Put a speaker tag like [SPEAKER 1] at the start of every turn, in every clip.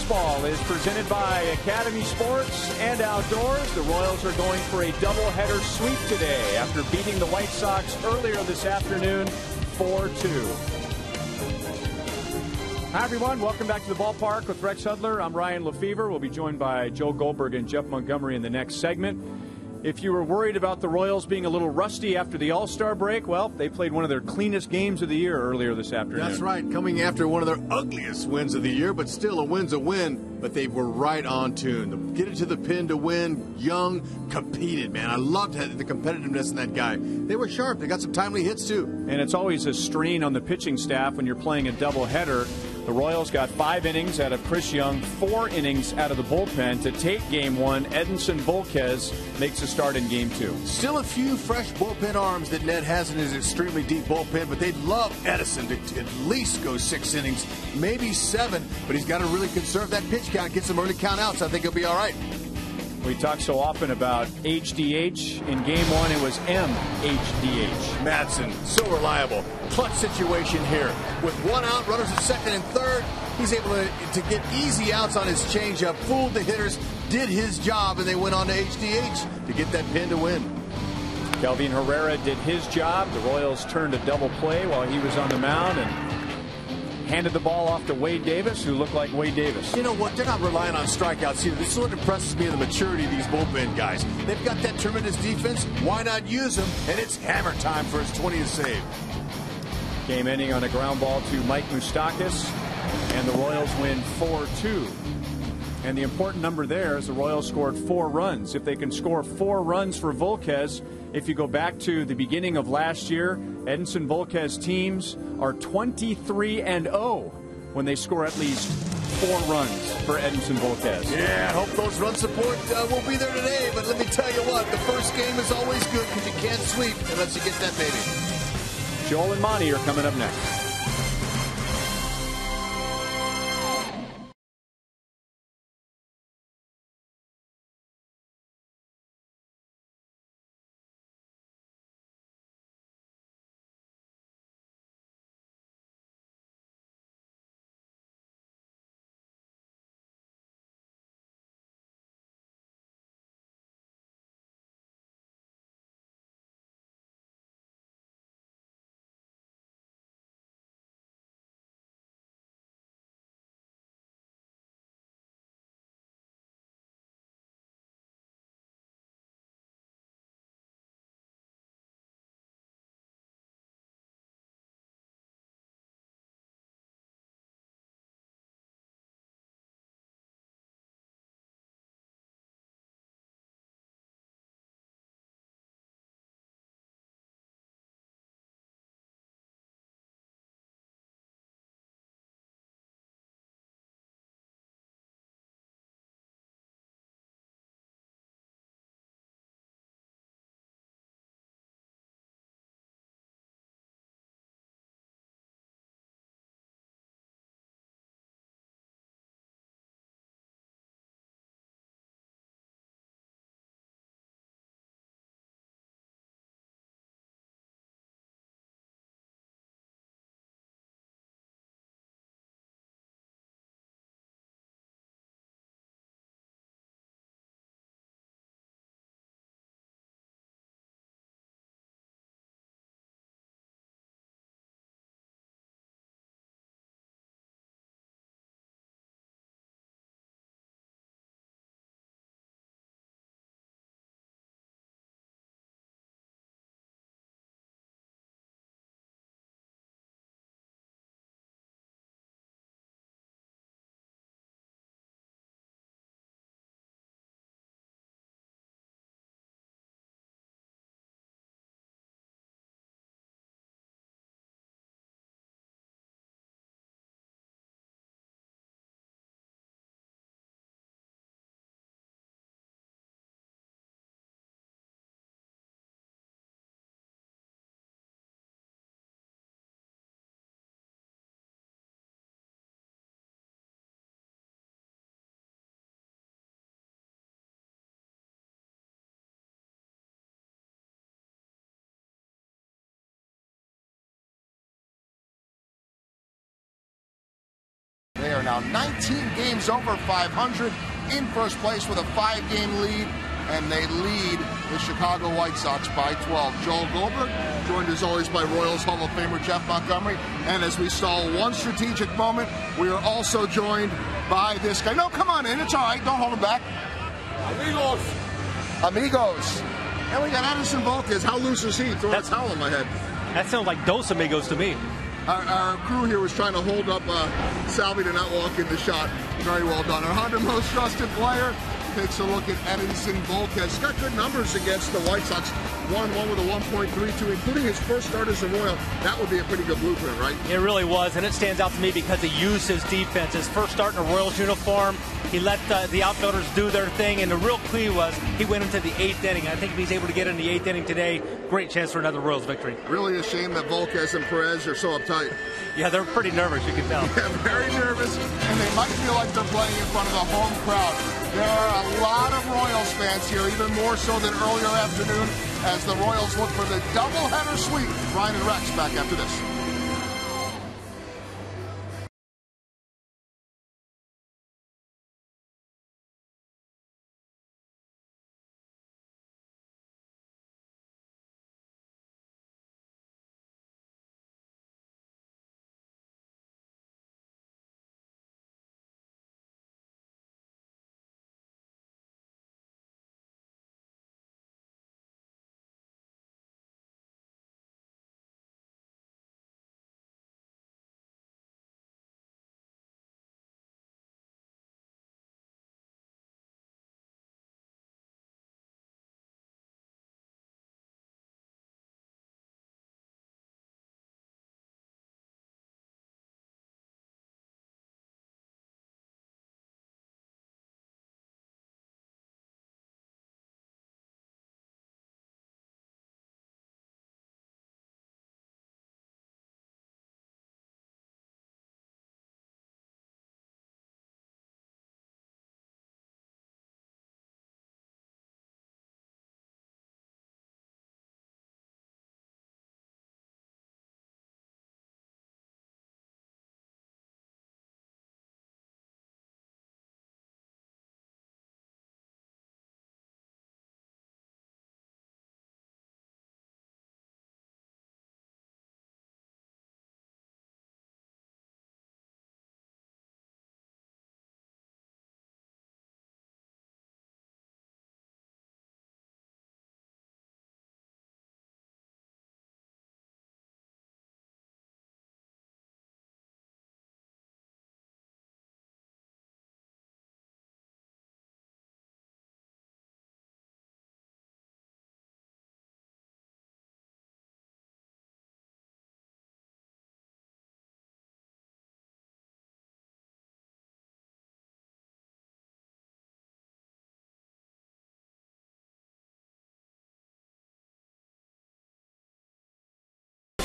[SPEAKER 1] Baseball is presented by Academy Sports and Outdoors. The Royals are going for a doubleheader sweep today after beating the White Sox earlier this afternoon 4-2. Hi, everyone. Welcome back to the ballpark with Rex Hudler. I'm Ryan Lefevre. We'll be joined by Joe Goldberg and Jeff Montgomery in the next segment. If you were worried about the Royals being a little rusty after the All-Star break, well, they played one of their cleanest games of the year earlier this afternoon.
[SPEAKER 2] That's right, coming after one of their ugliest wins of the year, but still a win's a win. But they were right on tune. Get it to the pin to win. Young, competed, man. I loved the competitiveness in that guy. They were sharp. They got some timely hits, too.
[SPEAKER 1] And it's always a strain on the pitching staff when you're playing a doubleheader. The Royals got 5 innings out of Chris Young, 4 innings out of the bullpen. To take Game 1, Edinson Volquez makes a start in Game 2.
[SPEAKER 2] Still a few fresh bullpen arms that Ned has in his extremely deep bullpen, but they'd love Edinson to at least go 6 innings, maybe 7, but he's got to really conserve that pitch count, get some early count outs. I think he'll be all right.
[SPEAKER 1] We talk so often about HDH. In Game 1, it was MHDH.
[SPEAKER 2] Madsen, so reliable. Clutch situation here. With 1 out, runners at second and third, he's able to get easy outs on his changeup, fooled the hitters, did his job, and they went on to HDH to get that pin to win.
[SPEAKER 1] Kelvin Herrera did his job. The Royals turned a double play while he was on the mound and handed the ball off to Wade Davis, who looked like Wade Davis.
[SPEAKER 2] You know what? They're not relying on strikeouts either. This is what impresses me in the maturity of these bullpen guys. They've got that tremendous defense. Why not use them? And it's hammer time for his 20th save.
[SPEAKER 1] Game ending on a ground ball to Mike Moustakas, and the Royals win 4-2. And the important number there is the Royals scored 4 runs. If they can score 4 runs for Volquez, if you go back to the beginning of last year, Edinson Volquez teams are 23-0 when they score at least 4 runs for Edinson Volquez.
[SPEAKER 2] Yeah, I hope those run support will be there today. But let me tell you what, the first game is always good because you can't sweep unless you get that baby.
[SPEAKER 1] Joel and Monty are coming up next.
[SPEAKER 3] 19 games over 500, in first place with a 5-game lead, and they lead the Chicago White Sox by 12. Joel Goldberg, joined as always by Royals Hall of Famer Jeff Montgomery, and as we saw one strategic moment, we are also joined by this guy. No, come on in, it's all right, don't hold him back. Amigos. And we got Edinson Volquez. How loose is he? Throwing a towel on my head.
[SPEAKER 4] That sounds like Dos Amigos to me.
[SPEAKER 3] Our crew here was trying to hold up Salvi to not walk in the shot. Very well done. Our 100 most trusted player takes a look at Edinson Volquez. He's got good numbers against the White Sox. 1-1 with a 1.32, including his first start as a Royal. That would be a pretty good blueprint, right?
[SPEAKER 4] It really was, and it stands out to me because he used his defense. His first start in a Royals uniform, he let the outfielders do their thing, and the real key was he went into the 8th inning. I think if he's able to get in the 8th inning today, great chance for another Royals victory.
[SPEAKER 3] Really a shame that Volquez and Perez are so uptight.
[SPEAKER 4] Yeah, they're pretty nervous, you can tell.
[SPEAKER 3] Yeah, very nervous, and they might feel like they're playing in front of the home crowd. There are a lot of Royals fans here, even more so than earlier afternoon, as the Royals look for the doubleheader sweep. Ryan and Rex back after this.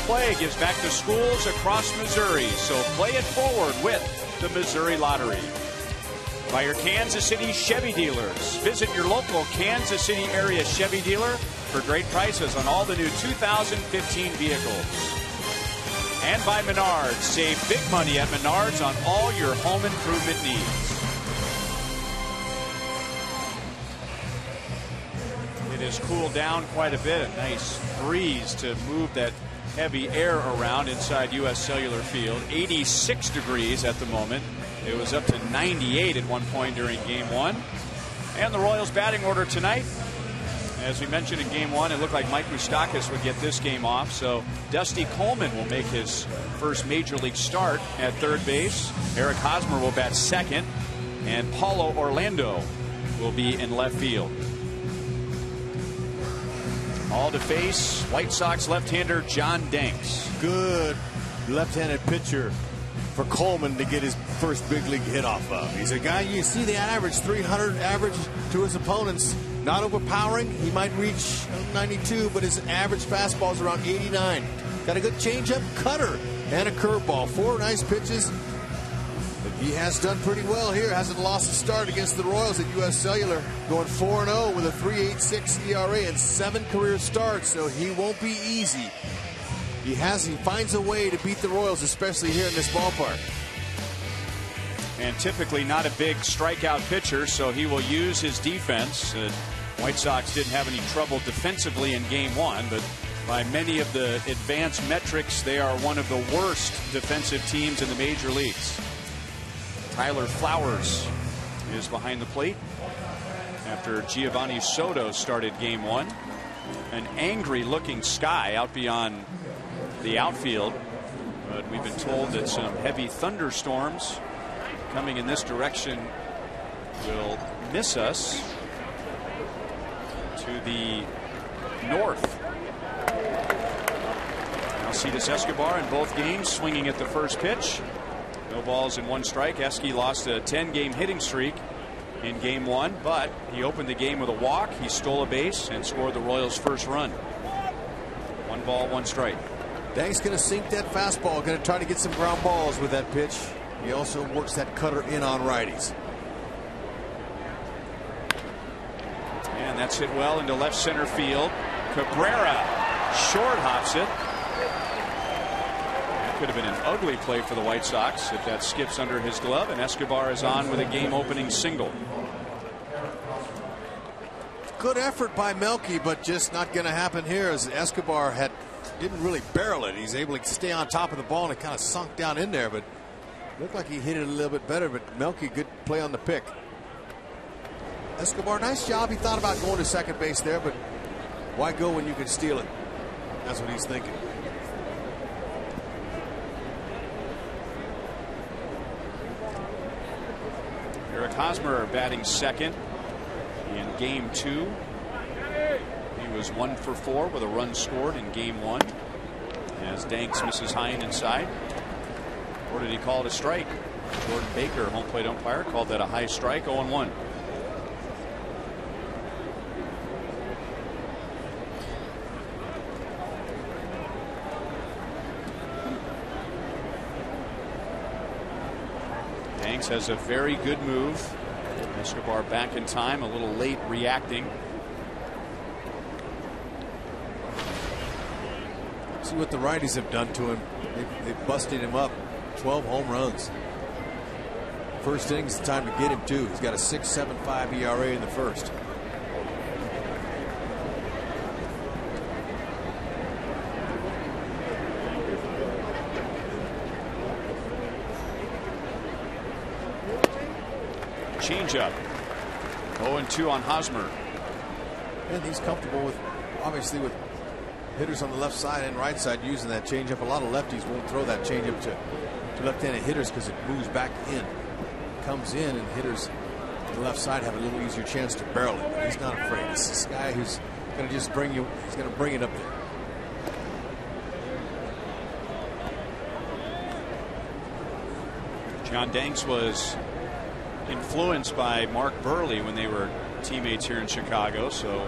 [SPEAKER 1] Play gives back to schools across Missouri, so play it forward with the Missouri Lottery. By your Kansas City Chevy dealers. Visit your local Kansas City area Chevy dealer for great prices on all the new 2015 vehicles. And by Menards. Save big money at Menards on all your home improvement needs. It has cooled down quite a bit. A nice breeze to move that heavy air around inside U.S. Cellular Field. 86 degrees at the moment. It was up to 98 at one point during Game 1. And the Royals batting order tonight. As we mentioned in Game 1, it looked like Mike Moustakas would get this game off. So Dusty Coleman will make his first Major League start at third base. Eric Hosmer will bat second. And Paulo Orlando will be in left field. All to face White Sox left-hander John Danks.
[SPEAKER 2] Good left-handed pitcher for Coleman to get his first big league hit off of. He's a guy, you see the average, 300 average to his opponents. Not overpowering. He might reach 92, but his average fastball is around 89. Got a good changeup, cutter, and a curveball. 4 nice pitches. He has done pretty well here. Hasn't lost a start against the Royals at U.S. Cellular. Going 4-0 with a 3.86 ERA and 7 career starts, so he won't be easy. He finds a way to beat the Royals, especially here in this ballpark.
[SPEAKER 1] and typically not a big strikeout pitcher, so he will use his defense. White Sox didn't have any trouble defensively in Game 1, but by many of the advanced metrics, they are one of the worst defensive teams in the major leagues. Tyler Flowers is behind the plate after Giovanni Soto started Game 1. An angry looking Sky out beyond the outfield, but we've been told that some heavy thunderstorms coming in this direction will miss us to the north. Alcides Escobar in both games swinging at the first pitch. No balls and 1 strike. Esky lost a 10-game hitting streak in Game 1, but he opened the game with a walk. He stole a base and scored the Royals' first run. 1 ball, 1 strike.
[SPEAKER 2] Dank's going to sink that fastball. Going to try to get some ground balls with that pitch. He also works that cutter in on righties.
[SPEAKER 1] And that's hit well into left center field. Cabrera short hops it. Could have been an ugly play for the White Sox if that skips under his glove, and Escobar is on with a game-opening single.
[SPEAKER 2] Good effort by Melky, but just not going to happen here, as Escobar didn't really barrel it. He's able to stay on top of the ball, and it kind of sunk down in there, but looked like he hit it a little bit better. But Melky, good play on the pick. Escobar, nice job. He thought about going to second base there, but why go when you can steal it? That's what he's thinking.
[SPEAKER 1] Eric Hosmer batting second in Game 2. He was 1 for 4 with a run scored in Game 1 as Danks misses high and inside. Or did he call it a strike? Jordan Baker, home plate umpire, called that a high strike. 0-1. Danks has a very good move. Escobar back in time, a little late reacting.
[SPEAKER 2] See what the righties have done to him. They've busted him up. 12 home runs. First inning's the time to get him too. He's got a 6.75 ERA in the first.
[SPEAKER 1] Changeup. 0-2 on Hosmer.
[SPEAKER 2] And he's comfortable with, obviously, with hitters on the left side and right side using that changeup. A lot of lefties won't throw that changeup to left-handed hitters because it moves back in. It comes in, and hitters on the left side have a little easier chance to barrel it. But he's not afraid. This is this guy who's going to just bring you. He's going to bring it up there.
[SPEAKER 1] John Danks was influenced by Mark Burley when they were teammates here in Chicago, so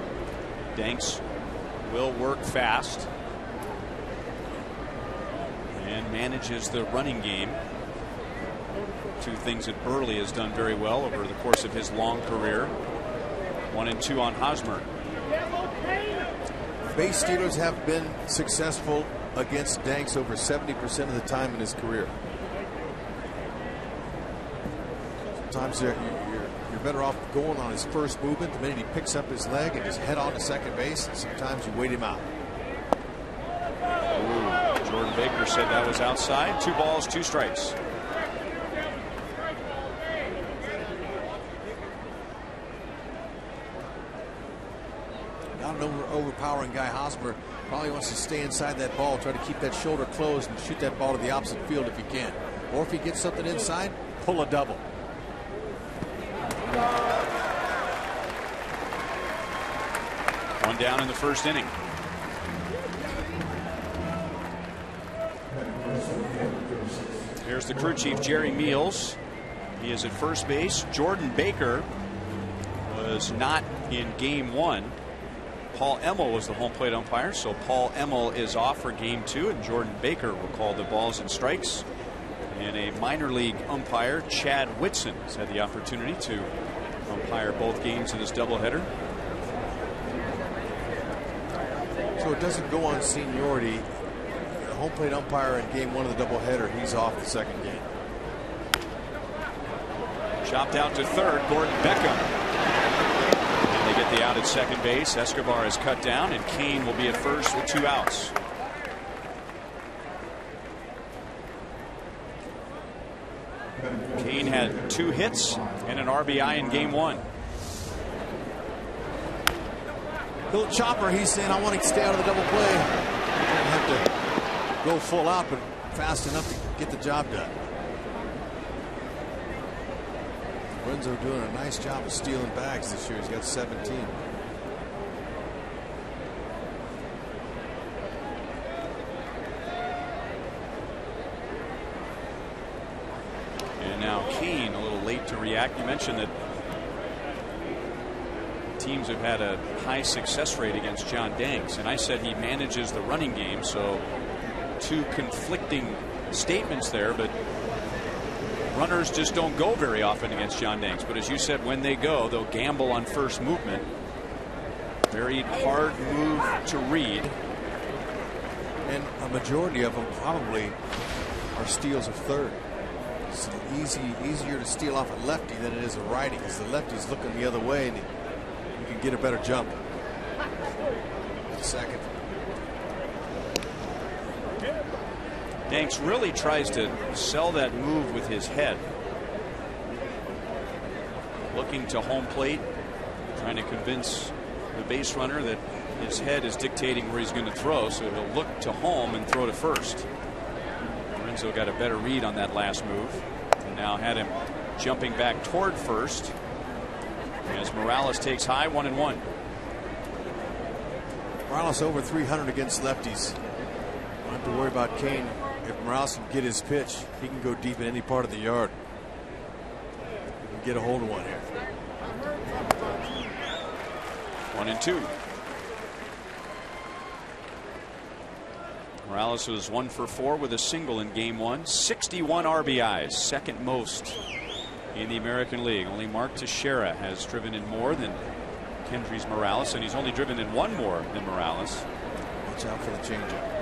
[SPEAKER 1] Danks will work fast and manages the running game. 2 things that Burley has done very well over the course of his long career. 1-2 on Hosmer.
[SPEAKER 2] Base stealers have been successful against Danks over 70% of the time in his career. Sometimes you're better off going on his first movement the minute he picks up his leg and just head on to second base. And sometimes you wait him out.
[SPEAKER 1] Ooh, Jordan Baker said that was outside. 2 balls, 2 strikes.
[SPEAKER 2] Not an overpowering guy. Hosmer probably wants to stay inside that ball, try to keep that shoulder closed and shoot that ball to the opposite field if he can. Or if he gets something inside, pull a double.
[SPEAKER 1] One down in the first inning. Here's the crew chief, Jerry Meals. He is at first base. Jordan Baker was not in Game 1. Paul Emmel was the home plate umpire, so Paul Emmel is off for Game 2, and Jordan Baker will call the balls and strikes. And a minor league umpire, Chad Whitson, has had the opportunity to umpire both games in this doubleheader.
[SPEAKER 2] So it doesn't go on seniority. The home plate umpire in Game 1 of the doubleheader, he's off the second game.
[SPEAKER 5] Chopped out to third, Gordon Beckham. And they get the out at second base. Escobar is cut down, and Cain will be at first with 2 outs. Cain had 2 hits and an RBI in game 1.
[SPEAKER 2] Little chopper, he's saying, I want to stay out of the double play. Don't have to go full out, but fast enough to get the job done. Renzo doing a nice job of stealing bags this year. He's got 17.
[SPEAKER 5] And now Cain a little late to react. You mentioned that teams have had a high success rate against John Danks, and I said he manages the running game, so 2 conflicting statements there, but runners just don't go very often against John Danks. But as you said, when they go, they'll gamble on first movement. Very hard move to read.
[SPEAKER 2] And a majority of them probably are steals of third. It's easier to steal off a lefty than it is a righty, because the lefty's looking the other way and you can get a better jump. Second.
[SPEAKER 5] Danks really tries to sell that move with his head. Looking to home plate, trying to convince the base runner that his head is dictating where he's going to throw, so he'll look to home and throw to first. Renzo got a better read on that last move, and now had him jumping back toward first as Morales takes high, 1-1.
[SPEAKER 2] Morales over 300 against lefties. Don't have to worry about Cain. If Morales can get his pitch, he can go deep in any part of the yard. He can get a hold of one here.
[SPEAKER 5] 1-2. Morales was 1 for 4 with a single in game 1. 61 RBIs, second most in the American League. Only Mark Teixeira has driven in more than Kendrys Morales, and he's only driven in 1 more than Morales.
[SPEAKER 2] Watch out for the changeup.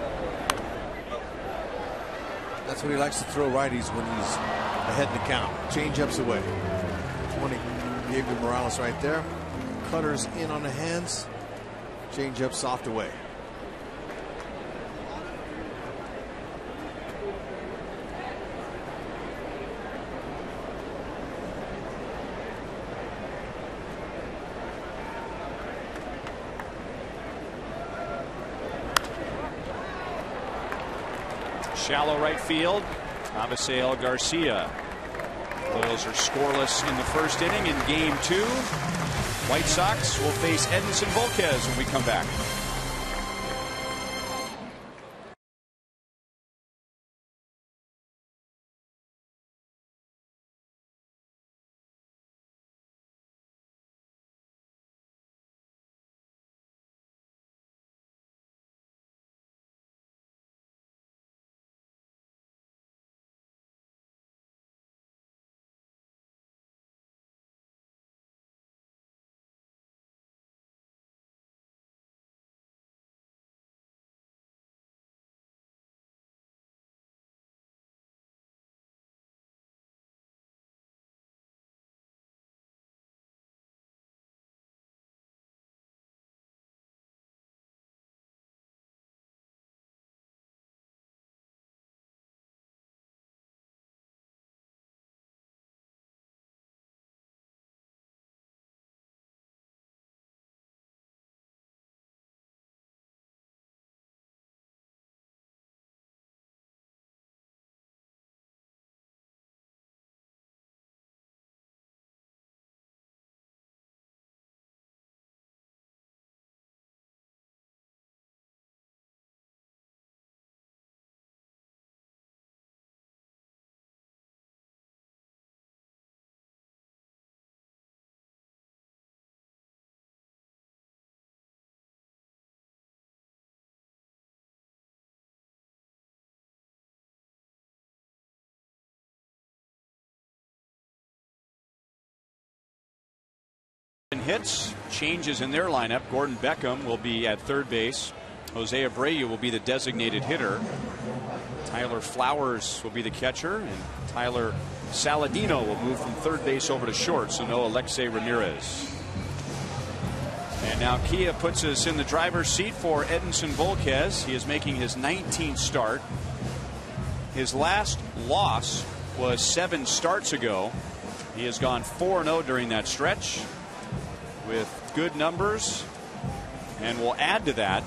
[SPEAKER 2] That's what he likes to throw righties when he's ahead in the count. Changeups away. 20 gave to Morales right there. Cutters in on the hands. Changeup soft away.
[SPEAKER 5] Shallow right field. Abisail Garcia. Royals are scoreless in the first inning in game 2. White Sox will face Edinson Volquez when we come back. Hits, changes in their lineup. Gordon Beckham will be at third base. Jose Abreu will be the designated hitter. Tyler Flowers will be the catcher, and Tyler Saladino will move from third base over to short, so no Alexei Ramirez. And now Kia puts us in the driver's seat for Edinson Volquez. He is making his 19th start. His last loss was 7 starts ago. He has gone 4-0 during that stretch with good numbers, and we'll add to that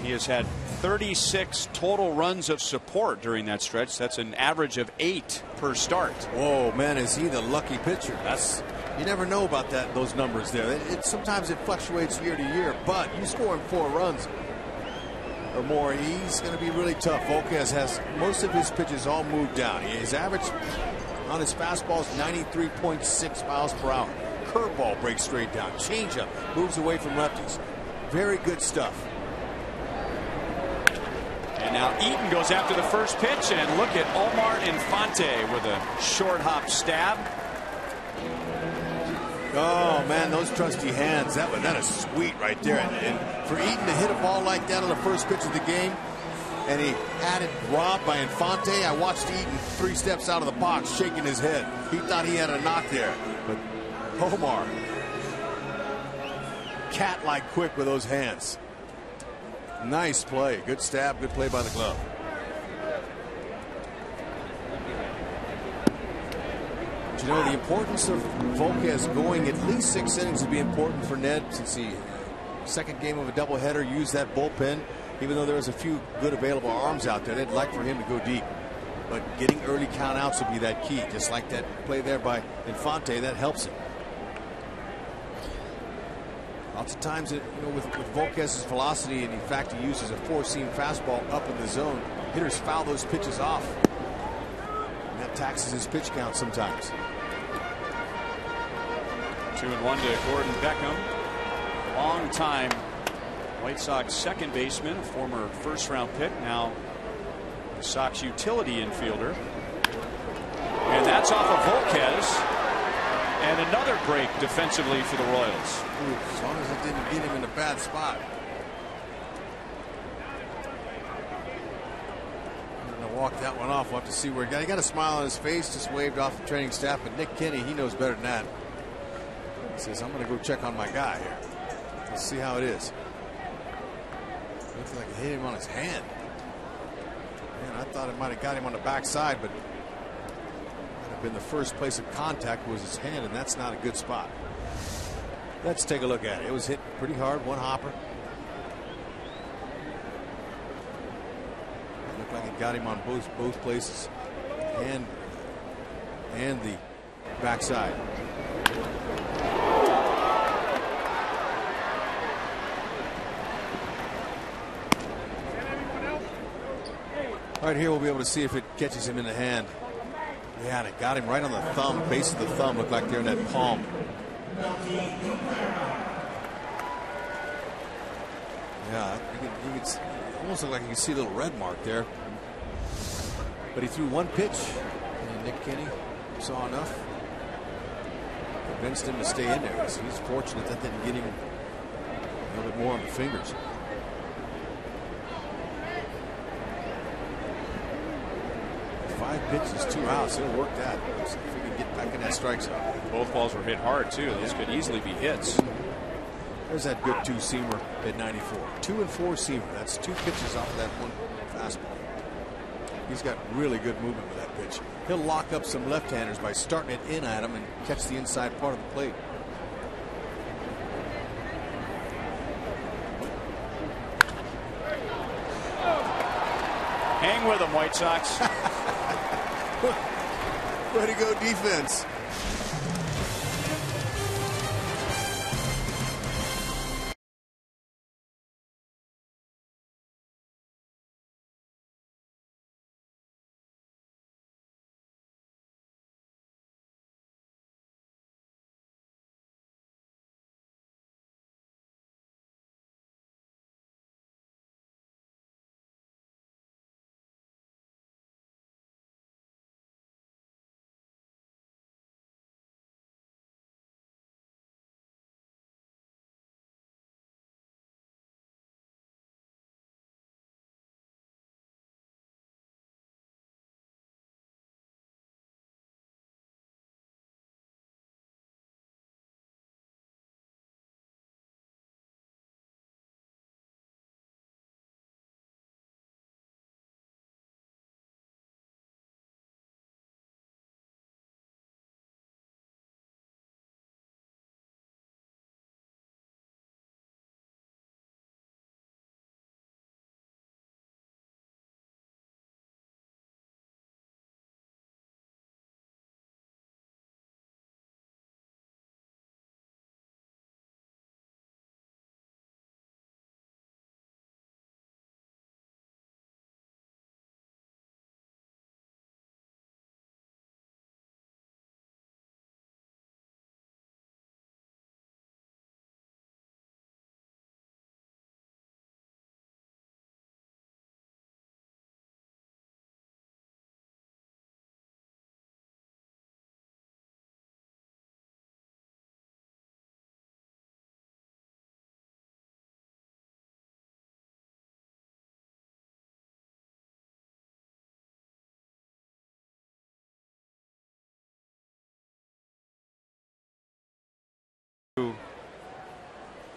[SPEAKER 5] he has had 36 total runs of support during that stretch. That's an average of 8 per start.
[SPEAKER 2] Whoa, man, is he the lucky pitcher? You never know about those numbers there. Sometimes it fluctuates year to year, but you score him 4 runs or more, he's going to be really tough. Volquez has most of his pitches all moved down. His average on his fastball is 93.6 miles per hour. Curveball breaks straight down. Changeup moves away from lefties. Very good stuff.
[SPEAKER 5] And now Eaton goes after the first pitch, and look at Omar Infante with a short hop stab.
[SPEAKER 2] Oh man, those trusty hands. That is sweet right there. And for Eaton to hit a ball like that on the first pitch of the game, and he had it robbed by Infante. I watched Eaton 3 steps out of the box shaking his head. He thought he had a knock there, but Omar, cat-like quick with those hands. Nice play. Good stab. Good play by the glove. But you know, the importance of Volquez going at least 6 innings would be important for Ned, since he second game of a doubleheader used that bullpen. Even though there was a few good available arms out there, they'd like for him to go deep. But getting early countouts would be that key. Just like that play there by Infante, that helps him. Lots of times, with Volquez's velocity, and in fact he uses a 4-seam fastball up in the zone, hitters foul those pitches off. And that taxes his pitch count sometimes.
[SPEAKER 5] 2-1 to Gordon Beckham. Long time White Sox second baseman, a former first-round pick, now the Sox utility infielder. And that's off of Volquez. And another break defensively for the Royals.
[SPEAKER 2] As long as it didn't get him in a bad spot. I'm going to walk that one off. We'll have to see where he got. He got a smile on his face, just waved off the training staff. But Nick Kenny, he knows better than that. He says, I'm going to go check on my guy here. Let's see how it is. Looks like it hit him on his hand. Man, I thought it might have got him on the backside, but been the first place of contact was his hand, and that's not a good spot. Let's take a look at it. It was hit pretty hard, one hopper. It looked like it got him on both places, and the backside. All right, here we'll be able to see if it catches him in the hand. Yeah, and it got him right on the thumb, base of the thumb. Looked like they're in that palm. Yeah, you could almost look like you can see a little red mark there. But he threw one pitch, and Nick Kenny saw enough. Convinced him to stay in there. So he's fortunate that didn't get him a little bit more on the fingers. Pitches, 2 outs. He'll work that. See if we can get back in that strike zone.
[SPEAKER 5] Both balls were hit hard too. Those could easily be hits.
[SPEAKER 2] There's that good 2-seamer at 94. 2 and 4-seamer. That's 2 pitches off of that one fastball. He's got really good movement with that pitch. He'll lock up some left-handers by starting it in at him and catch the inside part of the plate.
[SPEAKER 5] Hang with them, White Sox.
[SPEAKER 2] Way to go, defense.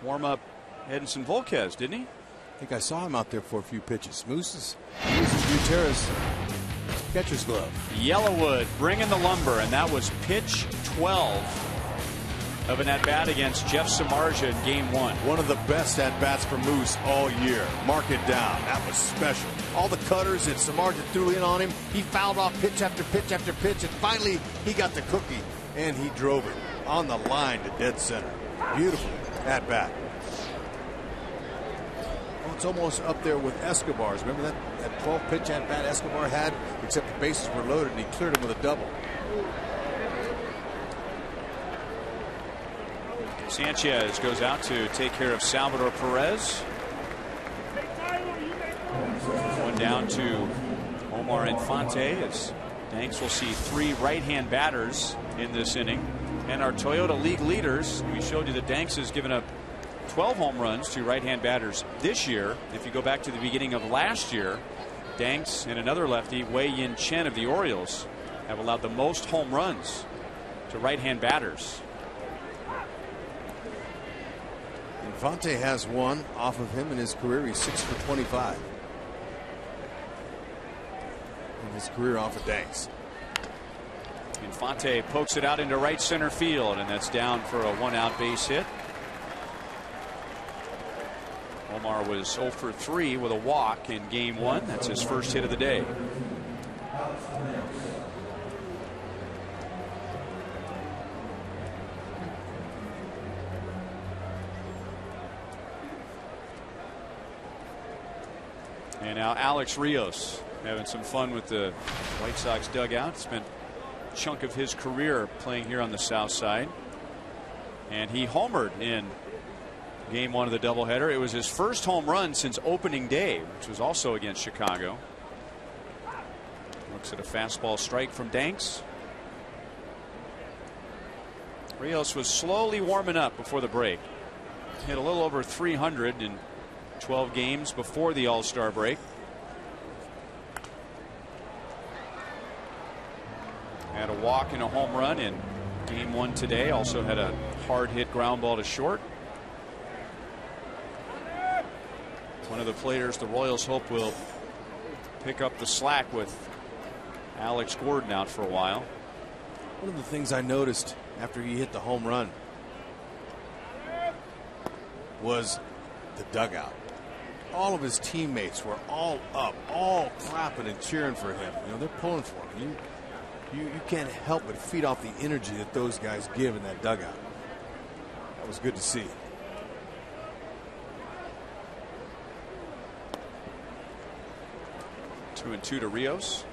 [SPEAKER 5] warm up Edinson Volquez, didn't he?
[SPEAKER 2] I think I saw him out there for a few pitches. Moose uses Gutierrez catcher's glove.
[SPEAKER 5] Yellowwood bringing the lumber, and that was pitch 12 of an at-bat against Jeff Samardzija in game 1.
[SPEAKER 2] One of the best at-bats for Moose all year. Mark it down. That was special. All the cutters that Samardzija threw in on him, he fouled off pitch after pitch after pitch, and finally he got the cookie, and he drove it on the line to dead center. Beautiful at-bat. Well, it's almost up there with Escobar's. Remember that 12-pitch at-bat Escobar had, except the bases were loaded, and he cleared him with a double.
[SPEAKER 5] Sanchez goes out to take care of Salvador Perez. One down to Omar Infante, as Danks will see 3 right-hand batters in this inning. And our Toyota League leaders, we showed you that Danks has given up 12 home runs to right-hand batters this year. If you go back to the beginning of last year, Danks and another lefty, Wei Yin Chen of the Orioles, have allowed the most home runs to right-hand batters.
[SPEAKER 2] Infante has one off of him in his career. He's 6 for 25 in his career off of Danks.
[SPEAKER 5] Infante pokes it out into right center field, and that's down for a 1-out base hit. Omar was 0 for 3 with a walk in game 1. That's his first hit of the day. And now Alex Rios having some fun with the White Sox dugout. Spent a chunk of his career playing here on the south side. And he homered in game 1 of the doubleheader. It was his first home run since opening day, which was also against Chicago. Looks at a fastball strike from Danks. Rios was slowly warming up before the break. Hit a little over 300 in 12 games before the All-Star break. Had a walk and a home run in game 1 today. Also had a hard hit ground ball to short. One of the players the Royals hope will pick up the slack with Alex Gordon out for a while.
[SPEAKER 2] One of the things I noticed after he hit the home run was the dugout. All of his teammates were all up, all clapping and cheering for him. You know, they're pulling for him. You can't help but feed off the energy that those guys give in that dugout. That was good to see.
[SPEAKER 5] 2-2 to Rios.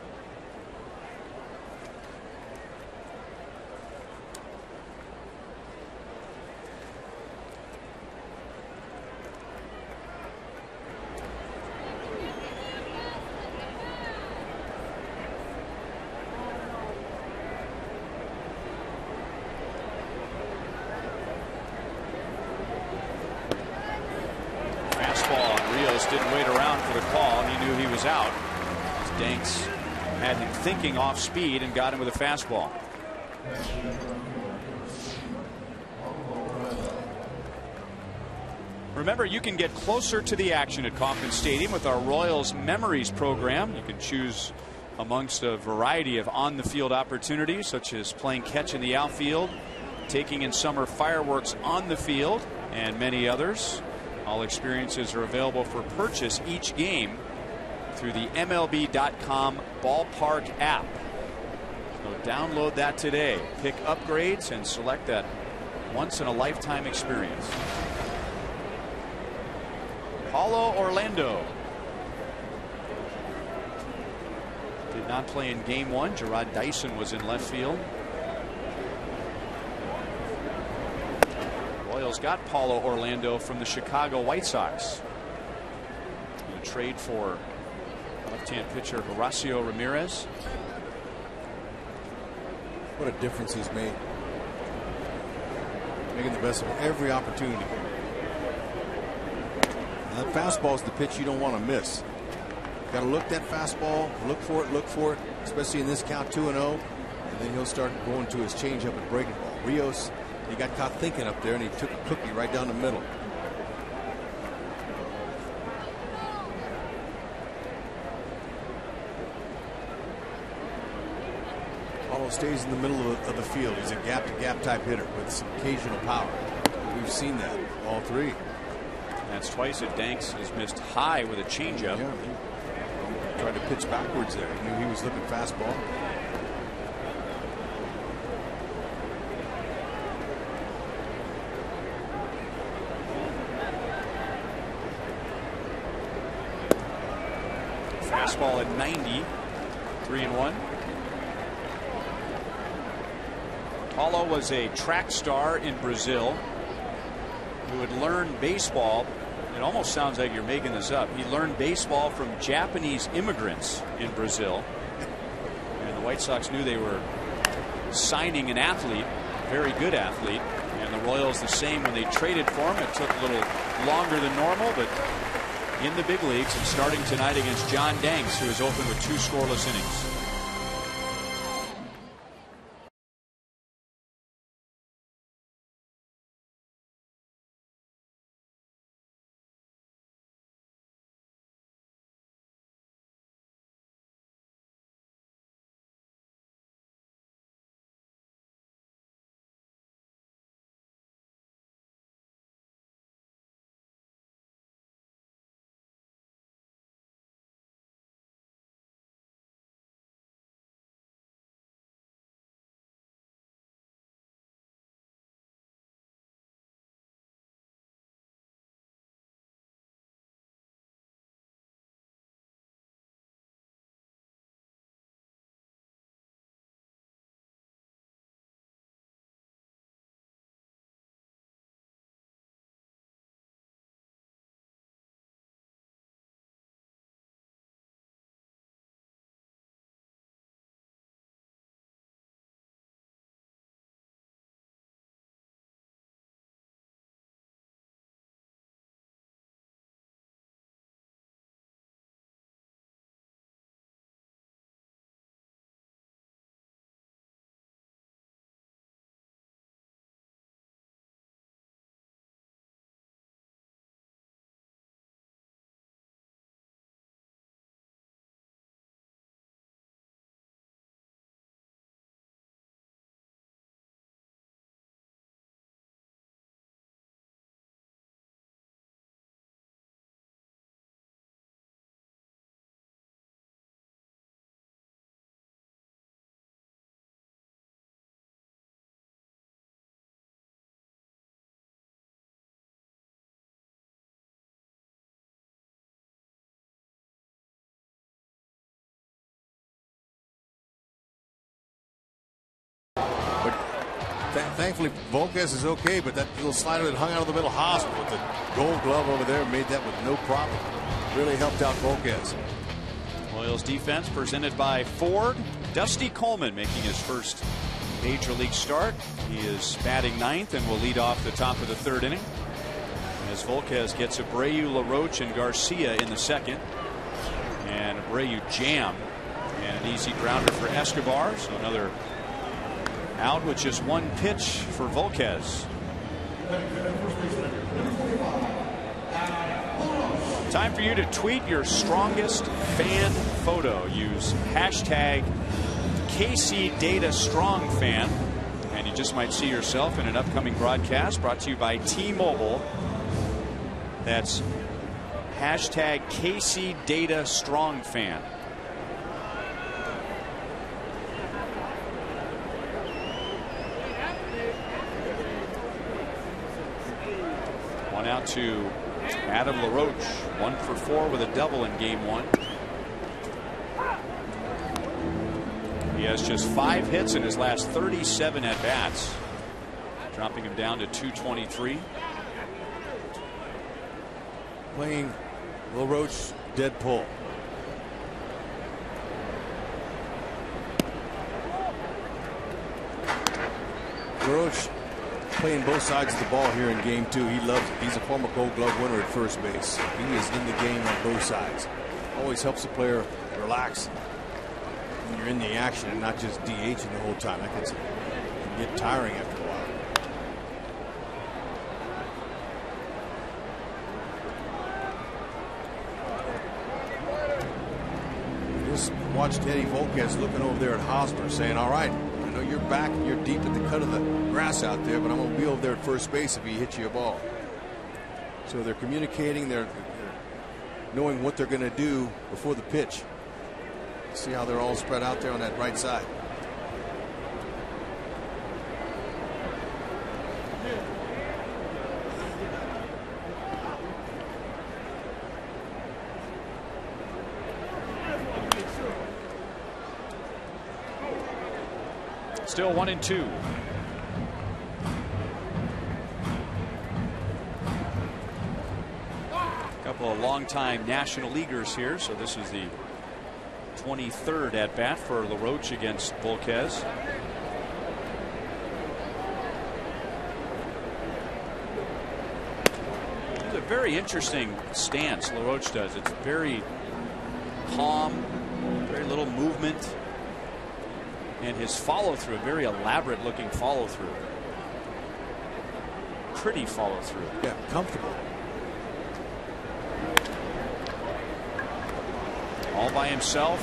[SPEAKER 5] Didn't wait around for the call. He knew he was out. Danks had him thinking off speed and got him with a fastball. Remember, you can get closer to the action at Kauffman Stadium with our Royals Memories program. You can choose amongst a variety of on-the-field opportunities, such as playing catch in the outfield, taking in summer fireworks on the field, and many others. All experiences are available for purchase each game through the MLB.com Ballpark app. So download that today. Pick upgrades and select that once-in-a-lifetime experience. Paulo Orlando did not play in game 1. Gerard Dyson was in left field. Royals got Paulo Orlando from the Chicago White Sox in a trade for left-hand pitcher Horacio Ramirez.
[SPEAKER 2] What a difference he's made. Making the best of every opportunity. That fastball is the pitch you don't want to miss. Got to look that fastball, look for it, especially in this count 2-0, and then he'll start going to his changeup and breaking ball. Rios He got caught thinking up there, and he took a cookie right down the middle. Paulo stays in the middle of the field. He's a gap-to-gap type hitter with some occasional power. We've seen that all three.
[SPEAKER 5] That's twice that Danks has missed high with a changeup.
[SPEAKER 2] Yeah, he tried to pitch backwards there. He knew he was looking fastball.
[SPEAKER 5] Fastball at 90, 3-1. Paulo was a track star in Brazil who had learned baseball. It almost sounds like you're making this up. He learned baseball from Japanese immigrants in Brazil. And the White Sox knew they were signing an athlete, a very good athlete. And the Royals the same when they traded for him. It took a little longer than normal, but in the big leagues and starting tonight against John Danks, who is open with 2 scoreless innings.
[SPEAKER 2] Thankfully, Volquez is okay, but that little slider that hung out of the middle hospital with the Gold Glove over there made that with no problem. Really helped out Volquez.
[SPEAKER 5] Royals defense presented by Ford. Dusty Coleman making his first major league start. He is batting ninth and will lead off the top of the 3rd inning. As Volquez gets Abreu, LaRoche, and Garcia in the 2nd. And Abreu jammed. And an easy grounder for Escobar. So another out with just 1 pitch for Volquez. Time for you to tweet your strongest fan photo. Use hashtag KCDataStrongFan, and you just might see yourself in an upcoming broadcast brought to you by T-Mobile. That's hashtag KCDataStrongFan. One out to Adam LaRoche, 1 for 4 with a double in game 1. He has just 5 hits in his last 37 at bats, dropping him down to 223.
[SPEAKER 2] Playing LaRoche dead pull. LaRoche playing both sides of the ball here in game 2. He loves it. He's a former Gold Glove winner at first base. He is in the game on both sides. Always helps the player relax when you're in the action and not just DHing the whole time. That can get tiring after a while. watched Eddie Volquez looking over there at Hosmer saying, all right, I know you're back and you're deep at the cut of the grass out there, but I'm going to be over there at first base if he hits you a ball. So they're communicating, they're knowing what they're going to do before the pitch. See how they're all spread out there on that right side.
[SPEAKER 5] Still 1-2. A couple of longtime National Leaguers here, so this is the 23rd at bat for LaRoche against Volquez. It's a very interesting stance LaRoche does. It's very calm, very little movement. And his follow-through, very elaborate looking follow-through. Pretty follow-through.
[SPEAKER 2] Yeah, comfortable.
[SPEAKER 5] All by himself.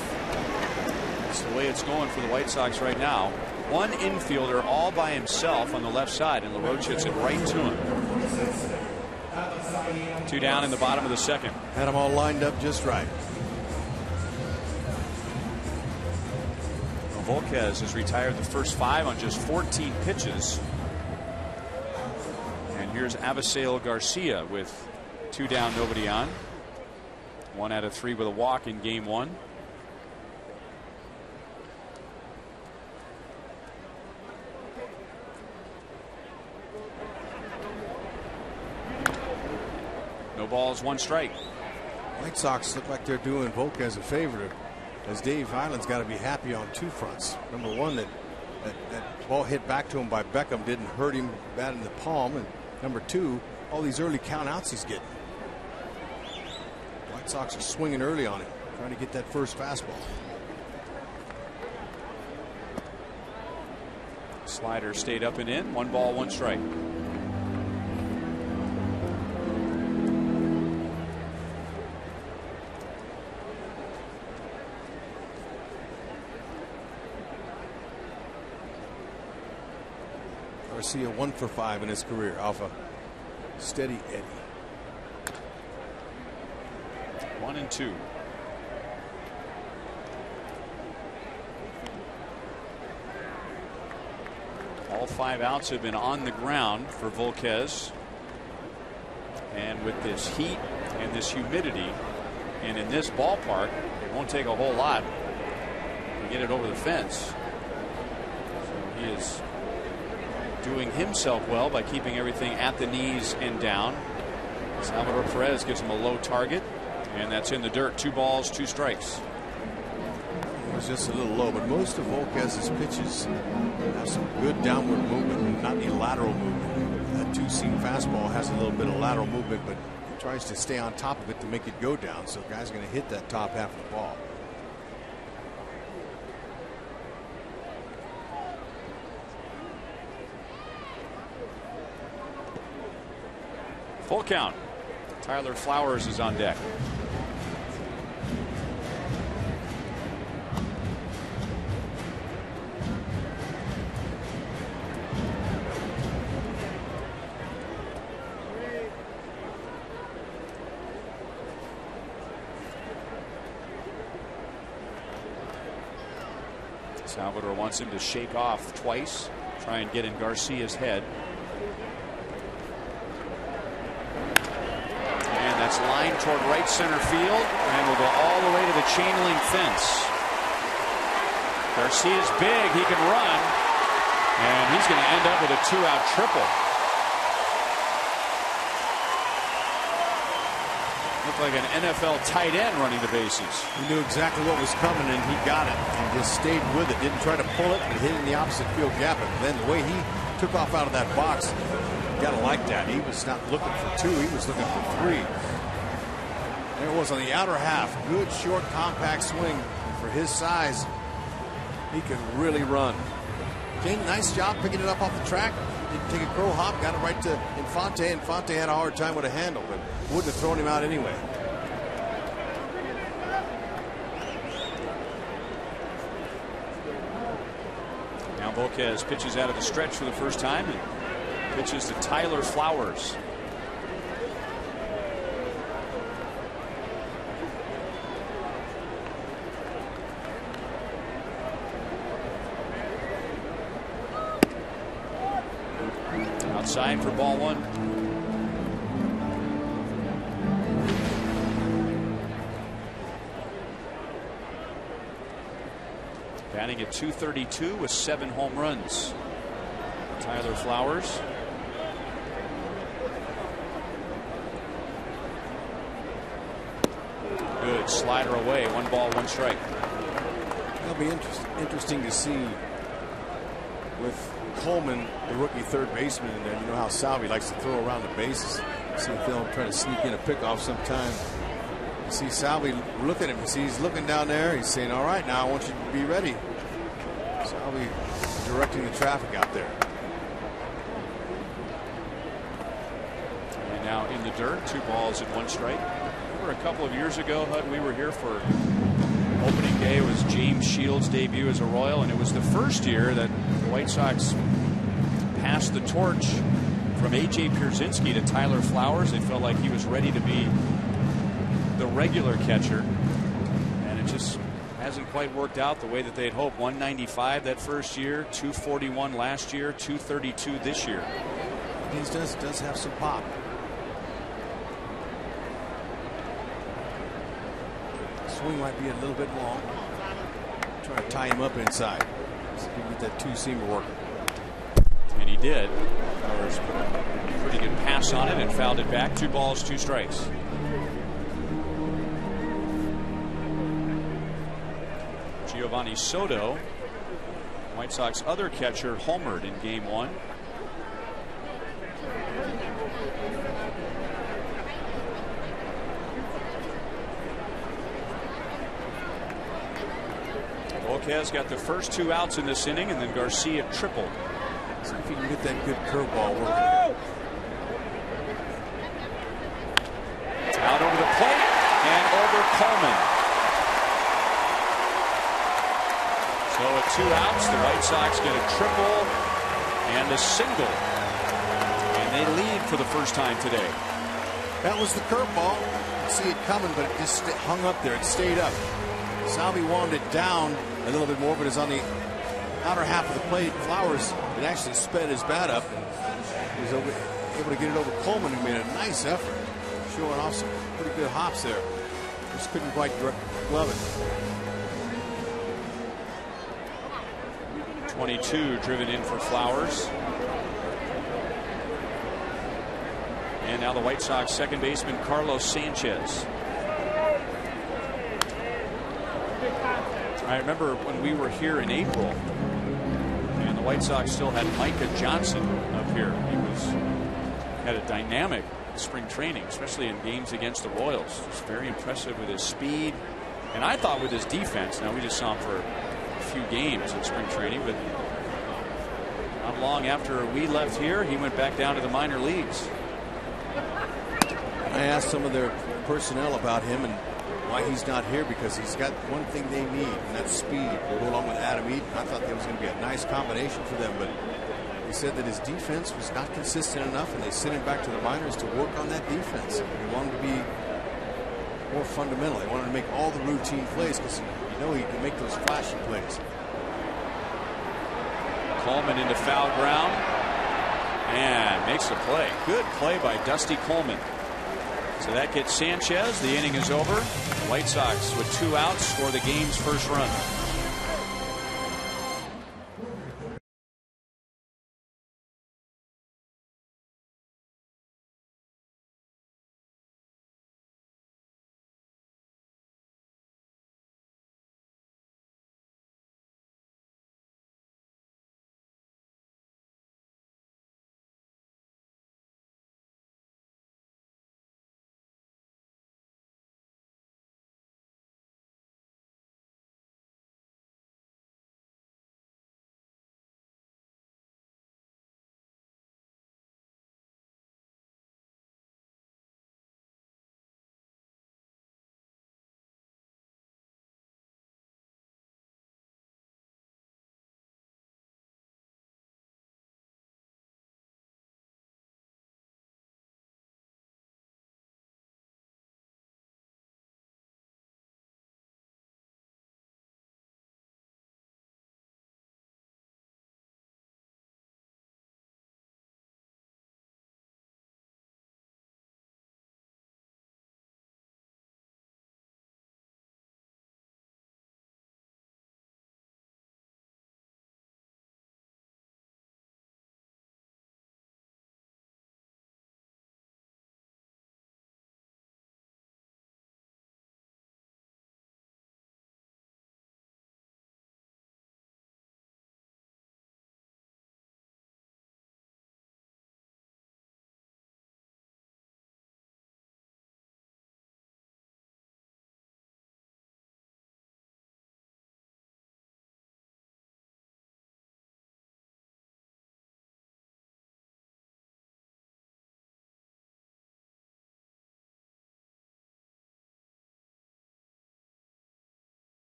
[SPEAKER 5] That's the way it's going for the White Sox right now. One infielder all by himself on the left side, and LaRoche hits it right to him. 2 down in the bottom of the second.
[SPEAKER 2] Had them all lined up just right.
[SPEAKER 5] Volquez has retired the first 5 on just 14 pitches. And here's Avisail Garcia with 2 down, nobody on. 1 out of 3 with a walk in game 1. No balls, 1 strike.
[SPEAKER 2] White Sox look like they're doing Volquez a favor, as Dave Highland's got to be happy on 2 fronts. Number one, that ball hit back to him by Beckham didn't hurt him bad in the palm, and number 2, all these early count outs he's getting. White Sox are swinging early on him, trying to get that first fastball.
[SPEAKER 5] Slider stayed up and in. 1 ball, 1 strike.
[SPEAKER 2] Garcia 1 for 5 in his career off a steady Eddie.
[SPEAKER 5] 1-2. All 5 outs have been on the ground for Volquez. And with this heat and this humidity and in this ballpark, it won't take a whole lot to get it over the fence. So he is doing himself well by keeping everything at the knees and down. Salvador Perez gives him a low target, and that's in the dirt. 2 balls, 2 strikes.
[SPEAKER 2] It was just a little low, but most of Volquez's pitches have some good downward movement, not any lateral movement. That 2-seam fastball has a little bit of lateral movement, but he tries to stay on top of it to make it go down, so guys are going to hit that top half of the ball.
[SPEAKER 5] Full count. Tyler Flowers is on deck. Salvador wants him to shake off twice, try and get in Garcia's head. That's lined toward right center field and will go all the way to the chain link fence. Garcia's big, he can run, and he's going to end up with a 2-out triple. Looked like an NFL tight end running the bases.
[SPEAKER 2] He knew exactly what was coming and he got it and just stayed with it. Didn't try to pull it, but hit it in the opposite field gap. And then the way he took off out of that box, you gotta like that. He was not looking for 2, he was looking for 3. There it was on the outer half. Good short compact swing for his size. He can really run. King, nice job picking it up off the track. Didn't take a crow hop, got it right to Infante. Infante had a hard time with a handle, but wouldn't have thrown him out anyway.
[SPEAKER 5] Volquez pitches out of the stretch for the first time and pitches to Tyler Flowers. Outside for ball one. Batting at .232 with 7 home runs. Tyler Flowers. Good slider away. 1 ball, 1 strike.
[SPEAKER 2] It'll be interesting to see with Coleman, the rookie third baseman, and you know how Salvi likes to throw around the bases. See if they'll try to sneak in a pickoff sometime. You see Salvi look at him. You see he's looking down there. He's saying, all right, now I want you to be ready. Salvi directing the traffic out there.
[SPEAKER 5] And now in the dirt, 2 balls and 1 strike. Remember a couple of years ago, Hud, we were here for opening day. It was James Shields' debut as a Royal, and it was the first year that the White Sox passed the torch from A.J. Pierzynski to Tyler Flowers. They felt like he was ready to be the regular catcher, and it just hasn't quite worked out the way that they'd hoped. 195 that first year, 241 last year, 232 this year.
[SPEAKER 2] He does have some pop. Swing might be a little bit long. Try to tie him up inside. See if he can get that 2-seamer working.
[SPEAKER 5] And he did. Flowers put a pretty good pass on it and fouled it back. 2 balls, 2 strikes. Giovanni Soto, White Sox other catcher, homered in game 1. Volquez got the first 2 outs in this inning, and then Garcia tripled.
[SPEAKER 2] See if he can get that good curveball working.
[SPEAKER 5] Out over the plate and over Coleman. So at 2 outs, the White Sox get a triple and a single, and they lead for the first time today.
[SPEAKER 2] That was the curveball. You see it coming, but it just hung up there. It stayed up. Salvi wanted it down a little bit more, but it's on the outer half of the plate. Flowers, it actually sped his bat up. He was able to get it over Coleman, who made a nice effort, showing off some pretty good hops there. Just couldn't quite glove it.
[SPEAKER 5] 22 driven in for Flowers. And now the White Sox second baseman Carlos Sanchez. I remember when we were here in April and the White Sox still had Micah Johnson up here. He had a dynamic spring training, especially in games against the Royals. Just very impressive with his speed, and I thought with his defense. Now we just saw him for a few games in spring training, but not long after we left here, he went back down to the minor leagues.
[SPEAKER 2] I asked some of their personnel about him and why he's not here, because he's got one thing they need, and that's speed. Go along with Adam Eaton. I thought that was going to be a nice combination for them, but he said that his defense was not consistent enough, and they sent him back to the minors to work on that defense. He wanted to be more fundamental. He wanted to make all the routine plays, because you know he can make those flashy plays.
[SPEAKER 5] Coleman into foul ground and makes the play. Good play by Dusty Coleman. So that gets Sanchez. The inning is over. The White Sox with 2 outs score the game's first run.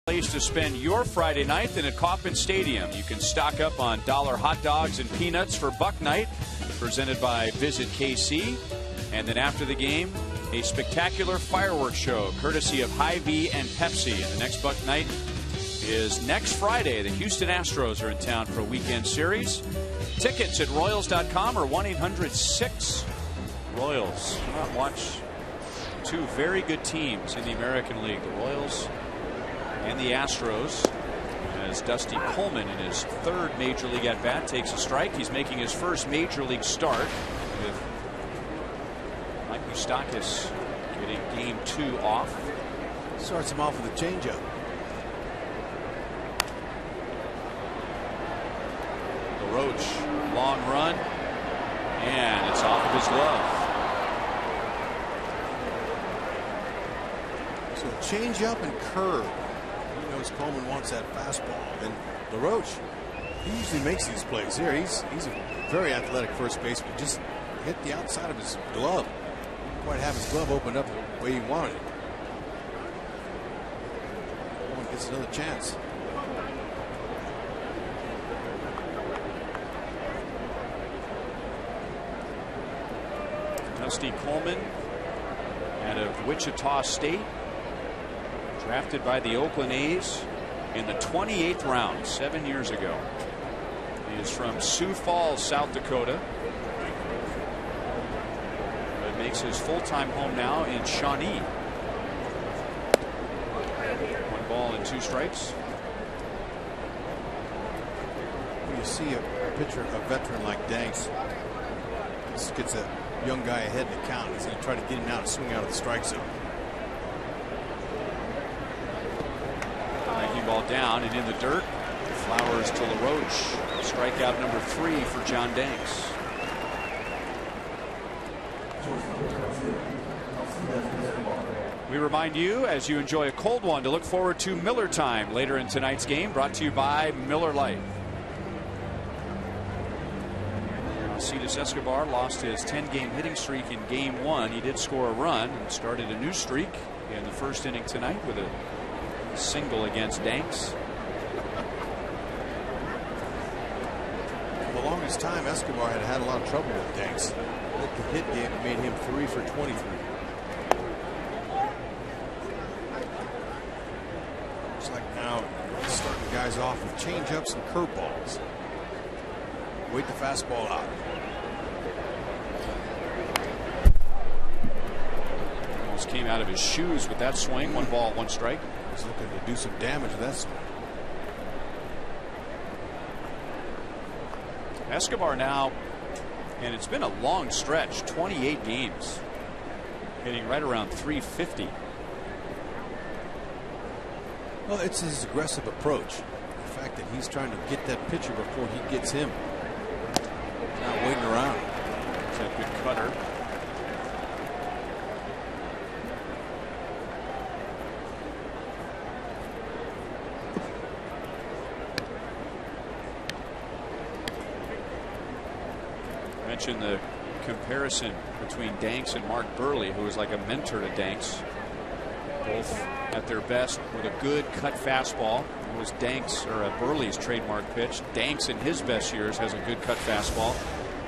[SPEAKER 5] Place to spend your Friday night than at Kauffman Stadium. You can stock up on dollar hot dogs and peanuts for Buck Night, presented by Visit KC. And then after the game, a spectacular fireworks show courtesy of Hy-Vee and Pepsi. And the next Buck Night is next Friday. The Houston Astros are in town for a weekend series. Tickets at Royals.com or 1-800-6-ROYALS. Come out and watch two very good teams in the American League, the Royals and the Astros, as Dusty Coleman in his third Major League at-bat takes a strike. He's making his first Major League start, with Mike Moustakas getting game 2 off.
[SPEAKER 2] Starts him off with a changeup.
[SPEAKER 5] LaRoche, long run, and it's off of his glove.
[SPEAKER 2] So changeup and curve. Coleman wants that fastball, and LaRoche, he usually makes these plays here. He's a very athletic first baseman. Just hit the outside of his glove. Didn't quite have his glove opened up the way he wanted it. Coleman gets another chance.
[SPEAKER 5] Dusty Coleman out of Wichita State, drafted by the Oakland A's in the 28th round 7 years ago. He is from Sioux Falls, South Dakota, but makes his full-time home now in Shawnee. 1 ball and 2 strikes.
[SPEAKER 2] When you see a pitcher, a veteran like Danks, this gets a young guy ahead in the count. He's going to try to get him out and swing out of the strike zone.
[SPEAKER 5] Ball down and in the dirt. Flowers to LaRoche. Strikeout number 3 for John Danks. We remind you, as you enjoy a cold one, to look forward to Miller Time later in tonight's game, brought to you by Miller Lite. Alcides Escobar lost his 10-game hitting streak in game 1. He did score a run and started a new streak in the first inning tonight with a single against Danks.
[SPEAKER 2] For the longest time, Escobar had a lot of trouble with Danks. The hit game made him 3 for 23. Looks like now he's starting guys off with changeups and curveballs. Wait the fastball out.
[SPEAKER 5] Almost came out of his shoes with that swing. 1 ball, 1 strike.
[SPEAKER 2] He's looking to do some damage with that swing.
[SPEAKER 5] Escobar now, and it's been a long stretch, 28 games, hitting right around 350.
[SPEAKER 2] Well, it's his aggressive approach. The fact that he's trying to get that pitcher before he gets him. Not waiting around.
[SPEAKER 5] It's a good cutter. Mentioned the comparison between Danks and Mark Buehrle, who was like a mentor to Danks. Both at their best with a good cut fastball. It was Danks, or Buehrle's trademark pitch. Danks in his best years has a good cut fastball,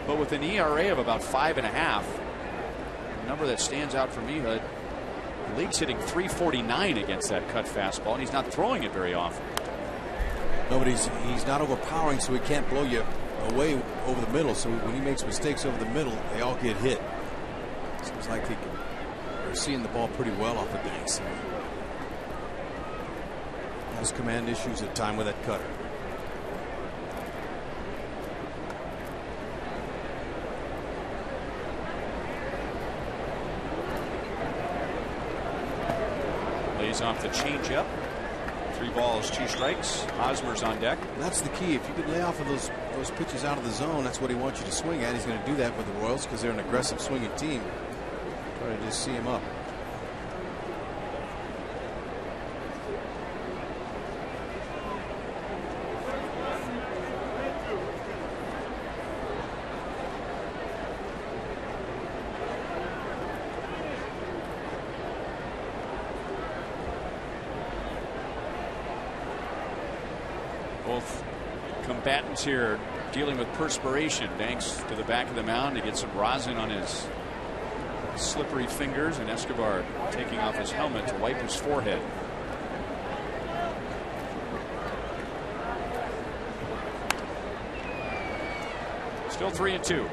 [SPEAKER 5] but with an ERA of about 5.5, a number that stands out for me, Hood. The league's hitting .349 against that cut fastball, and he's not throwing it very often.
[SPEAKER 2] No, but he's not overpowering, so he can't blow you away over the middle. So when he makes mistakes over the middle, they all get hit. Seems like they're seeing the ball pretty well off the Danks. Has command issues at time with that cutter.
[SPEAKER 5] Lays off the changeup. 3 balls, 2 strikes. Hosmer's on deck.
[SPEAKER 2] That's the key. If you could lay off of those pitches out of the zone, that's what he wants you to swing at. He's going to do that with the Royals because they're an aggressive swinging team. Try to just see him up.
[SPEAKER 5] Both combatants here dealing with perspiration. Danks to the back of the mound to get some rosin on his slippery fingers, and Escobar taking off his helmet to wipe his forehead. Still 3-2.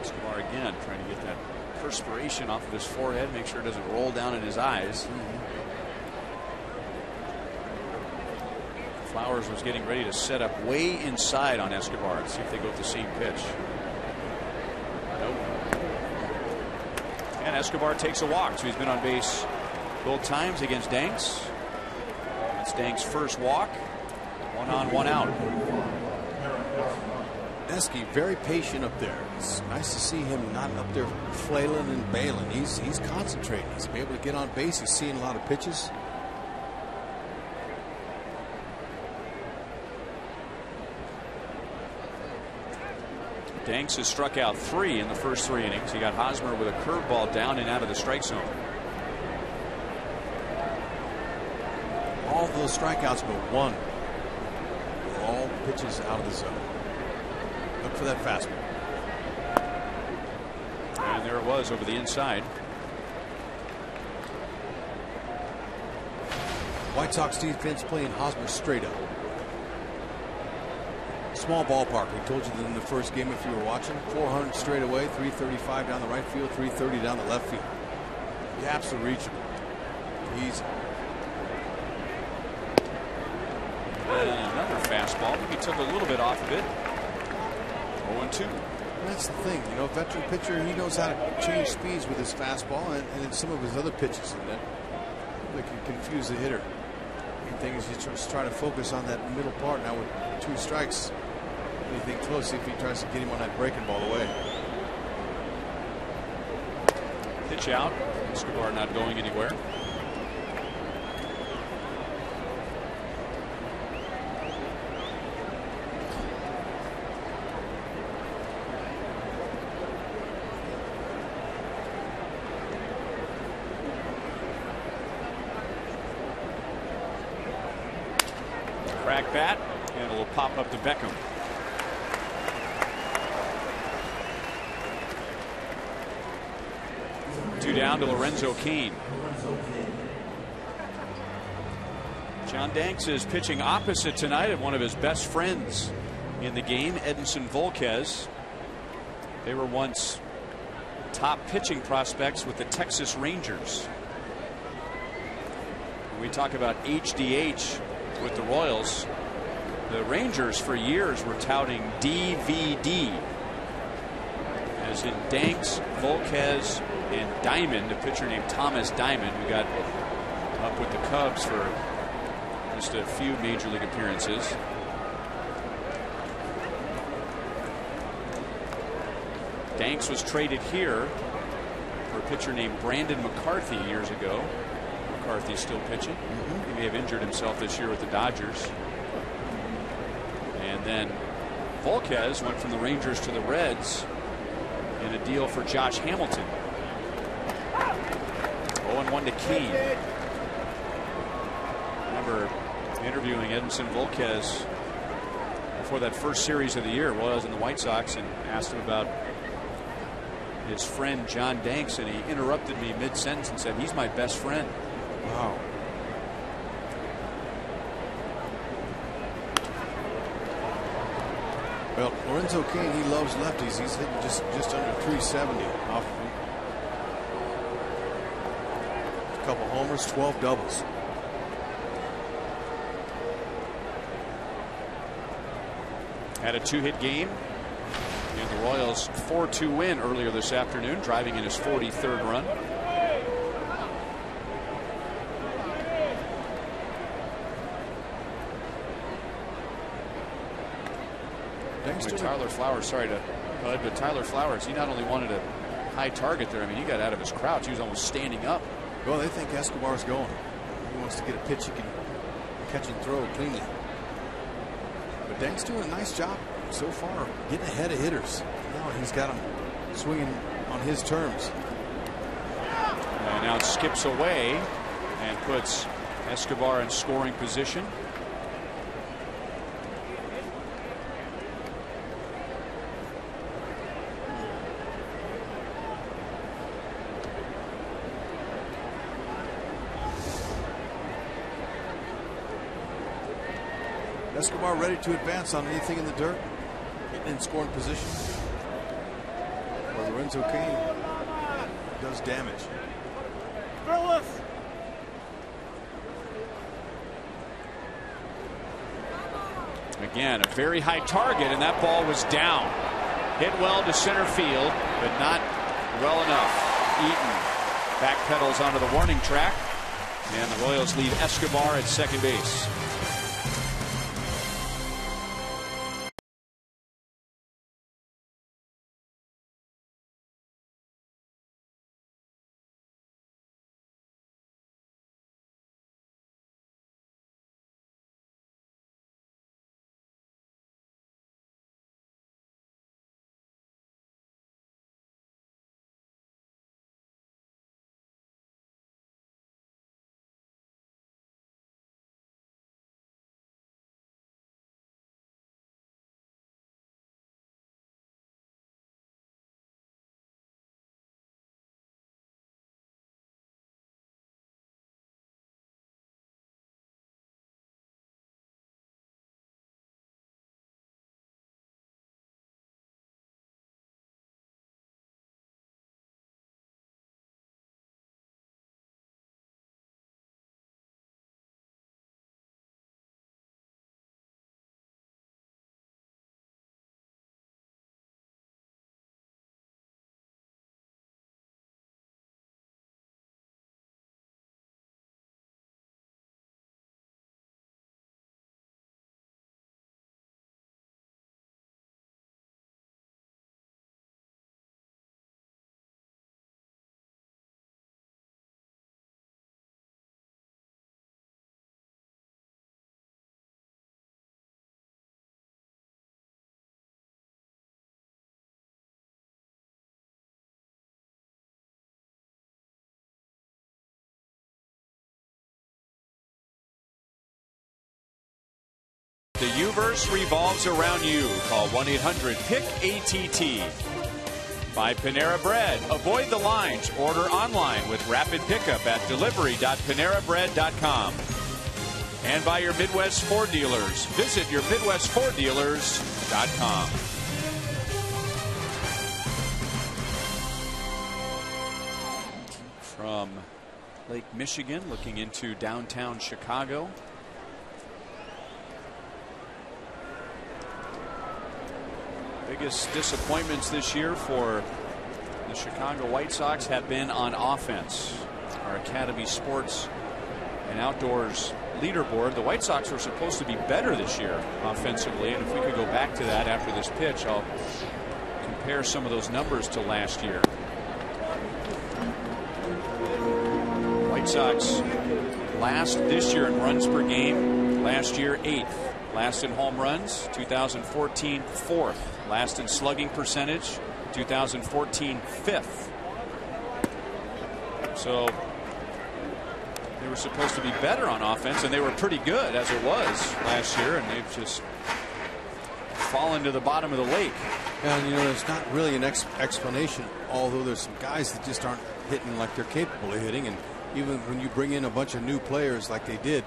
[SPEAKER 5] Escobar again trying to get that perspiration off of his forehead, make sure it doesn't roll down in his eyes. Flowers was getting ready to set up way inside on Escobar and see if they go with the same pitch. Nope. And Escobar takes a walk, so he's been on base both times against Danks. That's Danks' first walk. 1 on, 1 out.
[SPEAKER 2] Esky very patient up there. It's nice to see him not up there flailing and bailing. He's concentrating. He's able to get on base. He's seeing a lot of pitches.
[SPEAKER 5] Danks has struck out 3 in the first 3 innings. He got Hosmer with a curveball down and out of the strike zone.
[SPEAKER 2] All those strikeouts but one. All pitches out of the zone. Look for that fastball.
[SPEAKER 5] And there it was over the inside.
[SPEAKER 2] White Sox defense playing Hosmer straight up. Small ballpark. We told you that in the first game if you were watching. 400 straight away, 335 down the right field, 330 down the left field. Gaps are reachable. Easy.
[SPEAKER 5] And another fastball. Maybe took a little bit off of it. 0-2.
[SPEAKER 2] That's the thing, you know, veteran pitcher, he knows how to change speeds with his fastball and in some of his other pitches, and that can confuse the hitter. The thing is, you just try to focus on that middle part. Now with 2 strikes, anything close, see if he tries to get him on that breaking ball away.
[SPEAKER 5] Pitch out. Escobar not going anywhere. Crack bat, and it'll pop up to Beckham. Two down to Lorenzo Cain. John Danks is pitching opposite tonight of one of his best friends in the game, Edinson Volquez. They were once top pitching prospects with the Texas Rangers. When we talk about HDH with the Royals, the Rangers for years were touting DVD, as in Danks, Volquez, and Diamond, a pitcher named Thomas Diamond, who got up with the Cubs for just a few major league appearances. Danks was traded here for a pitcher named Brandon McCarthy years ago. McCarthy's still pitching. He may have injured himself this year with the Dodgers. And then Volquez went from the Rangers to the Reds in a deal for Josh Hamilton. 0-1 to Cain. I remember interviewing Edinson Volquez before that first series of the year, Royals and the White Sox, and asked him about his friend John Danks, and he interrupted me mid-sentence and said, "He's my best friend."
[SPEAKER 2] Wow. Well, Lorenzo Cain, he loves lefties. He's hitting just under 370 off of him. A couple homers, 12 doubles.
[SPEAKER 5] Had a 2-hit game in the Royals' 4-2 win earlier this afternoon, driving in his 43rd run. Tyler Flowers, sorry to Bud, but Tyler Flowers, he not only wanted a high target there, I mean, he got out of his crouch. He was almost standing up.
[SPEAKER 2] Well, they think Escobar's going. He wants to get a pitch he can catch and throw cleanly. But Danks doing a nice job so far getting ahead of hitters. No, he's got him swinging on his terms.
[SPEAKER 5] And now it skips away and puts Escobar in scoring position.
[SPEAKER 2] Escobar ready to advance on anything in the dirt, getting in scoring position. Where Lorenzo Cain does damage.
[SPEAKER 5] Again, a very high target, and that ball was down. Hit well to center field, but not well enough. Eaton backpedals onto the warning track, and the Royals leave Escobar at second base. The U-verse revolves around you. Call 1-800-PIC-ATT. By Panera Bread. Avoid the lines. Order online with rapid pickup at delivery.panerabread.com. And by your Midwest Ford dealers. Visit your MidwestFordDealers.com. From Lake Michigan, looking into downtown Chicago. Biggest disappointments this year for the Chicago White Sox have been on offense. Our Academy Sports and Outdoors leaderboard, the White Sox were supposed to be better this year offensively, and if we could go back to that after this pitch, I'll compare some of those numbers to last year. White Sox last this year in runs per game, last year 8th. Last in home runs, 2014 4th. Last in slugging percentage, 2014 5th. So they were supposed to be better on offense, and they were pretty good as it was last year, and they've just fallen to the bottom of the lake.
[SPEAKER 2] And you know, there's not really an explanation, although there's some guys that just aren't hitting like they're capable of hitting, and even when you bring in a bunch of new players like they did,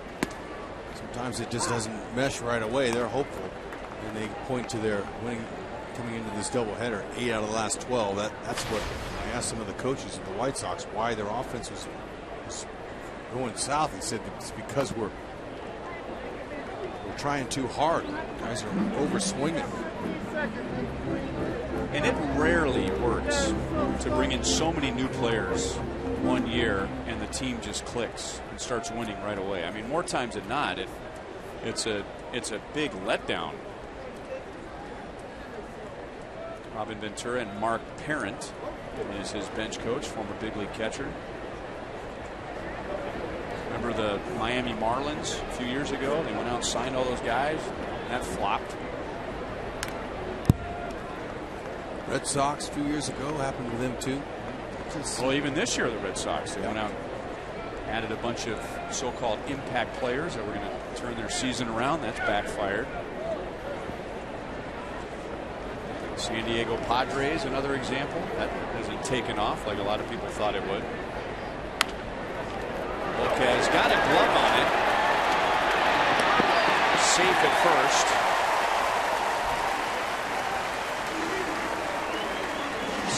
[SPEAKER 2] sometimes it just doesn't mesh right away. They're hopeful, and they point to their winning coming into this doubleheader, 8 out of the last 12. That's what I asked some of the coaches of the White Sox why their offense was going south. He said it's because we're trying too hard. Guys are over swinging.
[SPEAKER 5] And it rarely works to bring in so many new players one year and the team just clicks and starts winning right away. I mean, more times than not, it's a big letdown. Robin Ventura and Mark Parent is his bench coach, former big league catcher. Remember the Miami Marlins a few years ago? They went out and signed all those guys, and that flopped.
[SPEAKER 6] Red Sox a few years ago happened to them too.
[SPEAKER 5] Well, even this year, the Red Sox, they went out, added a bunch of so-called impact players that were going to turn their season around. That's backfired. San Diego Padres, another example. That hasn't taken off like a lot of people thought it would. Volquez got a glove on it. Safe at first.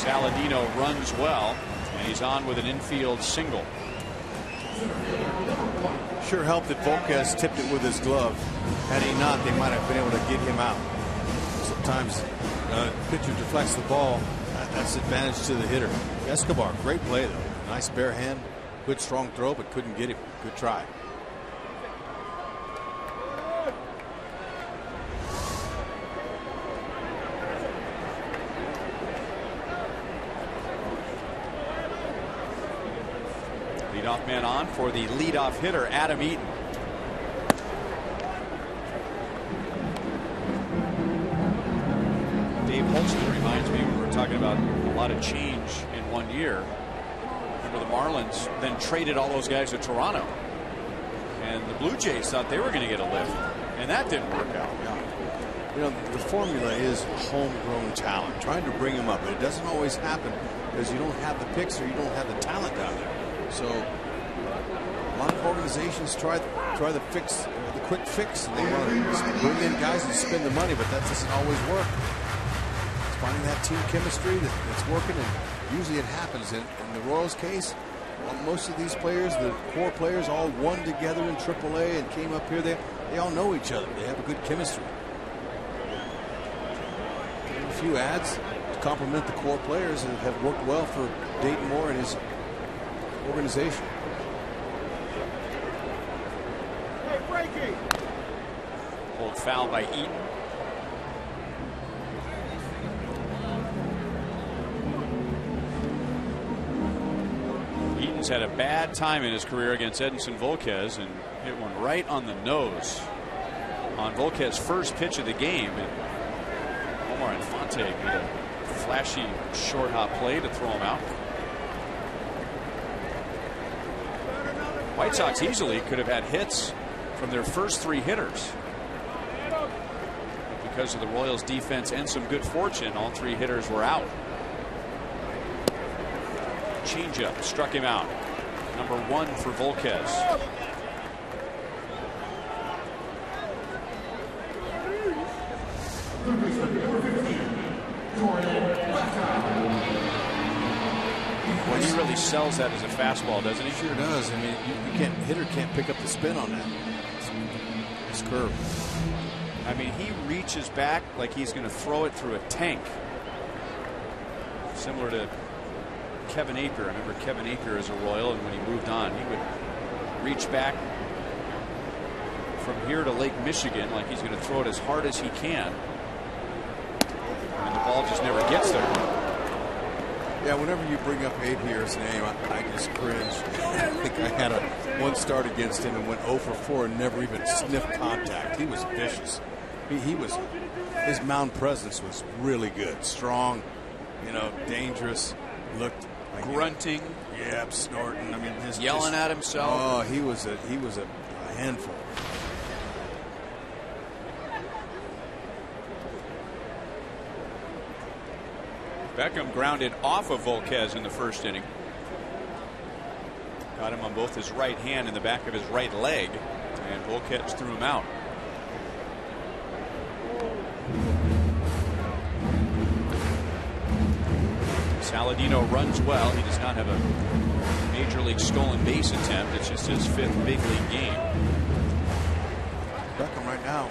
[SPEAKER 5] Saladino runs well, and he's on with an infield single.
[SPEAKER 6] Sure helped that Volquez tipped it with his glove. Had he not, they might have been able to get him out. Sometimes pitcher deflects the ball. That's advantage to the hitter. Escobar, great play though. Nice bare hand, good strong throw, but couldn't get him. Good try.
[SPEAKER 5] Leadoff man on for the leadoff hitter, Adam Eaton. Dave Holtzman reminds me when we're talking about a lot of change in 1 year. Remember the Marlins then traded all those guys to Toronto, and the Blue Jays thought they were going to get a lift, and that didn't work out.
[SPEAKER 6] You know, the formula is homegrown talent, trying to bring them up, but it doesn't always happen because you don't have the picks or you don't have the talent down there. So a lot of organizations try the fix, the quick fix, and they want to bring in guys and spend the money, but that doesn't always work. It's finding that team chemistry that's working, and usually it happens. In the Royals case, most of these players, the core players, all won together in AAA and came up here. They all know each other. They have a good chemistry. A few ads to complement the core players that have worked well for Dayton Moore and his organization.
[SPEAKER 5] Hold foul by Eaton. Eaton's had a bad time in his career against Edinson Volquez and hit one right on the nose on Volquez's first pitch of the game. And Omar Infante made a flashy short hop play to throw him out. White Sox easily could have had hits from their first three hitters. But because of the Royals defense and some good fortune, all three hitters were out. Changeup struck him out. Number 1 for Volquez. Well, he really sells that as a fastball, doesn't he?
[SPEAKER 6] Sure does. I mean, hitter can't pick up the spin on that. It's curve.
[SPEAKER 5] I mean, he reaches back like he's going to throw it through a tank. Similar to Kevin Apier. I remember Kevin Apier as a Royal, and when he moved on, he would reach back from here to Lake Michigan like he's going to throw it as hard as he can. And the ball just never gets there.
[SPEAKER 6] Yeah, whenever you bring up Apier's name, I just cringe. I think I had one start against him and went 0 for 4 and never even sniffed contact. He was vicious. His mound presence was really good. Strong, dangerous. Looked like
[SPEAKER 5] grunting.
[SPEAKER 6] Snorting. I mean,
[SPEAKER 5] yelling at himself.
[SPEAKER 6] Oh, he was a handful.
[SPEAKER 5] Beckham grounded off of Volquez in the first inning. Got him on both his right hand and the back of his right leg, and Volquez threw him out. Saladino runs well. He does not have a major league stolen base attempt. It's just his 5th big league game.
[SPEAKER 6] Beckham right now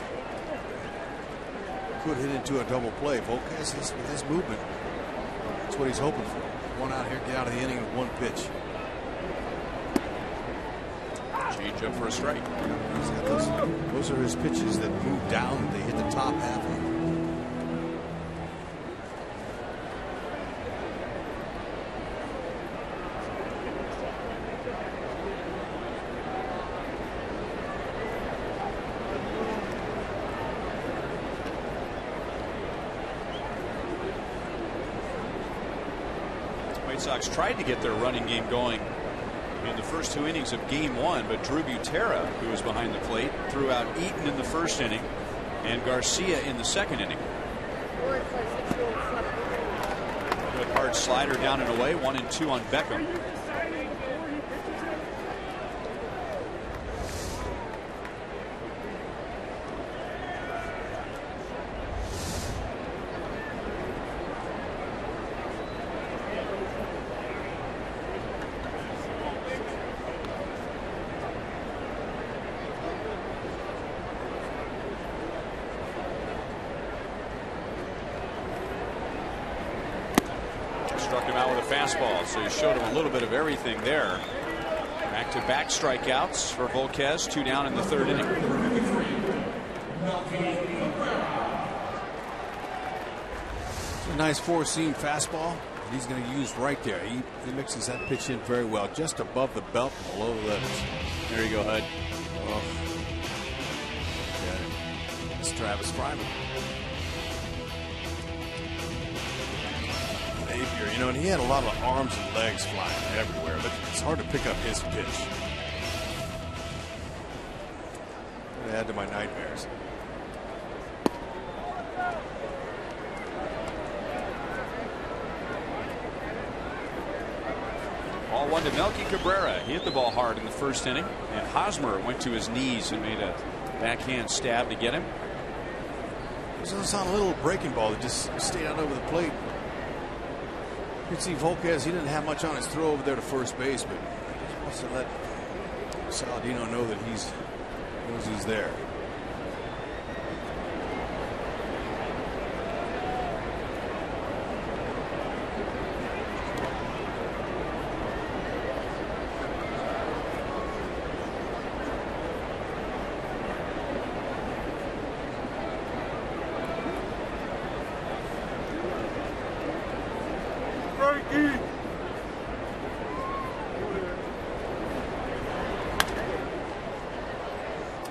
[SPEAKER 6] could hit into a double play. Volquez, with his movement, that's what he's hoping for. One out here, get out of the inning with 1 pitch.
[SPEAKER 5] Change up for a strike.
[SPEAKER 6] Those are his pitches that move down. They hit the top half of it.
[SPEAKER 5] White Sox tried to get their running game going in the first 2 innings of Game 1, but Drew Butera, who was behind the plate, threw out Eaton in the first inning and Garcia in the second inning. Good hard slider down and away, 1-2 on Beckham. Struck him out with a fastball, so he showed him a little bit of everything there. Back-to-back strikeouts for Volquez, 2 down in the third inning.
[SPEAKER 6] It's a nice four-seam fastball that he's going to use right there. He mixes that pitch in very well, just above the belt, below the letters.
[SPEAKER 5] There you go, Hud.
[SPEAKER 6] Oh. Yeah. It's Travis Fryman. Napier, you know, and he had a lot of arms and legs flying everywhere, but it's hard to pick up his pitch. It add to my nightmares.
[SPEAKER 5] Ball 1 to Melky Cabrera. He hit the ball hard in the first inning, and Hosmer went to his knees and made a backhand stab to get him.
[SPEAKER 6] It was on a little breaking ball that just stayed out over the plate. You can see Volquez, he didn't have much on his throw over there to first base, but he wants to let Saladino know that knows he's there.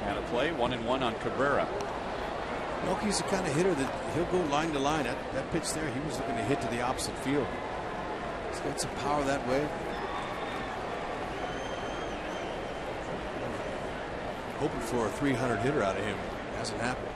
[SPEAKER 5] And a play, 1-1 on Cabrera.
[SPEAKER 6] Melky's the kind of hitter that he'll go line to line. That pitch there, he was looking to hit to the opposite field. He's got some power that way. Hoping for a 300 hitter out of him. Hasn't happened.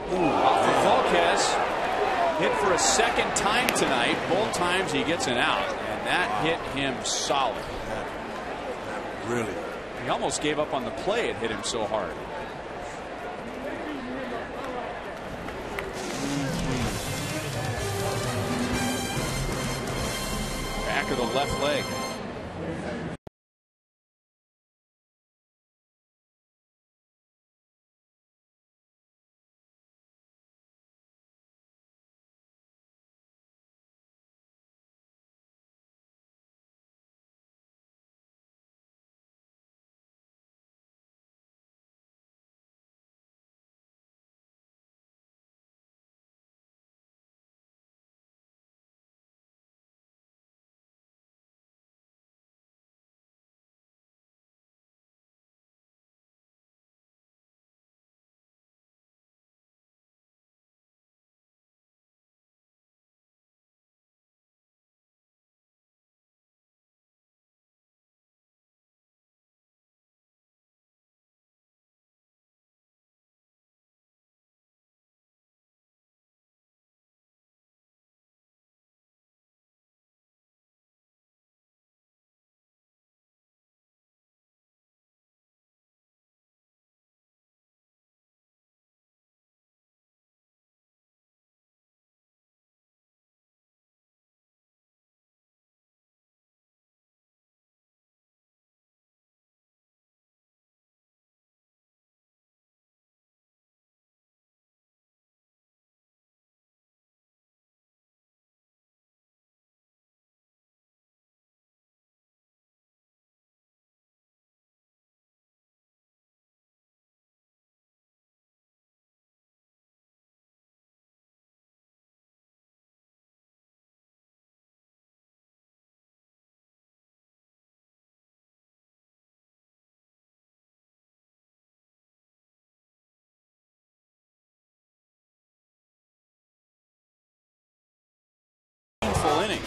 [SPEAKER 5] Off of Volquez. Hit for a second time tonight. Both times he gets an out, and that hit him solid.
[SPEAKER 6] That really.
[SPEAKER 5] He almost gave up on the play. It hit him so hard. Back of the left leg.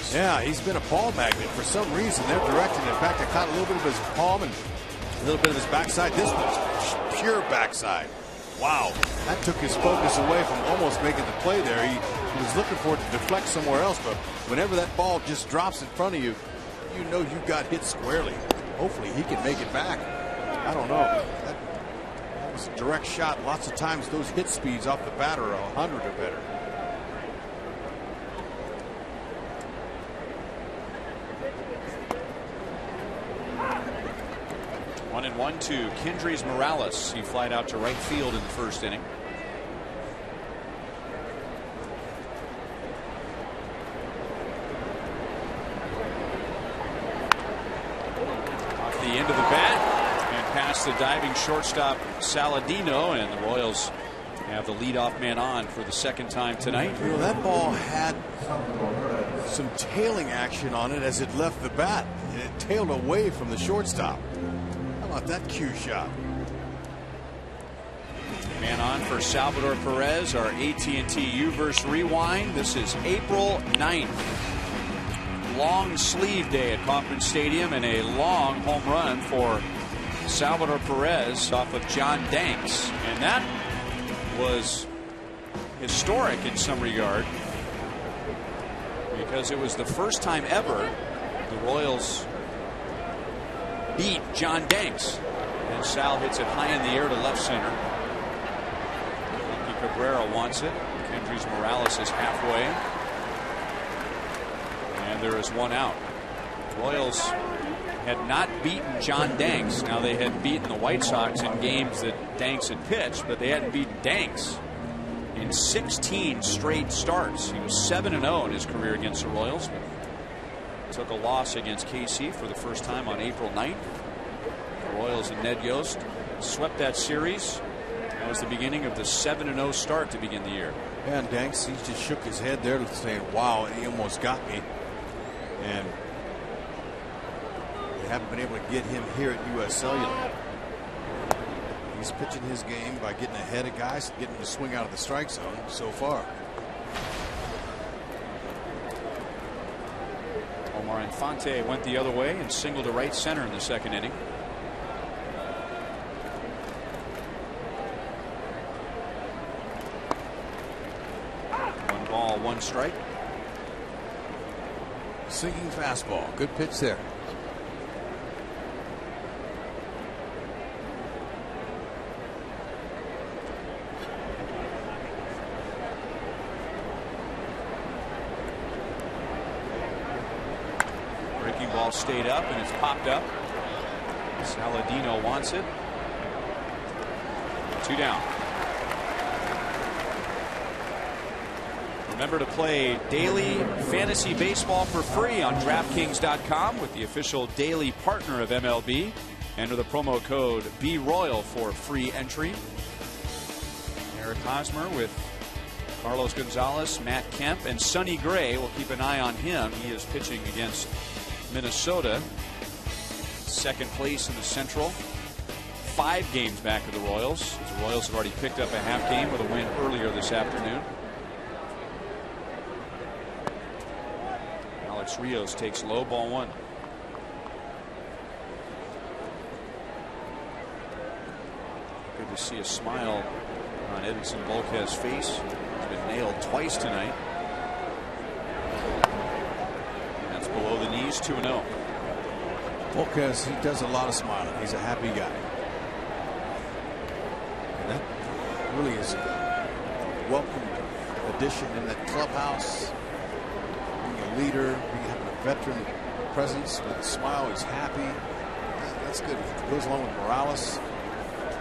[SPEAKER 5] Danks.
[SPEAKER 6] Yeah, he's been a ball magnet for some reason. They're directing. In fact, I caught a little bit of his palm and a little bit of his backside. This was pure backside. Wow. That took his focus away from almost making the play there. He was looking for it to deflect somewhere else, but whenever that ball just drops in front of you, you know you got hit squarely. Hopefully he can make it back. I don't know. That was a direct shot. Lots of times those hit speeds off the batter are 100 or better.
[SPEAKER 5] One and one to Kendrys Morales. He flied out to right field in the first inning. Off the end of the bat and past the diving shortstop Saladino, and the Royals have the leadoff man on for the second time tonight.
[SPEAKER 6] You know, that ball had some tailing action on it as it left the bat, and it tailed away from the shortstop. How about that cue shot?
[SPEAKER 5] Man on for Salvador Perez, our AT&T U-verse rewind. This is April 9th. Long sleeve day at Kauffman Stadium, and a long home run for Salvador Perez off of John Danks. And that was historic in some regard, because it was the first time ever the Royals beat John Danks. And Sal hits it high in the air to left center. Frankie Cabrera wants it. Kendrys Morales is halfway. And there is one out. The Royals had not beaten John Danks. Now, they had beaten the White Sox in games that Danks had pitched, but they hadn't beaten Danks in 16 straight starts. He was 7-0 in his career against the Royals. Took a loss against KC for the first time on April 9th. The Royals and Ned Yost swept that series. That was the beginning of the 7-0 start to begin the year.
[SPEAKER 6] Yeah, and Danks, he just shook his head there saying, wow, he almost got me. And they haven't been able to get him here at U.S. Cellular. He's pitching his game by getting ahead of guys, getting the swing out of the strike zone so far.
[SPEAKER 5] Omar Infante went the other way and singled to right center in the second inning. One ball, one strike.
[SPEAKER 6] Sinking fastball. Good pitch there.
[SPEAKER 5] Breaking ball stayed up, and it's popped up. Saladino wants it. 2 down. Remember to play daily fantasy baseball for free on DraftKings.com with the official daily partner of MLB. Enter the promo code BROYAL for free entry. Eric Hosmer with Carlos Gonzalez, Matt Kemp, and Sonny Gray. We'll keep an eye on him. He is pitching against Minnesota. Second place in the Central. 5 games back of the Royals. The Royals have already picked up a half game with a win earlier this afternoon. Alex Rios takes low, ball 1. Good to see a smile on Edinson Volquez's face. He's been nailed twice tonight. That's below the knees, 2-0.
[SPEAKER 6] Volquez, he does a lot of smiling. He's a happy guy. And that really is a welcome addition in that clubhouse. Being a leader, having a veteran presence with a smile. He's happy. That's good. It goes along with Morales.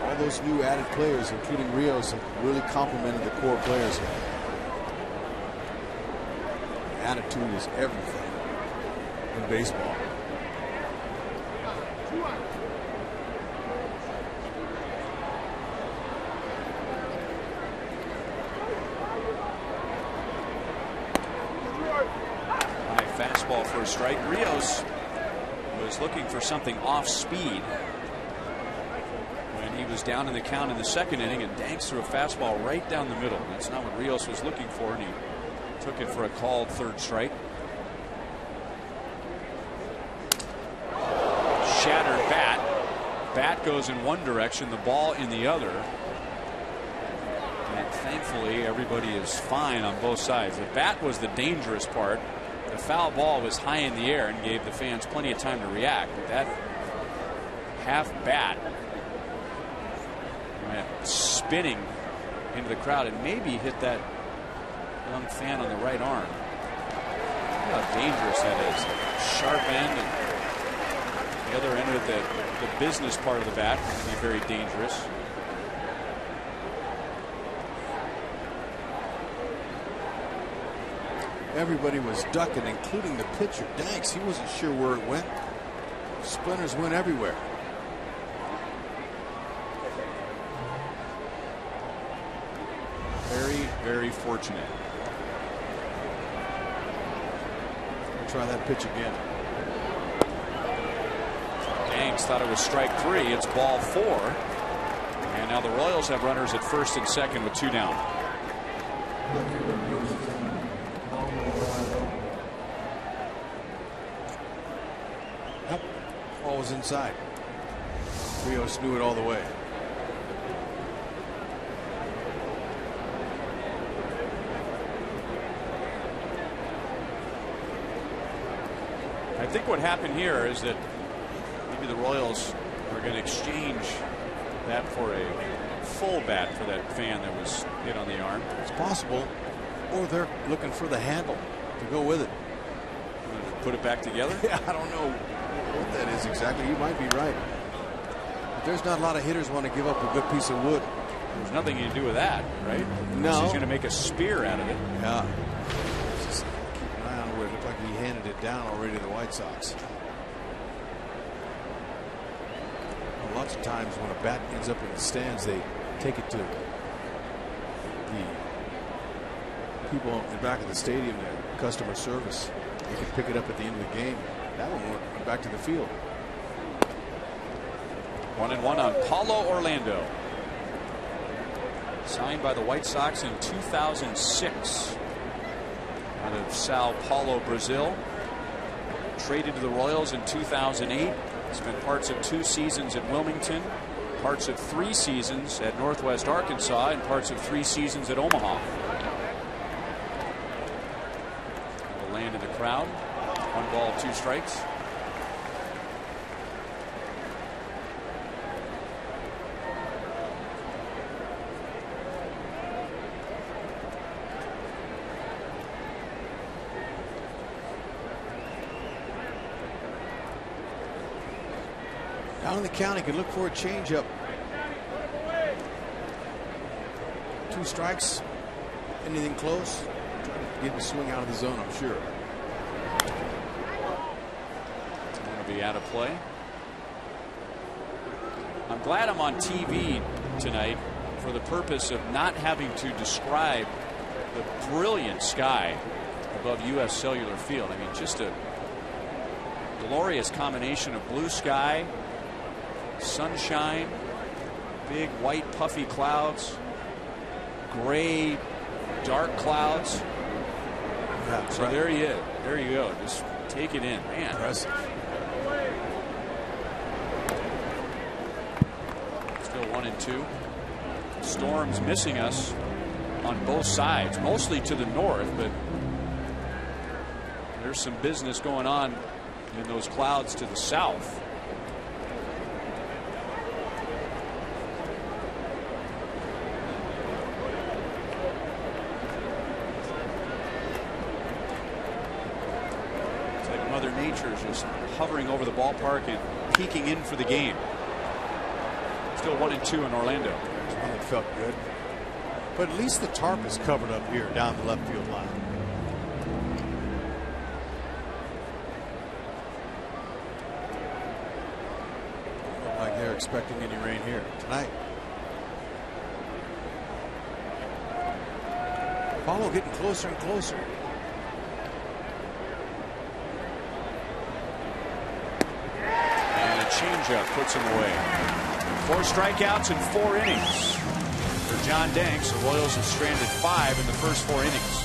[SPEAKER 6] All those new added players, including Rios, have really complemented the core players here. Attitude is everything in baseball.
[SPEAKER 5] Fastball for a strike. Rios was looking for something off speed when he was down in the count in the second inning, and Danks threw a fastball right down the middle. That's not what Rios was looking for, and he took it for a called third strike. bat goes in one direction, the ball in the other. And thankfully, everybody is fine on both sides. The bat was the dangerous part. The foul ball was high in the air and gave the fans plenty of time to react. But that half bat went spinning into the crowd and maybe hit that young fan on the right arm. Look how dangerous that is. Sharp end, and the other end of the business part of the bat can be very dangerous.
[SPEAKER 6] Everybody was ducking, including the pitcher. Danks, he wasn't sure where it went. Splinters went everywhere.
[SPEAKER 5] Very, very fortunate.
[SPEAKER 6] We'll try that pitch again.
[SPEAKER 5] Danks thought it was strike 3. It's ball 4. And now the Royals have runners at first and second with 2 down.
[SPEAKER 6] Yep. Ball was inside. Rios knew it all the way.
[SPEAKER 5] I think what happened here is that maybe the Royals are going to exchange that for a full bat for that fan that was hit on the arm.
[SPEAKER 6] It's possible. Or they're looking for the handle to go with it.
[SPEAKER 5] Put it back together?
[SPEAKER 6] Yeah, I don't know what that is exactly. You might be right. But there's not a lot of hitters want to give up a good piece of wood.
[SPEAKER 5] There's nothing you can do with that, right?
[SPEAKER 6] No.
[SPEAKER 5] He's going to make a spear out of it.
[SPEAKER 6] Yeah. Just keep an eye on where it looked like he handed it down already to the White Sox. Well, lots of times when a bat ends up in the stands, they take it to the people in the back of the stadium, their customer service. They can pick it up at the end of the game. That one went back to the field.
[SPEAKER 5] 1-1 on Paulo Orlando. Signed by the White Sox in 2006 out of Sao Paulo, Brazil. Traded to the Royals in 2008. Spent parts of 2 seasons at Wilmington, parts of 3 seasons at Northwest Arkansas, and parts of 3 seasons at Omaha. Will land in the crowd. 1 ball, 2 strikes.
[SPEAKER 6] Down in the county, could look for a changeup. 2 strikes. Anything close? Get the swing out of the zone, I'm sure.
[SPEAKER 5] It's going to be out of play. I'm glad I'm on TV tonight for the purpose of not having to describe the brilliant sky above U.S. Cellular Field. I mean, just a glorious combination of blue sky, sunshine, big white puffy clouds, gray dark clouds.
[SPEAKER 6] Yeah,
[SPEAKER 5] so
[SPEAKER 6] right.
[SPEAKER 5] there you go. Just take it in, man.
[SPEAKER 6] Impressive.
[SPEAKER 5] Still 1-2. Storms missing us on both sides, mostly to the north, but there's some business going on in those clouds to the south. Mother Nature is just hovering over the ballpark and peeking in for the game. Still 1-2 in Orlando.
[SPEAKER 6] One that felt good. But at least the tarp is covered up here down the left field line. Don't look like they're expecting any rain here tonight. Paulo getting closer and closer.
[SPEAKER 5] Changeup puts him away. 4 strikeouts in 4 innings for John Danks. The Royals have stranded 5 in the first 4 innings.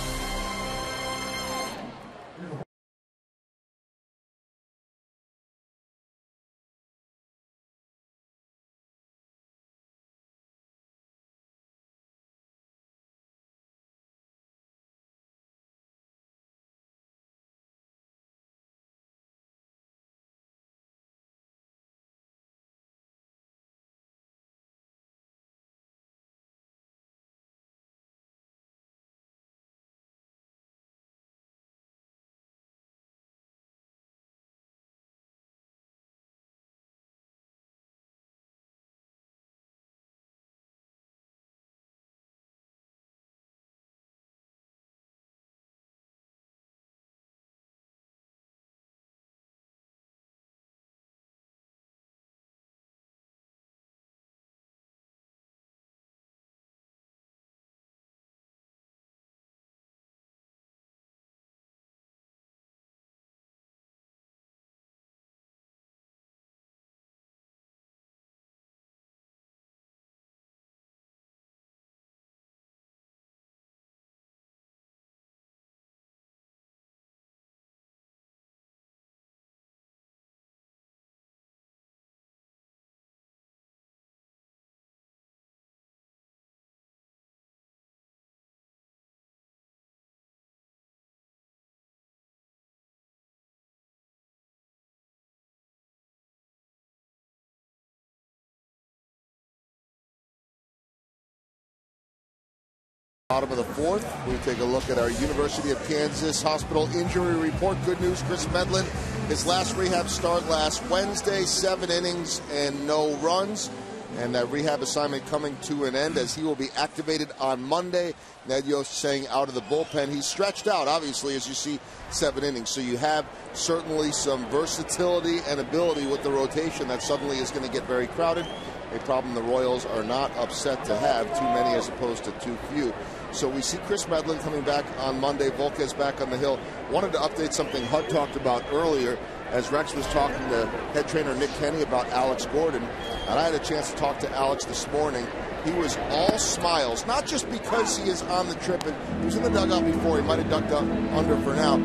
[SPEAKER 3] Bottom of the fourth, we take a look at our University of Kansas Hospital injury report. Good news, Chris Medlin, his last rehab start last Wednesday, 7 innings and no runs. And that rehab assignment coming to an end as he will be activated on Monday. Ned Yost saying out of the bullpen. He's stretched out, obviously, as you see, 7 innings. So you have certainly some versatility and ability with the rotation that suddenly is going to get very crowded. A problem the Royals are not upset to have, too many as opposed to too few. So we see Chris Medlin coming back on Monday. Volquez back on the hill. Wanted to update something Hud talked about earlier as Rex was talking to head trainer Nick Kenny about Alex Gordon. And I had a chance to talk to Alex this morning. He was all smiles, not just because he is on the trip, and he was in the dugout before. He might have ducked up under for now.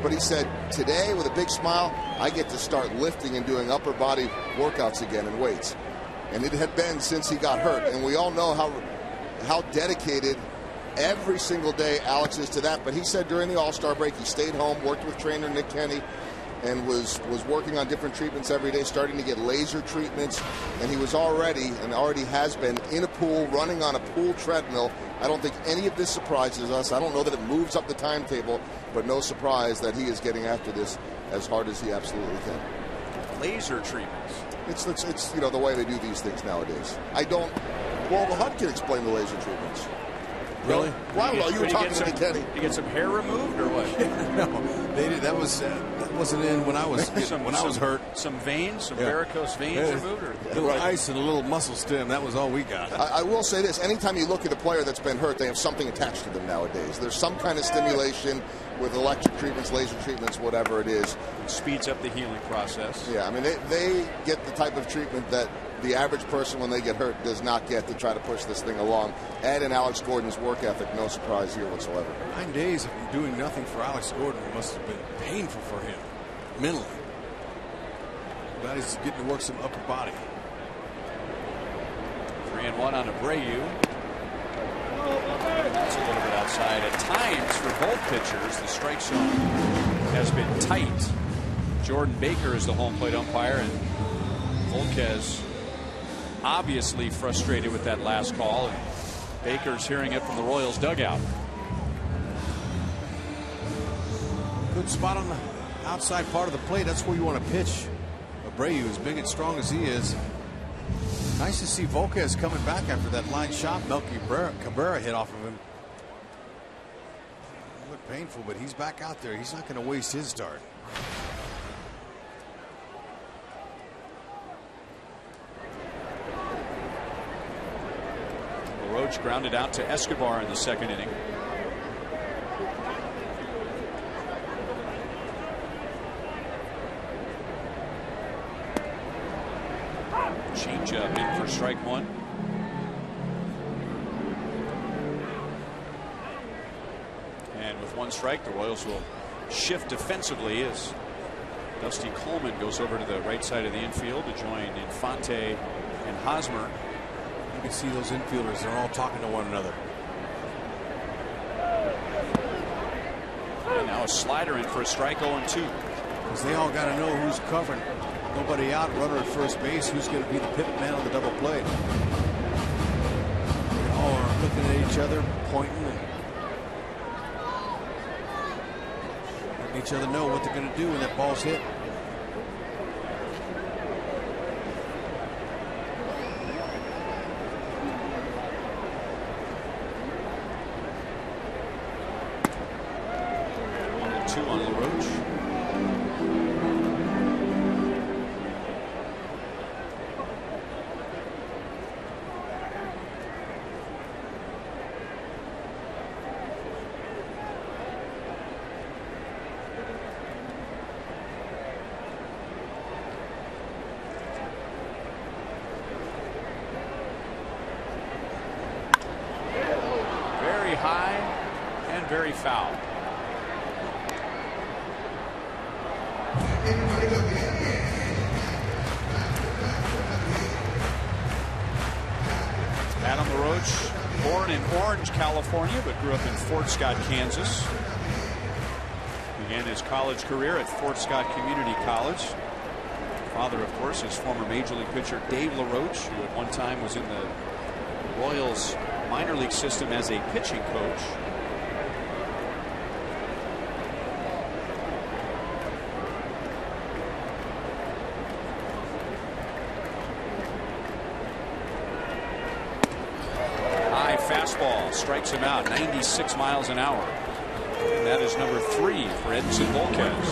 [SPEAKER 3] But he said, today, with a big smile, I get to start lifting and doing upper body workouts again and weights. And it had been since he got hurt. And we all know how dedicated every single day Alex is to that. But he said during the All-Star break, he stayed home, worked with trainer Nick Kenny, and was working on different treatments every day, starting to get laser treatments. And he was already has been in a pool, running on a pool treadmill. I don't think any of this surprises us. I don't know that it moves up the timetable, but no surprise that he is getting after this as hard as he absolutely can.
[SPEAKER 5] Laser treatments.
[SPEAKER 3] It's the way they do these things nowadays. Well, the HUD can explain the laser treatments.
[SPEAKER 6] Really?
[SPEAKER 3] Wow, you were talking to Nick Kenny.
[SPEAKER 5] You get some hair removed or what?
[SPEAKER 6] No, they did. That wasn't in when I was hurt.
[SPEAKER 5] Some veins, some varicose veins removed, or
[SPEAKER 6] a little ice and a little muscle stem. That was all we got.
[SPEAKER 3] I will say this: anytime you look at a player that's been hurt, they have something attached to them nowadays. There's some kind of stimulation with electric treatments, laser treatments, whatever it is.
[SPEAKER 5] It speeds up the healing process.
[SPEAKER 3] Yeah, I mean they get the type of treatment that the average person, when they get hurt, does not get to try to push this thing along. Add in Alex Gordon's work ethic, no surprise here whatsoever.
[SPEAKER 6] 9 days of doing nothing for Alex Gordon must have been painful for him, mentally. Glad he's getting to work some upper body.
[SPEAKER 5] 3-1 on Abreu. That's a little bit outside. At times, for both pitchers, the strike zone has been tight. Jordan Baker is the home plate umpire, and Volquez obviously frustrated with that last call, and Baker's hearing it from the Royals dugout.
[SPEAKER 6] Good spot on the outside part of the plate. That's where you want to pitch. Abreu, as big and strong as he is. Nice to see Volquez coming back after that line shot Melky Cabrera hit off of him. It looked painful, but he's back out there. He's not going to waste his start.
[SPEAKER 5] Roach grounded out to Escobar in the second inning. Changeup in for strike one. And with one strike, the Royals will shift defensively as Dusty Coleman goes over to the right side of the infield to join Infante and Hosmer.
[SPEAKER 6] You can see those infielders, they're all talking to one another.
[SPEAKER 5] And now a slider in for a strike, 0-2.
[SPEAKER 6] Because they all got to know who's covering. Nobody out, runner at first base. Who's going to be the pivot man on the double play? They all are looking at each other, pointing, and letting each other know what they're going to do when that ball's hit.
[SPEAKER 5] Two on LaRoche. Very high and very foul. Adam LaRoche, born in Orange, California, but grew up in Fort Scott, Kansas. Began his college career at Fort Scott Community College. Father, of course, is former Major League pitcher Dave LaRoche, who at one time was in the Royals minor league system as a pitching coach. High fastball strikes him out, 96 miles an hour. And that is number 3 for Edinson Volquez.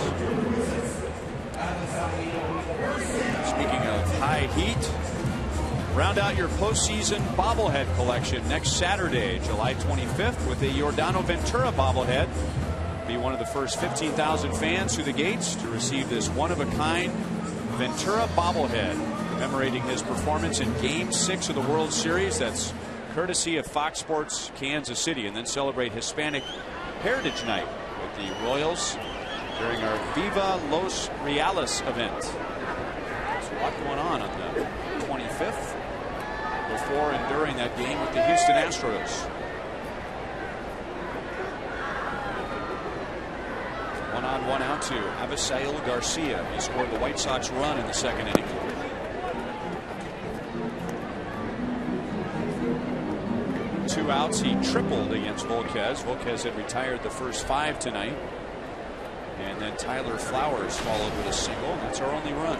[SPEAKER 5] Speaking of high heat, round out your postseason bobblehead collection next Saturday, July 25th, with a Yordano Ventura bobblehead. Be one of the first 15,000 fans through the gates to receive this one-of-a-kind Ventura bobblehead, commemorating his performance in Game 6 of the World Series. That's courtesy of Fox Sports Kansas City. And then celebrate Hispanic Heritage Night with the Royals during our Viva Los Reales event. There's a lot going on the 25th before and during that game with the Houston Astros. One on, one out to Avisail Garcia. He scored the White Sox run in the second inning. Two outs. He tripled against Volquez. Volquez had retired the first 5 tonight. And then Tyler Flowers followed with a single. That's our only run.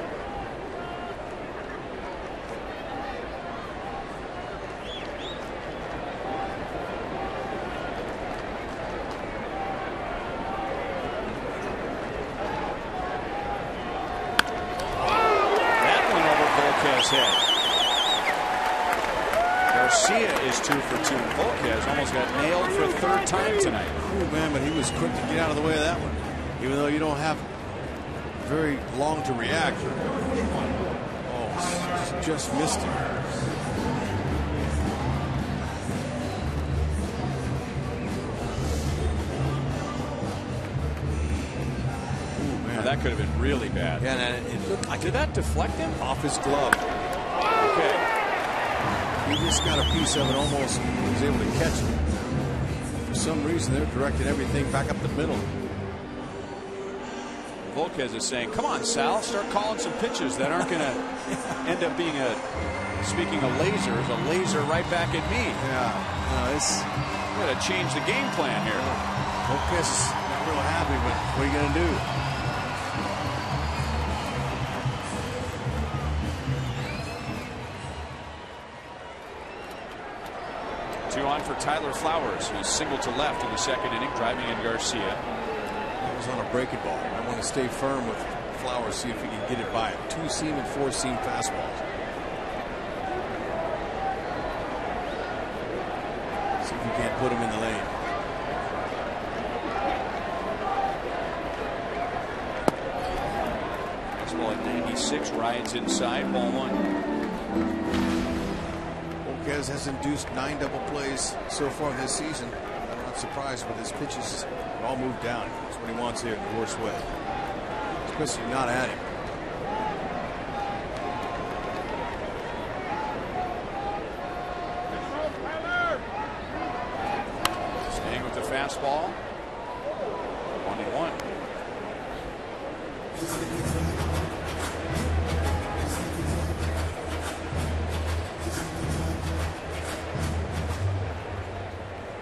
[SPEAKER 5] That went over Volquez's head. Garcia is 2 for 2. Volquez almost got nailed for a 3rd time tonight.
[SPEAKER 6] Oh man, but he was quick to get out of the way of that one. Even though you don't have very long to react. Oh, just missed him. Oh man,
[SPEAKER 5] now that could have been really bad.
[SPEAKER 6] Yeah, and it looked like
[SPEAKER 5] Did that deflect him?
[SPEAKER 6] off his glove.
[SPEAKER 5] Okay.
[SPEAKER 6] He just got a piece of it, almost was able to catch it. For some reason, they're directing everything back up the middle.
[SPEAKER 5] Volquez is saying, come on, Sal, start calling some pitches that aren't going to end up being speaking of lasers, a laser right back at me.
[SPEAKER 6] Yeah, it's
[SPEAKER 5] We got to change the game plan here.
[SPEAKER 6] Volquez is not real happy, but what are you going to do?
[SPEAKER 5] Two on for Tyler Flowers, who singled to left in the second inning, driving in Garcia.
[SPEAKER 6] That was on a breaking ball. I want to stay firm with Flowers, see if he can get it by it. 2-seam and 4-seam fastballs. See if you can't put him in the lane.
[SPEAKER 5] Fastball at 96, rides inside, ball 1.
[SPEAKER 6] Volquez has induced 9 double plays so far this season. I'm not surprised with his pitches. They all moved down. That's what he wants here in the worst way. Especially not at him.
[SPEAKER 5] Staying with the fastball. 1-1.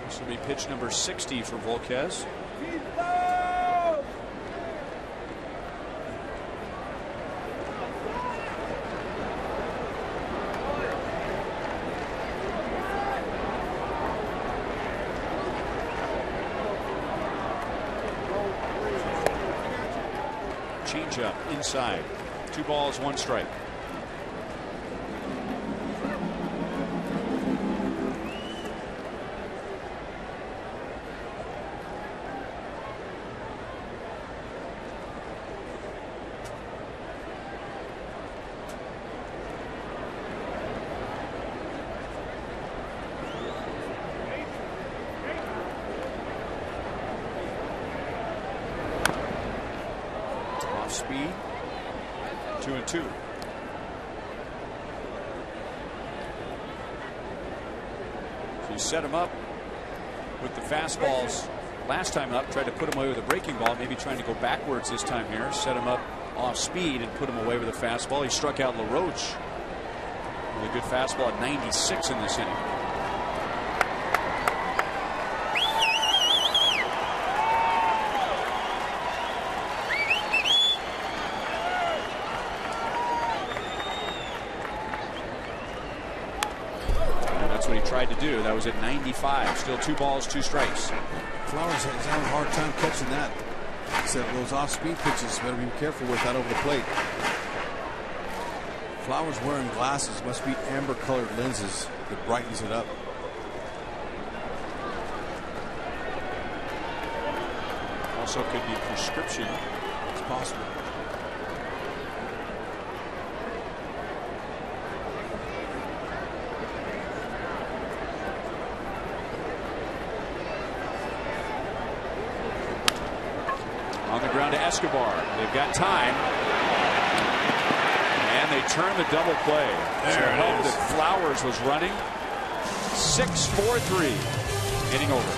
[SPEAKER 5] This will be pitch number 60 for Volquez. Changeup inside. 2 balls, 1 strike. Speed. 2-2. So you set him up with the fastballs last time up, tried to put him away with a breaking ball, maybe trying to go backwards this time here. Set him up off speed and put him away with a fastball. He struck out LaRoche with a good fastball at 96 in this inning. what he tried to do. That was at 95. Still 2 balls, 2 strikes.
[SPEAKER 6] Flowers is having a hard time catching that. Except those off-speed pitches, better be careful with that over the plate. Flowers wearing glasses, must be amber-colored lenses that brightens it up.
[SPEAKER 5] Also could be prescription.
[SPEAKER 6] It's possible.
[SPEAKER 5] On the ground to Escobar. They've got time. And they turn the double play.
[SPEAKER 6] There it is.
[SPEAKER 5] That Flowers was running. 6-4-3. Inning over.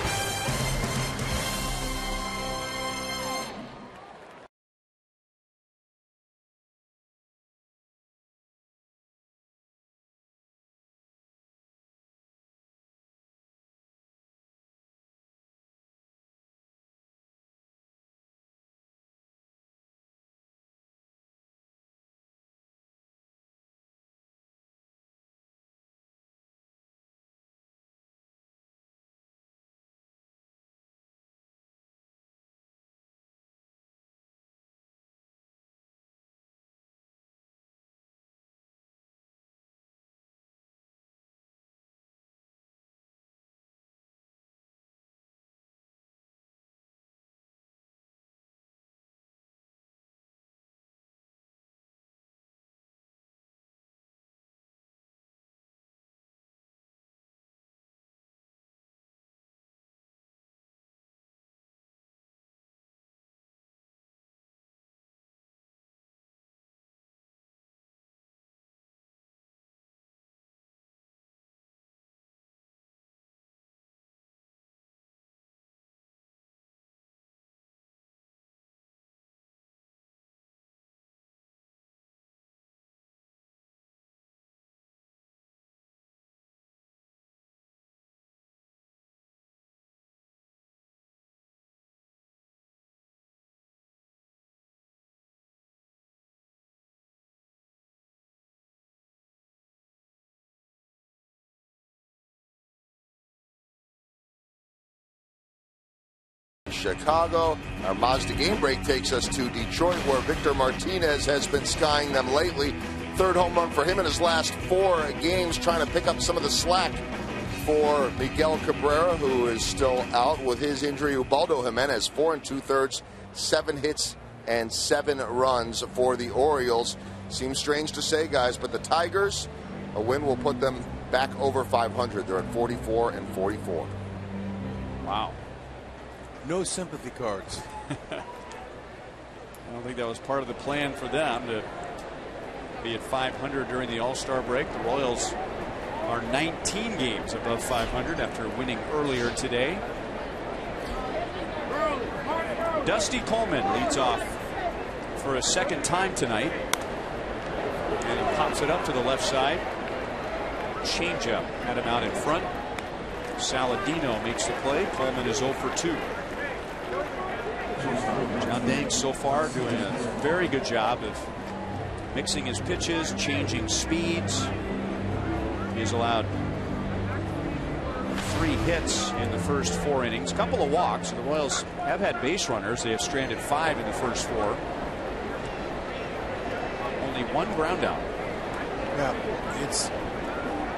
[SPEAKER 3] Chicago. Our Mazda game break takes us to Detroit, where Victor Martinez has been skying them lately. 3rd home run for him in his last 4 games, trying to pick up some of the slack for Miguel Cabrera, who is still out with his injury. Ubaldo Jimenez, 4 2/3, 7 hits and 7 runs for the Orioles. Seems strange to say, guys, but the Tigers, a win will put them back over 500. They're at 44 and 44.
[SPEAKER 5] Wow.
[SPEAKER 6] No sympathy cards.
[SPEAKER 5] I don't think that was part of the plan for them to be at 500 during the All-Star break. The Royals are 19 games above 500 after winning earlier today. Dusty Coleman leads off for a 2nd time tonight. And he pops it up to the left side. Changeup had him out in front. Saladino makes the play. Coleman is 0 for 2. John Danks so far doing a very good job of mixing his pitches, changing speeds. He's allowed 3 hits in the first 4 innings. Couple of walks. The Royals have had base runners. They have stranded 5 in the first 4. Only 1 ground out.
[SPEAKER 6] Yeah, it's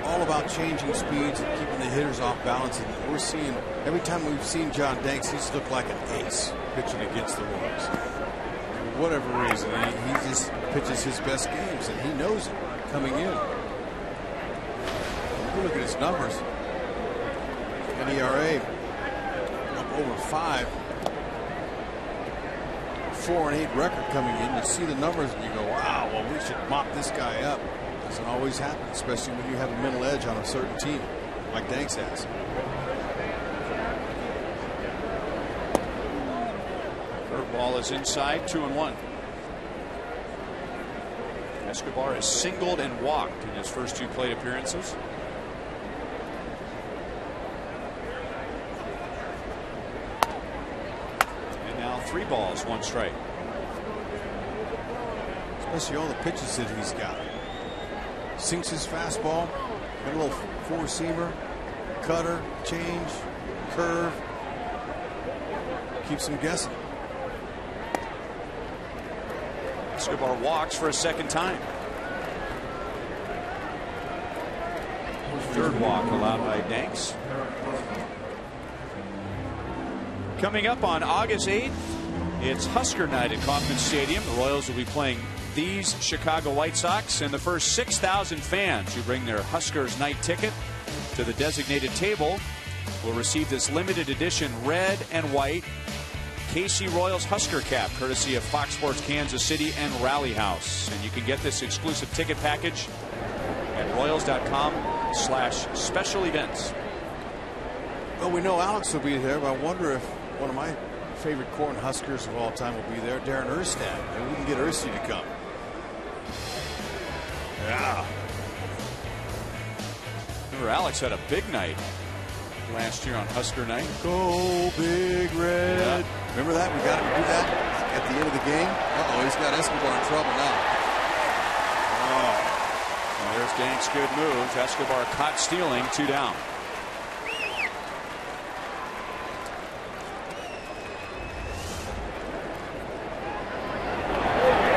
[SPEAKER 6] all about changing speeds and keeping the hitters off balance. And we're seeing, every time we've seen John Danks, he's looked like an ace pitching against the Royals. For whatever reason, he just pitches his best games, and he knows it coming in. If you look at his numbers, an ERA up over 5, 4-8 record coming in. You see the numbers and you go, wow, well, we should mop this guy up. Doesn't always happen, especially when you have a mental edge on a certain team like Danks has.
[SPEAKER 5] Curveball is inside, 2-1. Escobar has singled and walked in his first 2 plate appearances. And now 3 balls, 1 strike.
[SPEAKER 6] Especially all the pitches that he's got. Sinks his fastball, got a little 4-seamer, cutter, change, curve. Keeps them guessing.
[SPEAKER 5] Escobar walks for a second time. Third walk allowed by Danks. Coming up on August 8th, it's Husker night at Kauffman Stadium. The Royals will be playing these Chicago White Sox, and the first 6,000 fans who bring their Huskers night ticket to the designated table will receive this limited edition red and white KC Royals Husker cap, courtesy of Fox Sports Kansas City and Rally House. And you can get this exclusive ticket package at Royals.com/special events.
[SPEAKER 6] Well, we know Alex will be there, but I wonder if one of my favorite corn Huskers of all time will be there, Darren Erstad. Maybe we can get Ersty to come. Yeah.
[SPEAKER 5] Remember, Alex had a big night last year on Husker night.
[SPEAKER 6] Go Big Red.
[SPEAKER 5] Yeah.
[SPEAKER 6] Remember that? We got him to do that at the end of the game. Uh-oh, he's got Escobar in trouble now.
[SPEAKER 5] Oh. Well, there's Danks' good move. Escobar caught stealing, 2 down.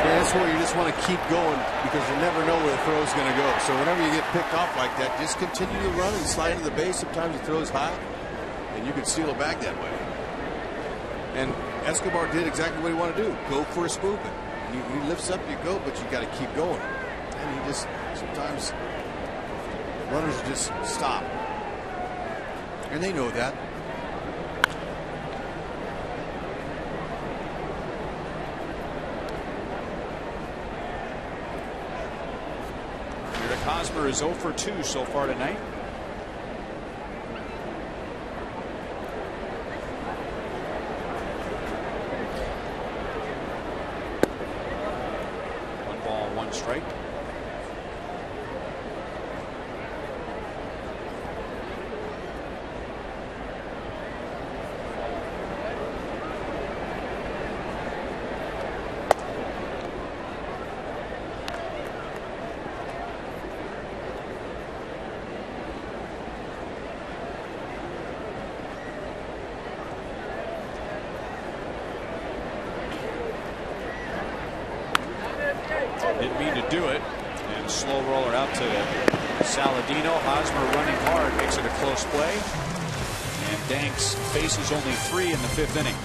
[SPEAKER 6] That's where you just want to keep going because you never know where the throw's going to go. So whenever you get picked off like that, just continue to run and slide to the base. Sometimes the throw's high, and you can steal it back that way. And Escobar did exactly what he wanted to do. Go for a spook. He lifts up, you go, but you got to keep going. And he just, sometimes runners just stop. And they know that.
[SPEAKER 5] Hosmer is 0 for 2 so far tonight. One ball, one strike. Didn't mean to do it. And a slow roller out to Saladino. Hosmer running hard makes it a close play. And Danks faces only 3 in the 5th inning.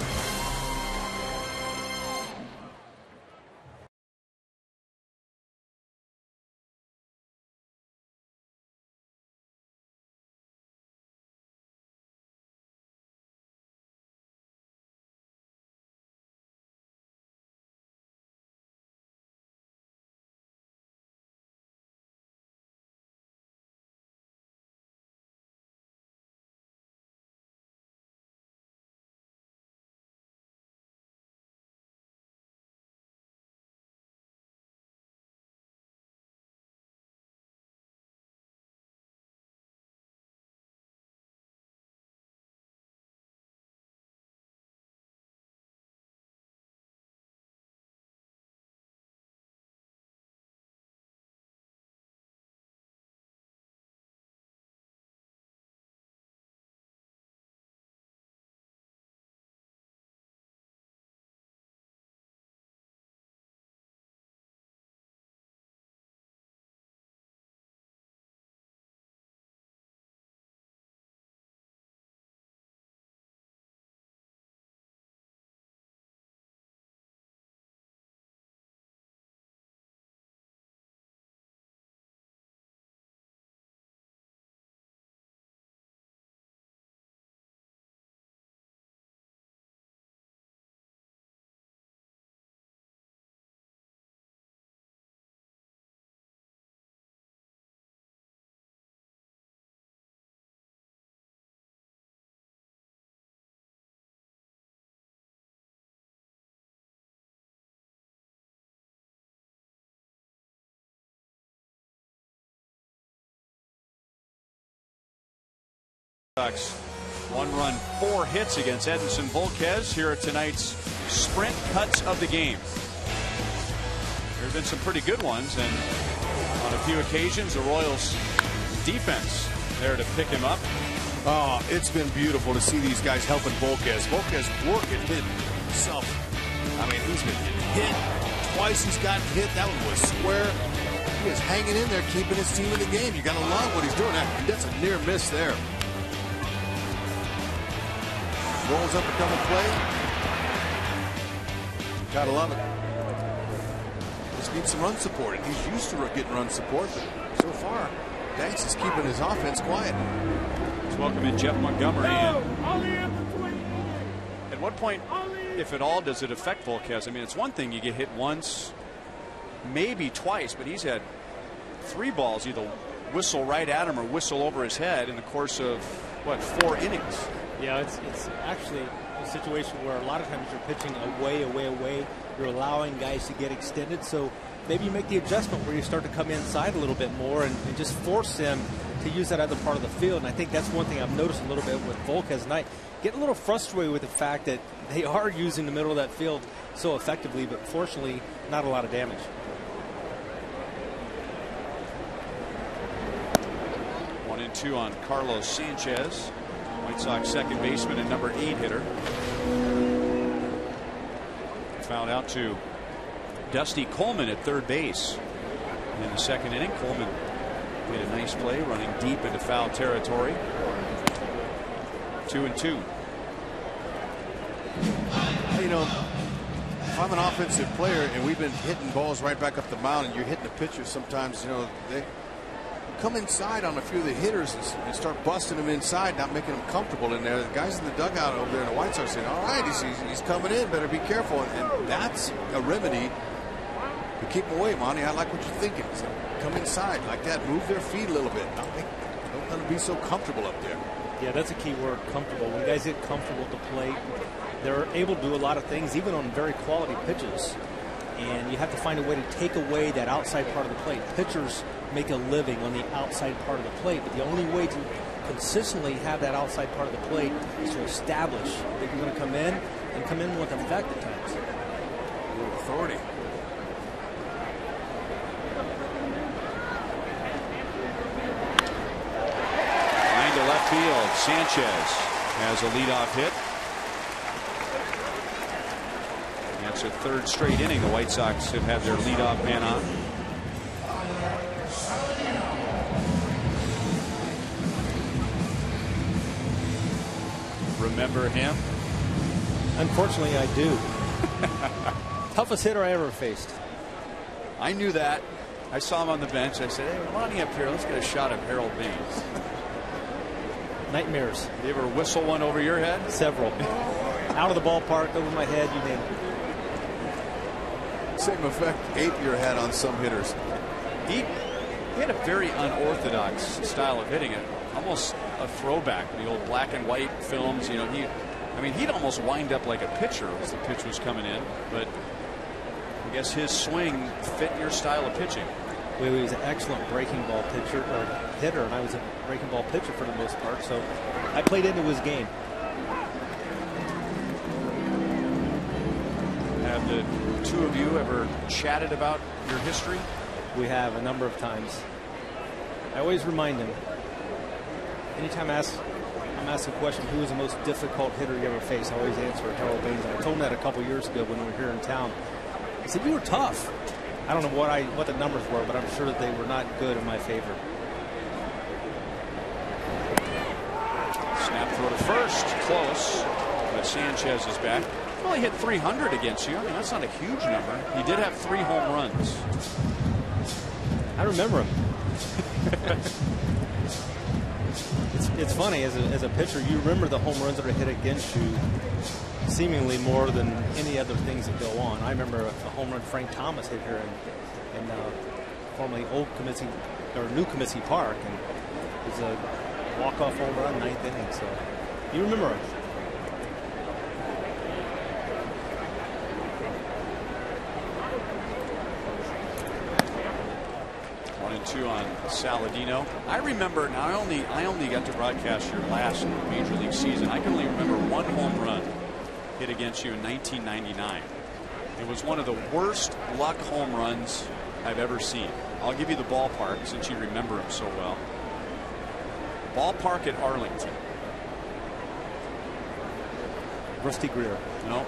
[SPEAKER 5] Sox 1 run, 4 hits against Edinson Volquez. Here are tonight's sprint cuts of the game. There have been some pretty good ones, and on a few occasions the Royals defense there to pick him up.
[SPEAKER 6] Oh, it's been beautiful to see these guys helping Volquez. Volquez working, hitting himself. I mean, he's been hit twice. He's gotten hit. That one was square. He is hanging in there, keeping his team in the game. You got to love what he's doing. That's a near miss there. Rolls up a double play. Got to love it. Just needs some run support. And he's used to getting run support, but so far, Danks is keeping his offense quiet.
[SPEAKER 5] Let's welcome in Jeff Montgomery. And at what point, if at all, does it affect Volquez? I mean, it's one thing you get hit once, maybe twice, but he's had 3 balls either whistle right at him or whistle over his head in the course of, what, 4 innings.
[SPEAKER 4] Yeah, it's actually a situation where a lot of times you're pitching away. You're allowing guys to get extended. So maybe you make the adjustment where you start to come inside a little bit more and just force them to use that other part of the field. And I think that's one thing I've noticed a little bit with Volquez tonight. Getting a little frustrated with the fact that they are using the middle of that field so effectively, but fortunately not a lot of damage.
[SPEAKER 5] One and two on Carlos Sanchez, White Sox second baseman and number 8 hitter. Fouled out to Dusty Coleman at third base in the second inning. Coleman made a nice play running deep into foul territory. 2-2.
[SPEAKER 6] You know, if I'm an offensive player and we've been hitting balls right back up the mound and you're hitting the pitcher, sometimes, you know, they come inside on a few of the hitters and start busting them inside, not making them comfortable in there. The guys in the dugout over there in the White Sox saying, all right, he's coming in, better be careful. And that's a remedy to keep them away, Monty. I like what you're thinking. So come inside like that, move their feet a little bit. Don't let them be so comfortable up there.
[SPEAKER 4] Yeah, that's a key word, comfortable. When guys get comfortable at the plate, they're able to do a lot of things, even on very quality pitches. And you have to find a way to take away that outside part of the plate. Pitchers make a living on the outside part of the plate, but the only way to consistently have that outside part of the plate is to establish that you're going to come in and come in with effect at times.
[SPEAKER 6] A little authority.
[SPEAKER 5] Line to left field. Sanchez has a leadoff hit. That's a third straight inning the White Sox have had their leadoff man on. Remember him?
[SPEAKER 4] Unfortunately, I do. Toughest hitter I ever faced.
[SPEAKER 5] I knew that. I saw him on the bench. I said, hey, come on up here. Let's get a shot of Harold Baines.
[SPEAKER 4] Nightmares.
[SPEAKER 5] Did you ever whistle one over your head?
[SPEAKER 4] Several. Out of the ballpark, over my head, you name it.
[SPEAKER 6] Same effect Apier had on some hitters.
[SPEAKER 5] He had a very unorthodox style of hitting it. Almost a throwback, the old black and white films. You know, he'd almost wind up like a pitcher as the pitch was coming in. But I guess his swing fit your style of pitching.
[SPEAKER 4] Well, he was an excellent breaking ball pitcher or hitter, and I was a breaking ball pitcher for the most part. So I played into his game.
[SPEAKER 5] Have the two of you ever chatted about your history?
[SPEAKER 4] We have a number of times. I always remind him. Anytime I'm asked a question, who was the most difficult hitter you ever faced, I always answer Harold Baines. I told him that a couple years ago when we were here in town. I said, you were tough. I don't know what the numbers were, but I'm sure that they were not good in my favor.
[SPEAKER 5] Snap throw to first. Close. But Sanchez is back. He only hit 300 against you. I mean, that's not a huge number. He did have 3 home runs.
[SPEAKER 4] I remember him. It's funny, as a pitcher, you remember the home runs that are hit against you seemingly more than any other things that go on. I remember a home run Frank Thomas hit here in formerly old Comiskey or new Comiskey Park, and it was a walk-off home run, 9th inning. So you remember him.
[SPEAKER 5] Two on Saladino. I remember now. I only got to broadcast your last major league season. I can only remember one home run hit against you in 1999. It was one of the worst luck home runs I've ever seen. I'll give you the ballpark since you remember him so well. Ballpark at Arlington.
[SPEAKER 4] Rusty Greer.
[SPEAKER 5] No.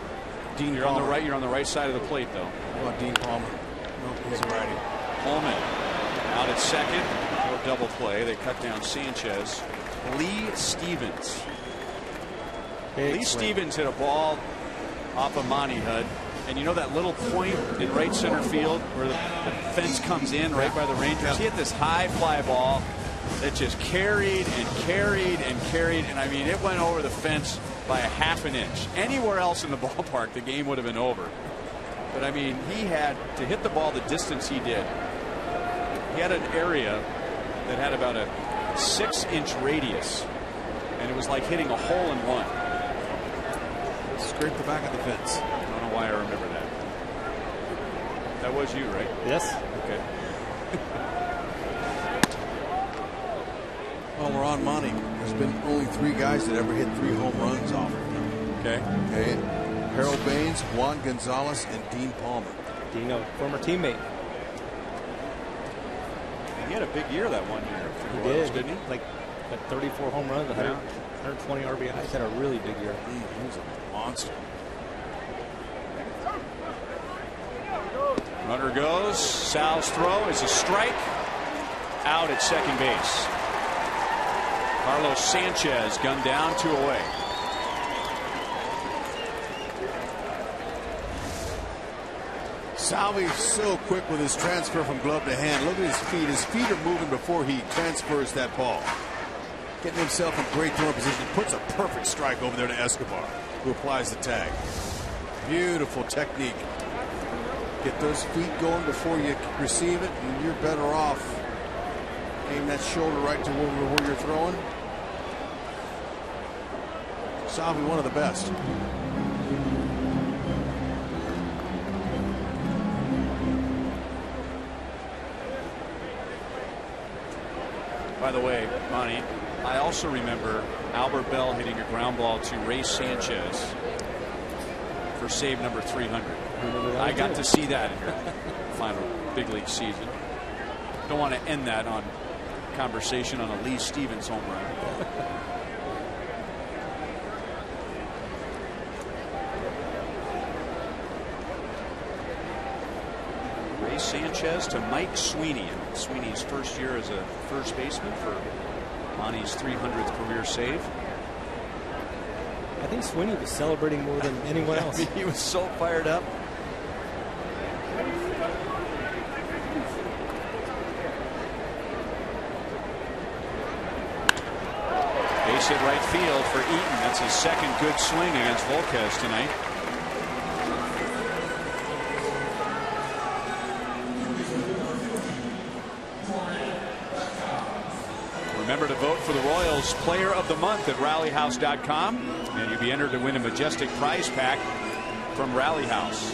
[SPEAKER 6] Dean
[SPEAKER 5] You're
[SPEAKER 6] Palmer.
[SPEAKER 5] on the right. You're on the right side of the plate, though.
[SPEAKER 6] How about Dean Palmer? No, he's a righty.
[SPEAKER 5] Holman out at second. No double play. They cut down Sanchez. Lee Stevens. Lee Stevens hit a ball off of Monty Hud. And you know that little point in right center field where the fence comes in right by the Rangers? He hit this high fly ball that just carried and carried and carried. And I mean, it went over the fence by a half an inch. Anywhere else in the ballpark, the game would have been over. But I mean, he had to hit the ball the distance he did. He had an area that had about a 6-inch radius. And it was like hitting a hole in one.
[SPEAKER 6] Scraped the back of the fence.
[SPEAKER 5] I don't know why I remember that. That was you, right?
[SPEAKER 4] Yes.
[SPEAKER 5] Okay.
[SPEAKER 6] Well, we're on Monty. There's been only 3 guys that ever hit 3 home runs off of him.
[SPEAKER 5] Okay.
[SPEAKER 6] Okay. Harold Baines, Juan Gonzalez, and Dean Palmer.
[SPEAKER 4] Dino, former teammate.
[SPEAKER 5] He had a big year that one year.
[SPEAKER 4] He
[SPEAKER 5] Royals,
[SPEAKER 4] did,
[SPEAKER 5] didn't he?
[SPEAKER 4] Like 34 home runs, 120 RBIs. Had a really big year.
[SPEAKER 6] He was a monster.
[SPEAKER 5] Runner goes. Sal's throw is a strike. Out at second base. Carlos Sanchez gunned down, 2 away.
[SPEAKER 6] Salvi's so quick with his transfer from glove to hand. Look at his feet. His feet are moving before he transfers that ball. Getting himself in great throwing position. Puts a perfect strike over there to Escobar, who applies the tag. Beautiful technique. Get those feet going before you receive it, and you're better off. Aim that shoulder right to where you're throwing. Salvi, one of the best.
[SPEAKER 5] By the way, Monty, I also remember Albert Bell hitting a ground ball to Ray Sanchez for save number 300. I got to see that in your final big league season. Don't want to end that on conversation on a Lee Stevens home run. Ray Sanchez to Mike Sweeney. Sweeney's first year as a first baseman for Monty's 300th career save.
[SPEAKER 4] I think Sweeney was celebrating more than anyone else.
[SPEAKER 5] He was so fired up. Base hit right field for Eaton. That's his second good swing against Volquez tonight. Remember to vote for the Royals Player of the Month at rallyhouse.com, and you'll be entered to win a majestic prize pack from Rally House.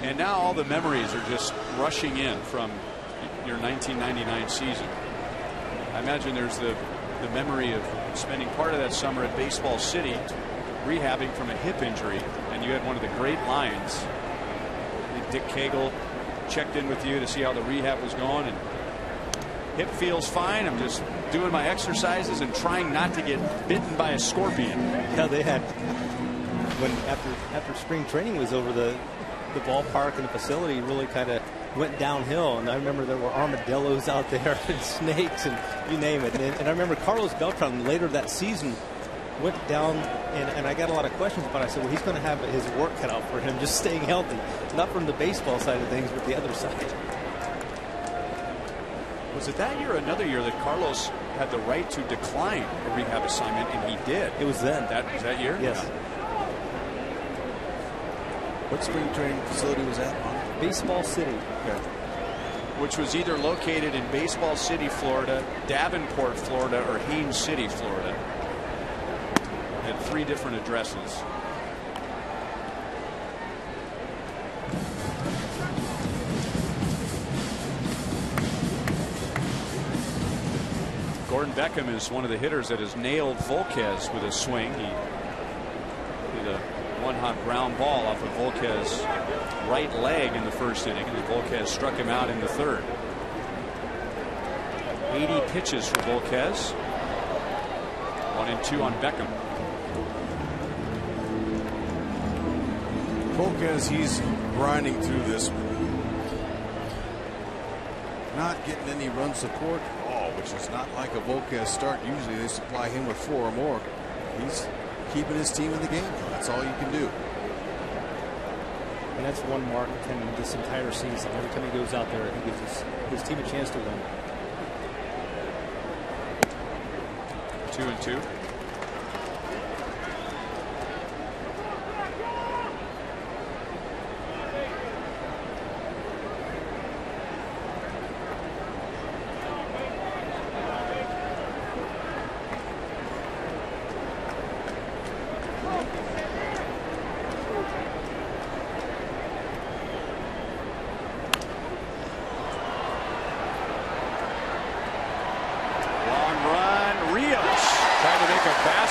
[SPEAKER 5] And now all the memories are just rushing in from your 1999 season. I imagine there's the memory of spending part of that summer at Baseball City rehabbing from a hip injury, and you had one of the great lines. Dick Cagle checked in with you to see how the rehab was going, and hip feels fine. I'm just doing my exercises and trying not to get bitten by a scorpion.
[SPEAKER 4] Yeah, they had, when after spring training was over, the ballpark and the facility really kind of went downhill, and I remember there were armadillos out there and snakes and you name it. And I remember Carlos Beltran later that season went down, and I got a lot of questions about it. I said, well, he's going to have his work cut out for him, just staying healthy, not from the baseball side of things, but the other side.
[SPEAKER 5] Was it that year or another year that Carlos had the right to decline a rehab assignment, and he did?
[SPEAKER 4] It was then.
[SPEAKER 5] Was that year?
[SPEAKER 4] Yes.
[SPEAKER 5] Yeah.
[SPEAKER 6] What spring training facility was that on?
[SPEAKER 4] Baseball City.
[SPEAKER 6] Okay.
[SPEAKER 5] Which was either located in Baseball City, Florida, Davenport, Florida, or Haines City, Florida. Had 3 different addresses. Gordon Beckham is one of the hitters that has nailed Volquez with his swing. He did a one-hop ground ball off of Volquez's right leg in the first inning, and Volquez struck him out in the third. 80 pitches for Volquez. 1-2 on Beckham.
[SPEAKER 6] Volquez, he's grinding through this one. Not getting any run support at all, which is not like a Volquez start. Usually they supply him with 4 or more. He's keeping his team in the game. That's all you can do.
[SPEAKER 4] And that's one mark of him this entire season. Every time he goes out there, he gives his team a chance to win.
[SPEAKER 5] 2-2.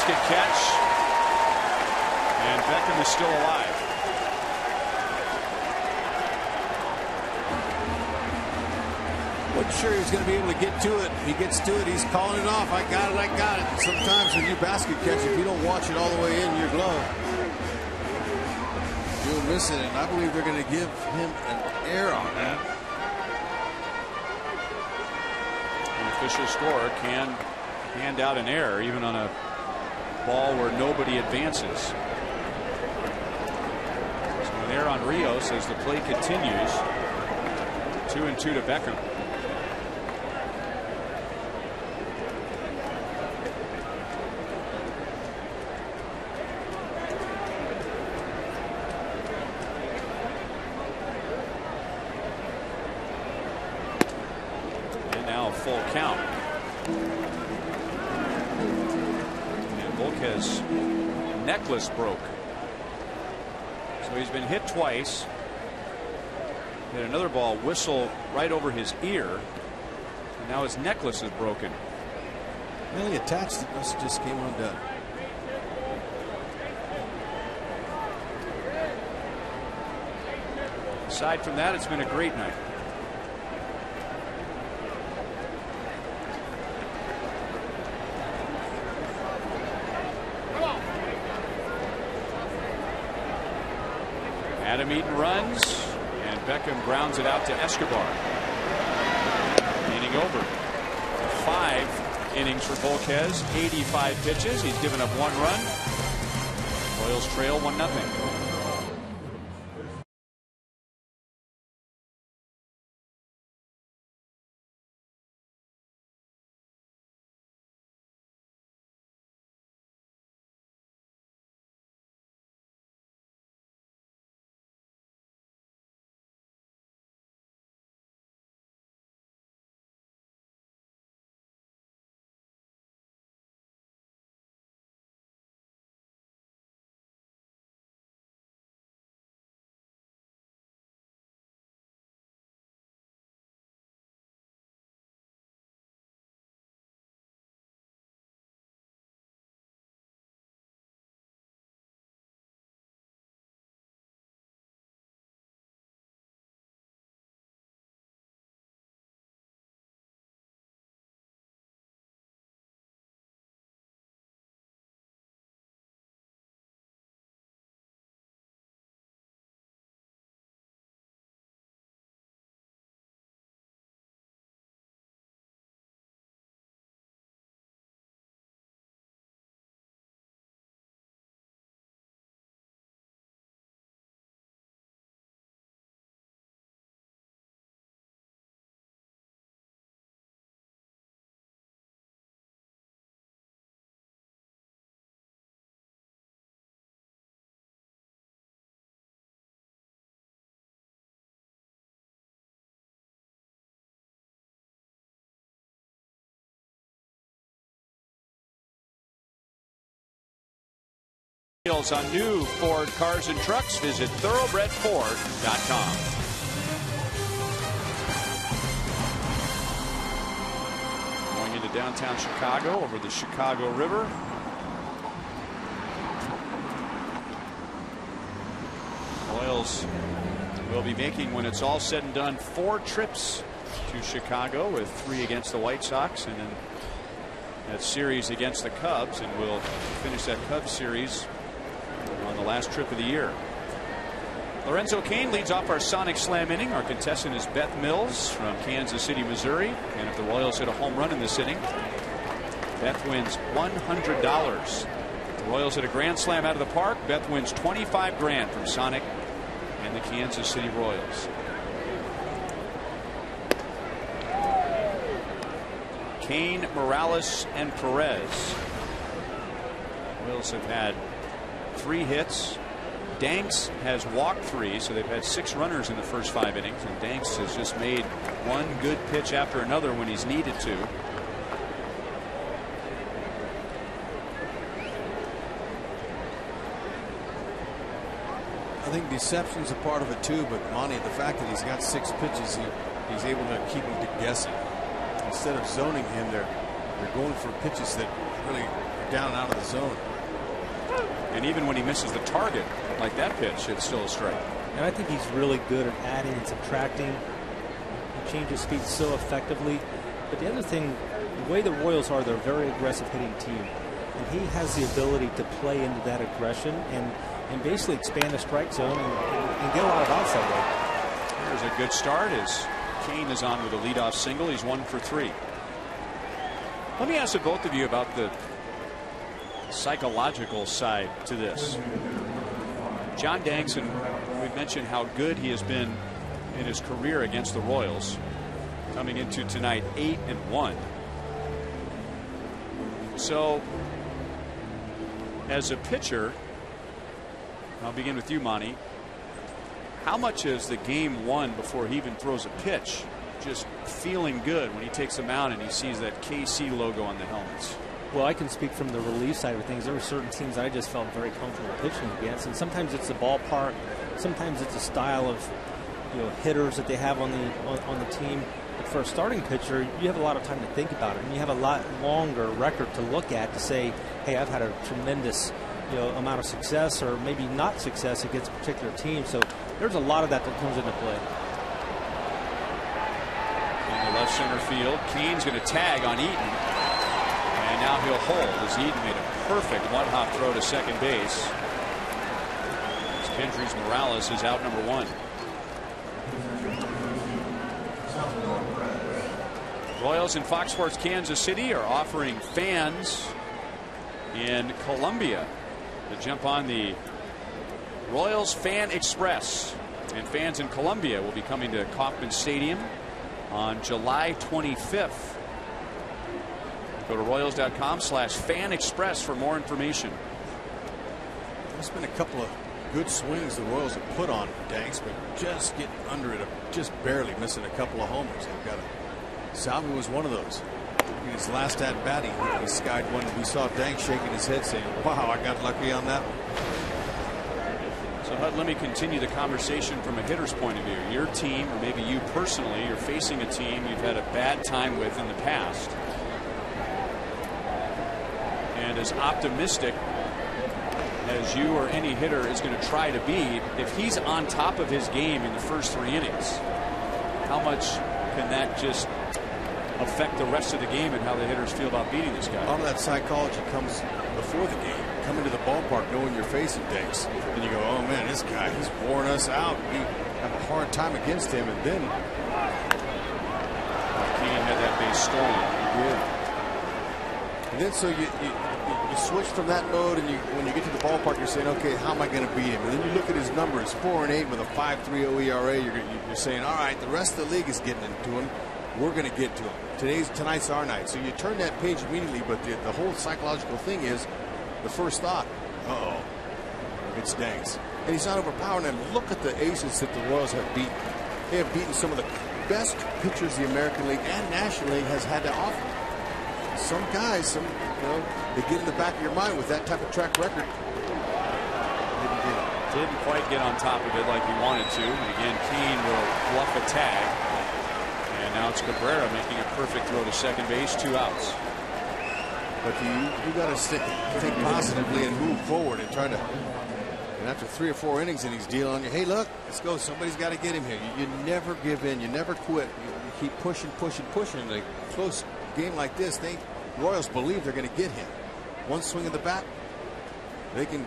[SPEAKER 5] Catch, and Beckham is still alive.
[SPEAKER 6] Wasn't sure he was going to be able to get to it. He gets to it, he's calling it off. I got it, I got it. Sometimes when you basket catch, if you don't watch it all the way in your glove, you'll miss it. And I believe they're going to give him an error on that.
[SPEAKER 5] An official scorer can hand out an error even on a ball where nobody advances. So an error on Rios as the play continues. 2-2 to Beckham. And now a full count. Volquez necklace broke. So he's been hit twice. He had another ball whistle right over his ear. And now his necklace is broken.
[SPEAKER 6] Well, he attached it. This just came undone.
[SPEAKER 5] Aside from that, it's been a great night. Adam Eaton runs, and Beckham grounds it out to Escobar. Inning over. 5 innings for Volquez, 85 pitches. He's given up 1 run. Royals trail 1-0. On new Ford cars and trucks, visit thoroughbredford.com. Going into downtown Chicago over the Chicago River. Royals will be making, when it's all said and done, 4 trips to Chicago with 3 against the White Sox, and then that series against the Cubs, and we'll finish that Cubs series on the last trip of the year. Lorenzo Cain leads off our Sonic Slam inning. Our contestant is Beth Mills from Kansas City, Missouri. And if the Royals hit a home run in this inning, Beth wins $100. The Royals hit a grand slam out of the park. Beth wins $25 grand from Sonic and the Kansas City Royals. Cain, Morales, and Perez. Royals have had 3 hits. Danks has walked 3, so they've had 6 runners in the first 5 innings, and Danks has just made one good pitch after another when he's needed to.
[SPEAKER 6] I think deception's a part of it too, but Monty, the fact that he's got 6 pitches, he's able to keep him guessing. Instead of zoning him, they're going for pitches that really are down and out of the zone.
[SPEAKER 5] And even when he misses the target, like that pitch, it's still a strike.
[SPEAKER 4] And I think he's really good at adding and subtracting. He changes speed so effectively. But the other thing, the way the Royals are, they're a very aggressive hitting team. And he has the ability to play into that aggression and basically expand the strike zone and get a lot of outside work.
[SPEAKER 5] Here's a good start as Cain is on with a leadoff single. He's 1 for 3. Let me ask the both of you about the psychological side to this. John Danks, and we've mentioned how good he has been in his career against the Royals, coming into tonight 8-1. So as a pitcher, I'll begin with you, Monty. How much is the game won before he even throws a pitch just feeling good when he takes the mound and he sees that KC logo on the helmets?
[SPEAKER 4] Well, I can speak from the relief side of things. There were certain teams I just felt very comfortable pitching against, and sometimes it's the ballpark, sometimes it's a style of hitters that they have on the team. But for a starting pitcher, you have a lot of time to think about it, and you have a lot longer record to look at to say, hey, I've had a tremendous amount of success or maybe not success against a particular team. So there's a lot of that comes into play.
[SPEAKER 5] In the left center field, Cain's going to tag on Eaton. And now he'll hold as Eaton made a perfect one-hop throw to second base. As Kendrys Morales is out number 1. Royals in Fox Sports Kansas City are offering fans in Columbia to jump on the Royals Fan Express. And fans in Columbia will be coming to Kauffman Stadium on July 25th. Go to Royals.com/Fan Express for more information.
[SPEAKER 6] There's been a couple of good swings the Royals have put on Danks, but just getting under it, just barely missing a couple of homers. They've got Salvi was one of those. In his last at bat, he skied one. We saw Danks shaking his head saying, wow, I got lucky on that one.
[SPEAKER 5] So Hud, let me continue the conversation from a hitter's point of view. Your team, or maybe you personally, you're facing a team you've had a bad time with in the past. And as optimistic as you or any hitter is going to try to be, if he's on top of his game in the first 3 innings, how much can that just affect the rest of the game and how the hitters feel about beating this guy?
[SPEAKER 6] All of that psychology comes before the game. Coming to the ballpark knowing you're facing Danks, and you go, oh man, this guy, he's worn us out. We have a hard time against him, and then
[SPEAKER 5] Cain had that base stolen.
[SPEAKER 6] He did. And then so you switch from that mode, and when you get to the ballpark, you're saying, okay, how am I going to beat him? And then you look at his numbers, 4-8 with a 5.30 ERA. You're saying, all right, the rest of the league is getting into him. We're going to get to him. Tonight's our night. So you turn that page immediately, but the whole psychological thing is the first thought, uh-oh, it's Danks. And he's not overpowering them. Look at the aces that the Royals have beaten. They have beaten some of the best pitchers the American League and National League has had to offer. Some guys, they get in the back of your mind with that type of track record.
[SPEAKER 5] Didn't quite get on top of it like he wanted to. And again, Cain will bluff a tag. And now it's Cabrera making a perfect throw to second base, 2 outs.
[SPEAKER 6] But you got to think positively and move forward and try to And after 3 or 4 innings and he's dealing on you, hey, look, let's go. Somebody's got to get him here. You never give in. You never quit. You keep pushing. In a close game like this, Royals believe they're going to get him. One swing of the bat, they can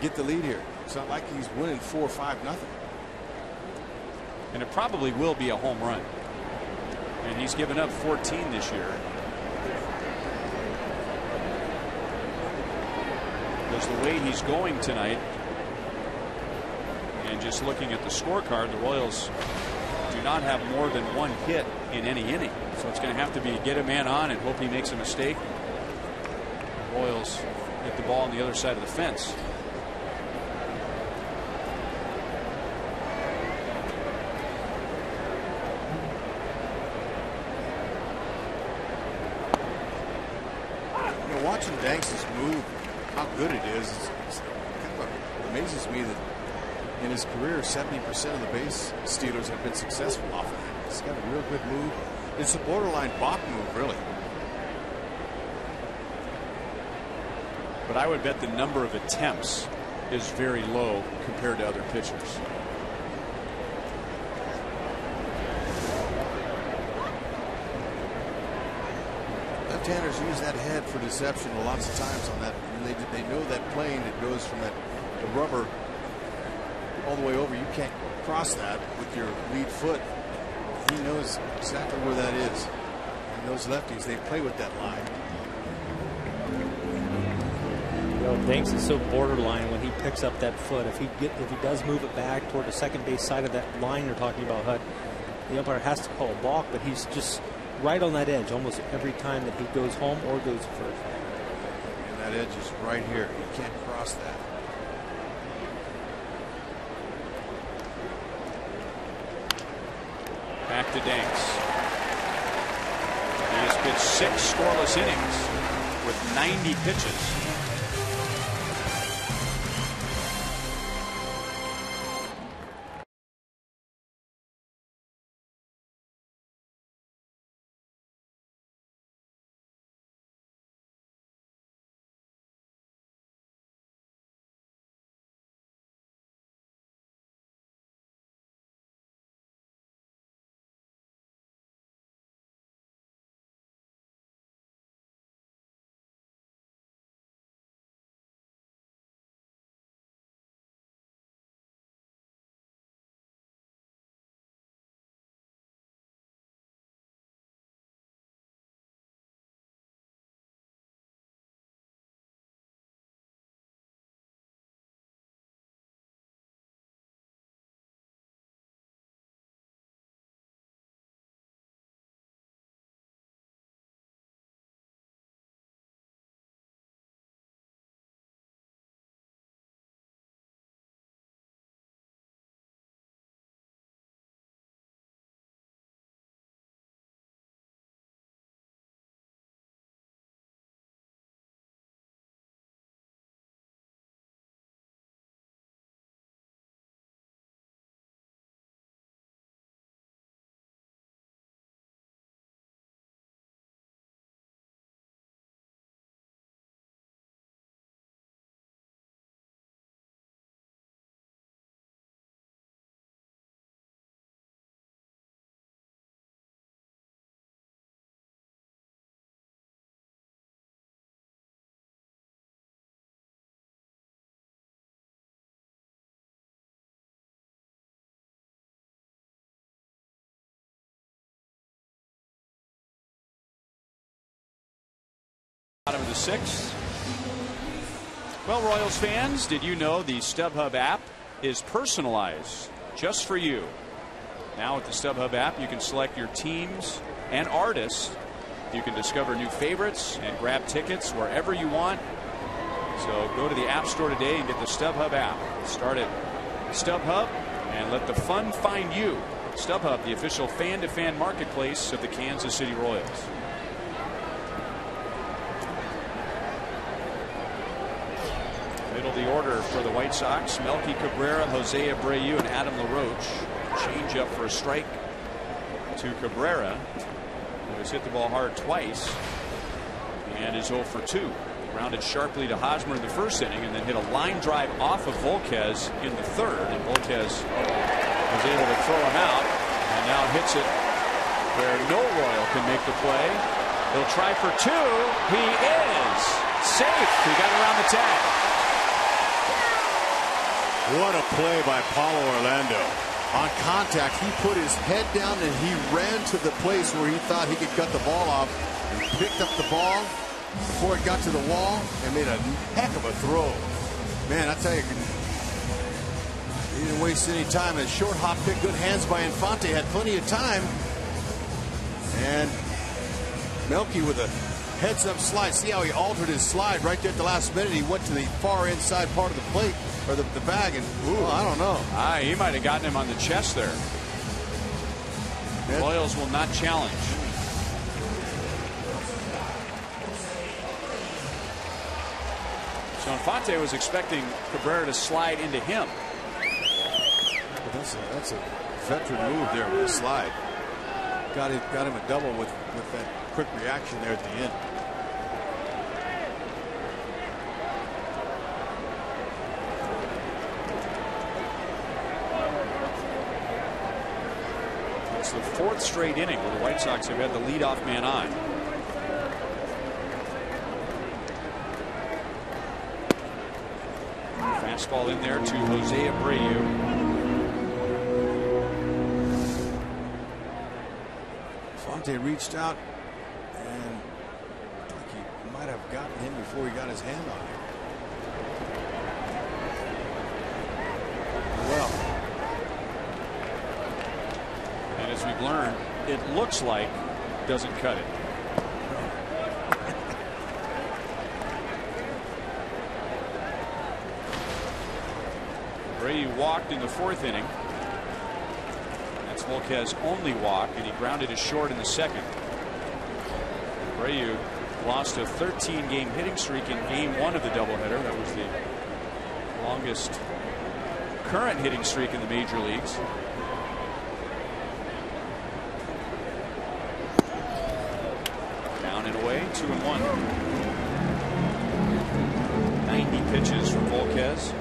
[SPEAKER 6] get the lead here. It's not like he's winning 4-5-0.
[SPEAKER 5] And it probably will be a home run. And he's given up 14 this year. Because the way he's going tonight, and just looking at the scorecard, the Royals do not have more than 1 hit in any inning. So it's going to have to be get a man on and hope he makes a mistake. The Royals hit the ball on the other side of the fence.
[SPEAKER 6] Watching Danks' move, how good it is, it's kind of amazes me that in his career 70% of the base stealers have been successful off of it. He's got a real good move. It's a borderline Bach move, really.
[SPEAKER 5] But I would bet the number of attempts is very low compared to other pitchers.
[SPEAKER 6] Left-handers use that head for deception lots of times on that. They know that plane that goes from the rubber all the way over. You can't cross that with your lead foot. He knows exactly where that is. And those lefties, they play with that line.
[SPEAKER 4] Danks is so borderline when he picks up that foot. If he does move it back toward the second base side of that line you're talking about, Hut, the umpire has to call a balk, but he's just right on that edge almost every time that he goes home or goes first.
[SPEAKER 6] And that edge is right here. You can't cross that.
[SPEAKER 5] Back to Danks. He has pitched 6 scoreless innings with 90 pitches. Bottom of the 6th. Well, Royals fans, did you know the StubHub app is personalized just for you? Now with the StubHub app, you can select your teams and artists. You can discover new favorites and grab tickets wherever you want. So go to the App Store today and get the StubHub app. Start at StubHub and let the fun find you. StubHub, the official fan-to-fan marketplace of the Kansas City Royals. Middle of the order for the White Sox: Melky Cabrera, Jose Abreu, and Adam LaRoche. Change up for a strike to Cabrera, who has hit the ball hard twice and is 0 for 2. Grounded sharply to Hosmer in the first inning and then hit a line drive off of Volquez in the third. And Volquez was able to throw him out and now hits it where no Royal can make the play. He'll try for two. He is safe. He got around the tag.
[SPEAKER 6] What a play by Paulo Orlando. On contact, he put his head down and he ran to the place where he thought he could cut the ball off and picked up the ball before it got to the wall and made a heck of a throw. Man, I tell you, he didn't waste any time. A short hop pick, good hands by Infante, had plenty of time. And Melky with a heads-up slide. See how he altered his slide right there at the last minute. He went to the far inside part of the plate, or the bag, and ooh, I don't know.
[SPEAKER 5] He might have gotten him on the chest there. The Royals will not challenge. So Infante was expecting Cabrera to slide into him.
[SPEAKER 6] That's a veteran move there with the slide. Got him a double with that quick reaction there at the end.
[SPEAKER 5] It's the fourth straight inning where the White Sox have had the leadoff man on. Fastball in there to Jose Abreu.
[SPEAKER 6] Infante reached out and I think he might have gotten him before he got his hand on him. Well,
[SPEAKER 5] and as we've learned, it looks like doesn't cut it. Brady walked in the fourth inning. That's Volquez's only walk, and he grounded it short in the second. Abreu lost a 13-game hitting streak in game one of the doubleheader. That was the longest current hitting streak in the major leagues. Down and away, 2-1. 90 pitches from Volquez.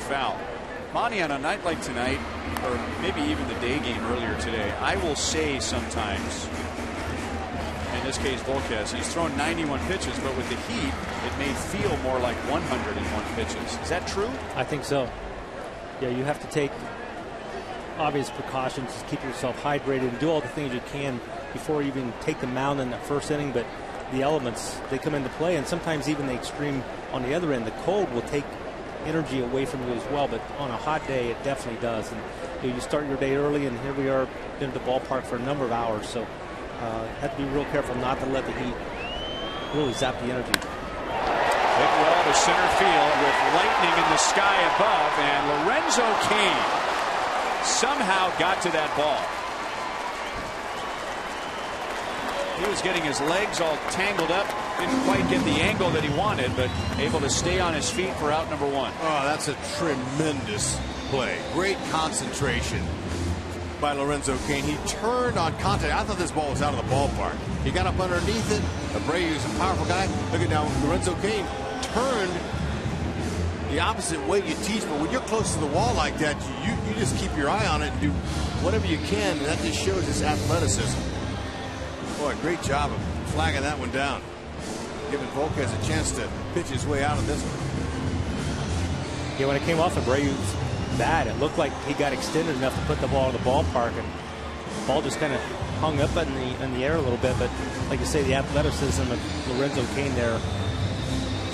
[SPEAKER 5] Foul. Monty, on a night like tonight, or maybe even the day game earlier today, I will say sometimes, in this case Volquez, he's thrown 91 pitches, but with the heat, it may feel more like 101 pitches. Is that true?
[SPEAKER 4] I think so. Yeah, you have to take obvious precautions to keep yourself hydrated and do all the things you can before you even take the mound in the first inning, but the elements, they come into play, and sometimes even the extreme on the other end, the cold will take energy away from you as well, but on a hot day it definitely does. And you start your day early, and here we are been at the ballpark for a number of hours, so have to be real careful not to let the heat really zap the energy.
[SPEAKER 5] Hit well to center field with lightning in the sky above, and Lorenzo Cain somehow got to that ball. He was getting his legs all tangled up, didn't quite get the angle that he wanted, but able to stay on his feet for out number one.
[SPEAKER 6] Oh, that's a tremendous play. Great concentration by Lorenzo Cain. He turned on contact. I thought this ball was out of the ballpark. He got up underneath it. Abreu's a powerful guy. Look at now, Lorenzo Cain turned the opposite way you teach, but when you're close to the wall like that, you just keep your eye on it and do whatever you can, and that just shows his athleticism. Boy, great job of flagging that one down, giving Volquez a chance to pitch his way out of this one.
[SPEAKER 4] Yeah, when it came off Abreu's bat, it looked like he got extended enough to put the ball in the ballpark, and the ball just kind of hung up in the air a little bit. But like you say, the athleticism of Lorenzo Cain there,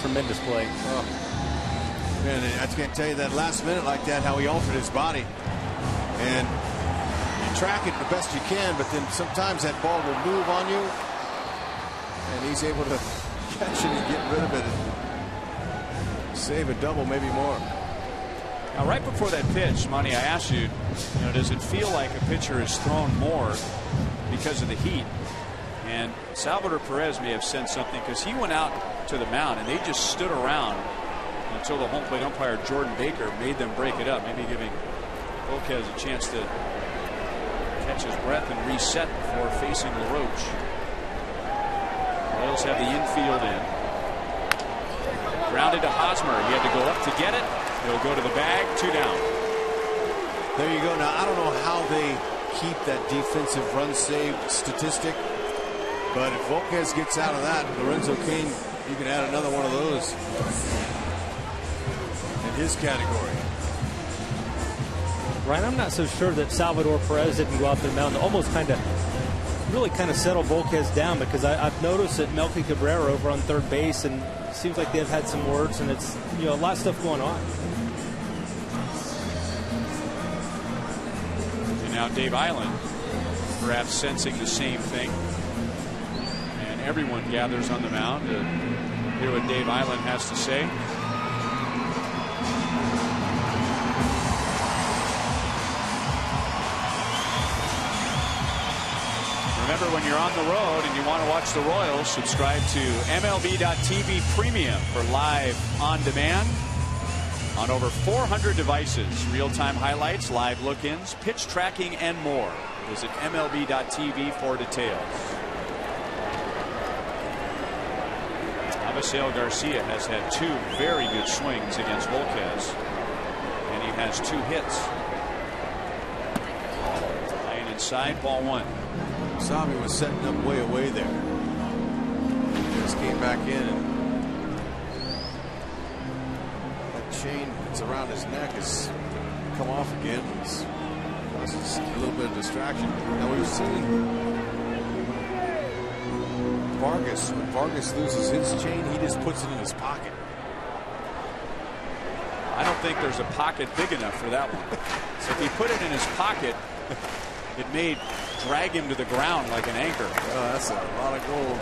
[SPEAKER 4] tremendous play.
[SPEAKER 6] Oh, man, I can't tell you that last minute like that, how he altered his body. And you track it the best you can, but then sometimes that ball will move on you, and he's able to catch it and get rid of it and save a double, maybe more.
[SPEAKER 5] Now, right before that pitch, Monty, I asked you, does it feel like a pitcher is thrown more because of the heat? And Salvador Perez may have sensed something because he went out to the mound and they just stood around until the home plate umpire Jordan Baker made them break it up, maybe giving Volquez a chance to catch his breath and reset before facing LaRoche. Royals have the infield in. Grounded to Hosmer. He had to go up to get it. He'll go to the bag. 2 down.
[SPEAKER 6] There you go. Now, I don't know how they keep that defensive run save statistic, but if Volquez gets out of that, Lorenzo Cain, you can add another one of those in his category.
[SPEAKER 4] Ryan, I'm not so sure that Salvador Perez didn't go out there mound to almost really settle Volquez down, because I've noticed that Melky Cabrera over on third base, and it seems like they've had some words, and it's a lot of stuff going on.
[SPEAKER 5] And now Dave Island perhaps sensing the same thing, and everyone gathers on the mound to hear what Dave Island has to say. Remember, when you're on the road and you want to watch the Royals, subscribe to MLB.TV Premium for live on demand on over 400 devices. Real-time highlights, live look-ins, pitch tracking, and more. Visit MLB.TV for details. Avisail Garcia has had 2 very good swings against Volquez, and he has 2 hits. Laying inside, ball 1.
[SPEAKER 6] Sabi was setting up way away there. Just came back in, and that chain that's around his neck has come off again. It's just a little bit of distraction. Now, we've seen Vargas. When Vargas loses his chain, he just puts it in his pocket.
[SPEAKER 5] I don't think there's a pocket big enough for that one. So if he put it in his pocket, it may drag him to the ground like an anchor.
[SPEAKER 6] Oh, that's a lot of gold.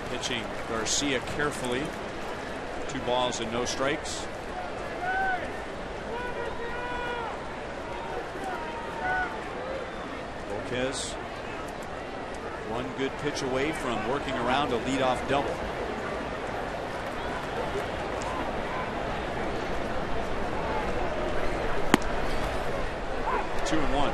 [SPEAKER 5] Pitching Garcia carefully. 2 balls and no strikes. Volquez, 1 good pitch away from working around a leadoff double. Two and 1.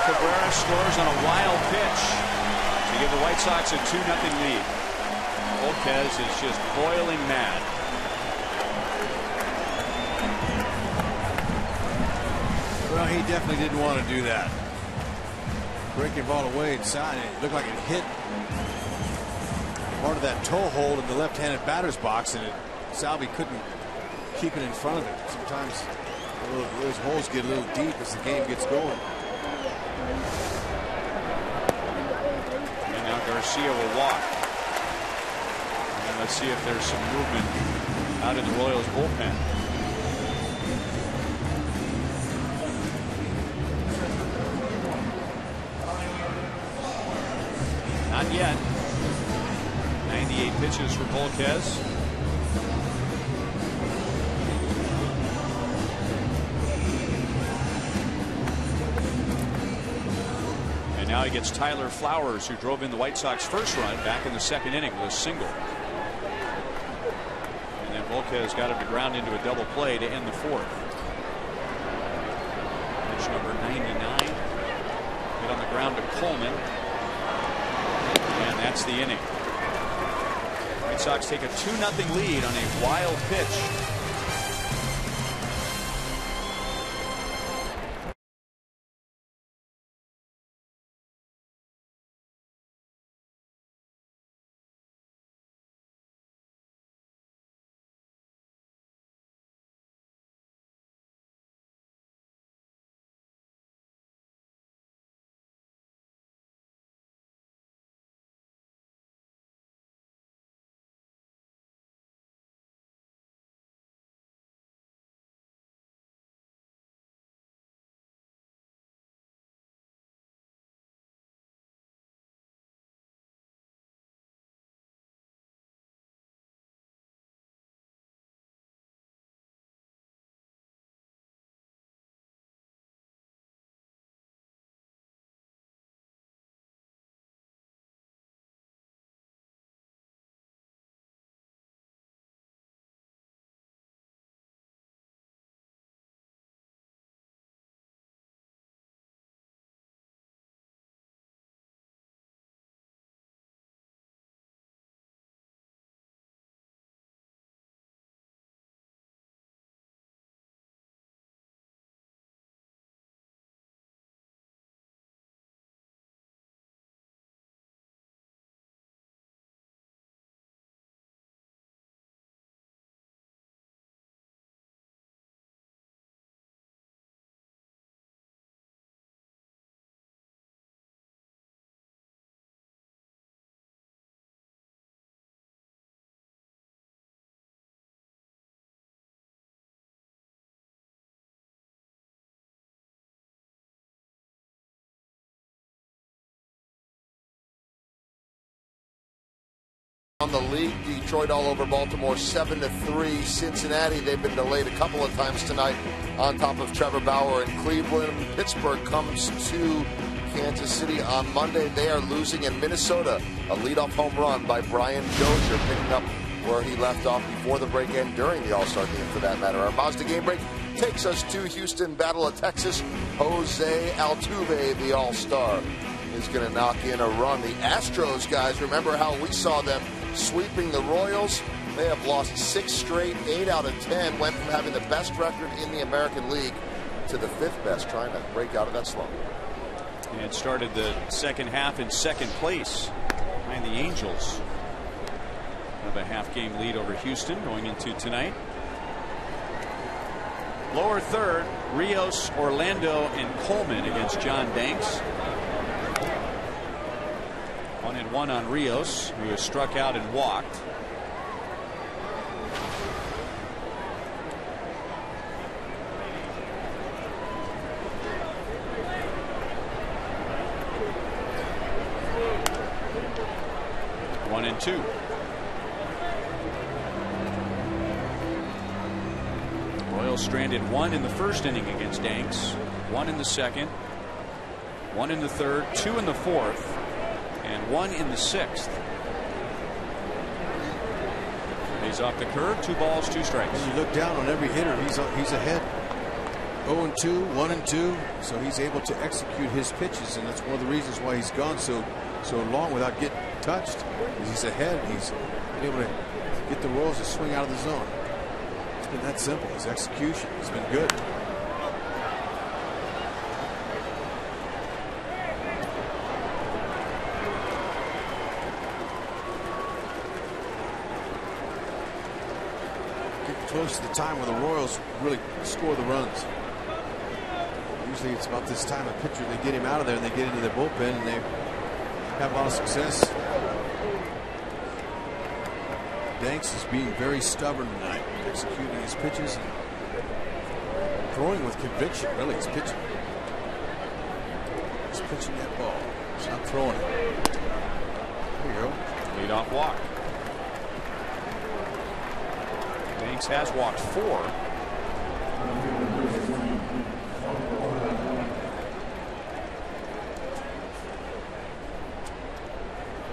[SPEAKER 5] Cabrera scores on a wild pitch to give the White Sox a 2-0 lead. Volquez is just boiling mad.
[SPEAKER 6] Well, he definitely didn't want to do that. Breaking ball away inside, it looked like it hit part of that toe hold in the left-handed batter's box, and Salvi couldn't keep it in front of it. Sometimes those holes get a little deep as the game gets going.
[SPEAKER 5] And now Garcia will walk. And let's see if there's some movement out in the Royals bullpen. Not yet. 98 pitches for Volquez. And now he gets Tyler Flowers, who drove in the White Sox first run back in the second inning with a single. And then Volquez got him to ground into a double play to end the fourth. Pitch number 99. Hit on the ground to Coleman. And that's the inning. White Sox take a 2-0 lead on a wild pitch
[SPEAKER 3] on the league. Detroit all over Baltimore 7-3. Cincinnati, they've been delayed a couple of times tonight on top of Trevor Bauer in Cleveland. Pittsburgh comes to Kansas City on Monday. They are losing in Minnesota. A leadoff home run by Brian Dozier, picking up where he left off before the break and during the All-Star game for that matter. Our Mazda game break takes us to Houston, Battle of Texas. Jose Altuve, the All-Star, is going to knock in a run. The Astros, guys, remember how we saw them sweeping the Royals? They have lost 6 straight, 8 out of 10, went from having the best record in the American League to the 5th best, trying to break out of that slump.
[SPEAKER 5] And started the second half in second place behind the Angels. Have a half-game lead over Houston going into tonight. Lower third, Rios, Orlando, and Coleman against John Danks. 1-1 on Rios, who has struck out and walked. One and two. Royals stranded 1 in the first inning against Danks, 1 in the second, 1 in the third, 2 in the fourth, and 1 in the sixth. He's off the curve, 2 balls, 2 strikes.
[SPEAKER 6] When you look down on every hitter, he's ahead. 0-2, 1-2, so he's able to execute his pitches, and that's one of the reasons why he's gone so long without getting touched. He's ahead. He's able to get the Royals to swing out of the zone. It's been that simple. His execution has been good. Getting close to the time when the Royals really score the runs. Usually it's about this time a pitcher, they get him out of there and they get into their bullpen and they have a lot of success. Danks is being very stubborn tonight, executing his pitches and throwing with conviction. Really, he's pitching. He's pitching that ball. He's not throwing it. There you go.
[SPEAKER 5] Leadoff walk. Danks has walked 4.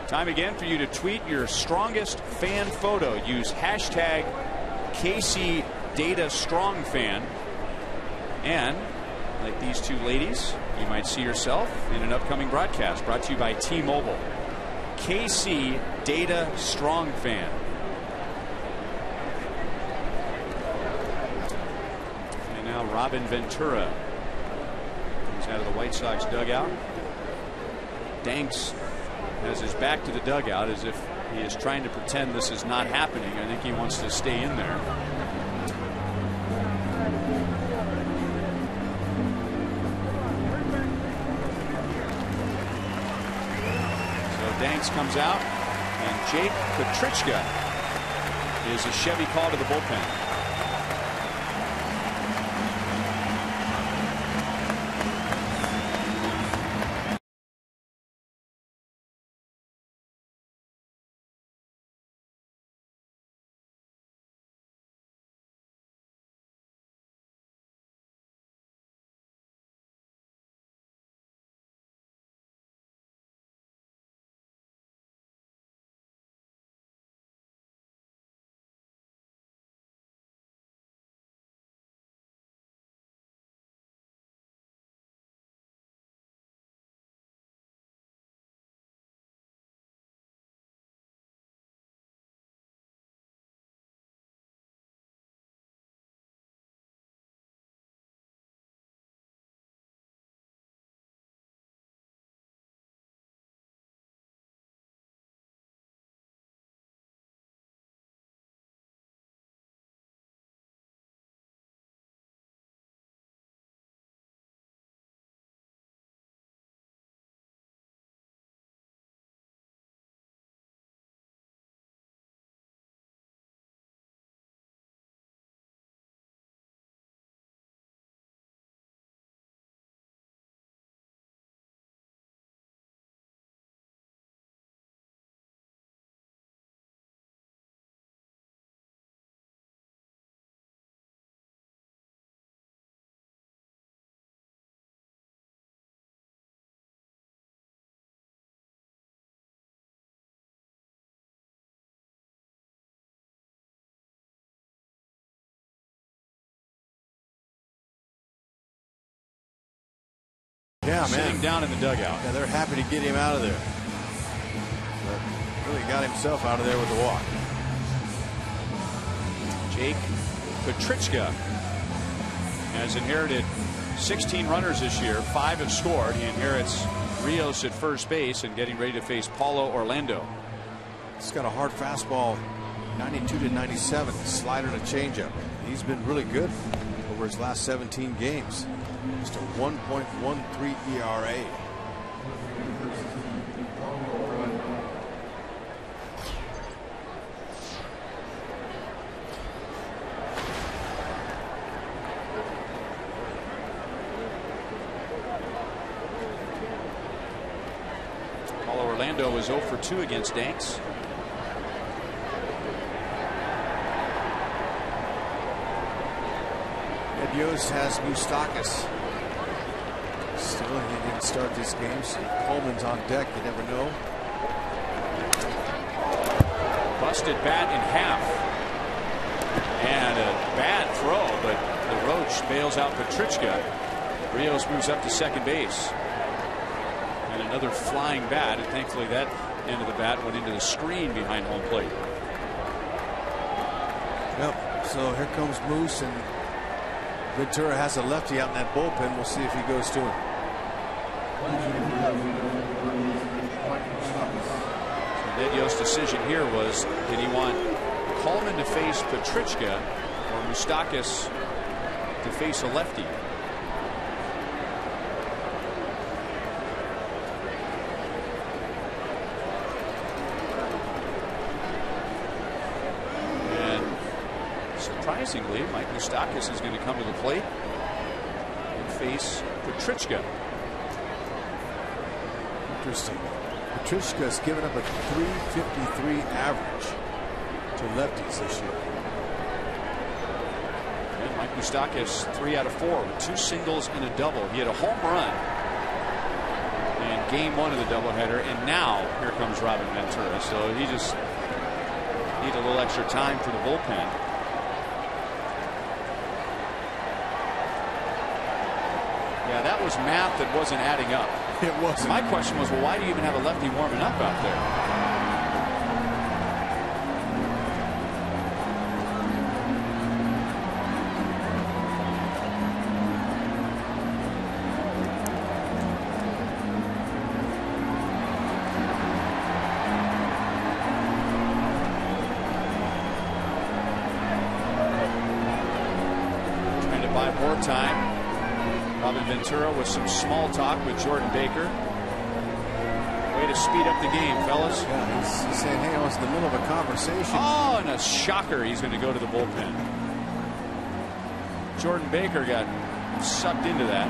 [SPEAKER 5] Time again for you to tweet your strongest fan photo. Use hashtag KCDataStrongFan. And like these 2 ladies, you might see yourself in an upcoming broadcast brought to you by T-Mobile. KC Data Strong Fan. And now Robin Ventura comes out of the White Sox dugout. Danks has his back to the dugout as if he is trying to pretend this is not happening. I think he wants to stay in there. So Danks comes out, and Jake Petrichka is a Chevy call to the bullpen.
[SPEAKER 2] Yeah,
[SPEAKER 5] sitting
[SPEAKER 2] man.
[SPEAKER 5] down in the dugout.
[SPEAKER 6] Yeah, they're happy to get him out of there. But really got himself out of there with the walk.
[SPEAKER 5] Jake Petrichka has inherited 16 runners this year. 5 have scored. He inherits Rios at first base and getting ready to face Paulo Orlando.
[SPEAKER 6] He's got a hard fastball, 92 to 97, slider to changeup. He's been really good over his last 17 games. Just a 1.13 ERA.
[SPEAKER 5] Paulo Orlando was 0 for 2 against Danks.
[SPEAKER 6] Ed Yost has Moustakas. Still, he didn't start this game. So Coleman's on deck. You never know.
[SPEAKER 5] Busted bat in half. And a bad throw, but the Roach bails out Petrichka. Rios moves up to second base. And another flying bat, and thankfully that end of the bat went into the screen behind home plate.
[SPEAKER 6] Yep. So here comes Moose, and Ventura has a lefty out in that bullpen. We'll see if he goes to him.
[SPEAKER 5] So Ned Yost's decision here was, did he want Coleman to face Petrichka or Moustakas to face a lefty? Surprisingly, Mike Moustakas is going to come to the plate and face Petrichka.
[SPEAKER 6] Interesting. Petrichka's given up a 353 average to lefties this year.
[SPEAKER 5] And Mike Moustakas 3 out of 4 with 2 singles and a double. He had a home run in game 1 of the doubleheader, and now here comes Robin Ventura. So he just needs a little extra time for the bullpen. Yeah, that was math that wasn't adding up.
[SPEAKER 6] It wasn't.
[SPEAKER 5] My question was, well, why do you even have a lefty warming up out there? Trying to buy more time. Robin Ventura with some small talk with Jordan Baker. Way to speed up the game, fellas.
[SPEAKER 6] Yeah, he's saying, hey, I was in the middle of a conversation.
[SPEAKER 5] Oh, and a shocker. He's going to go to the bullpen. Jordan Baker got sucked into that.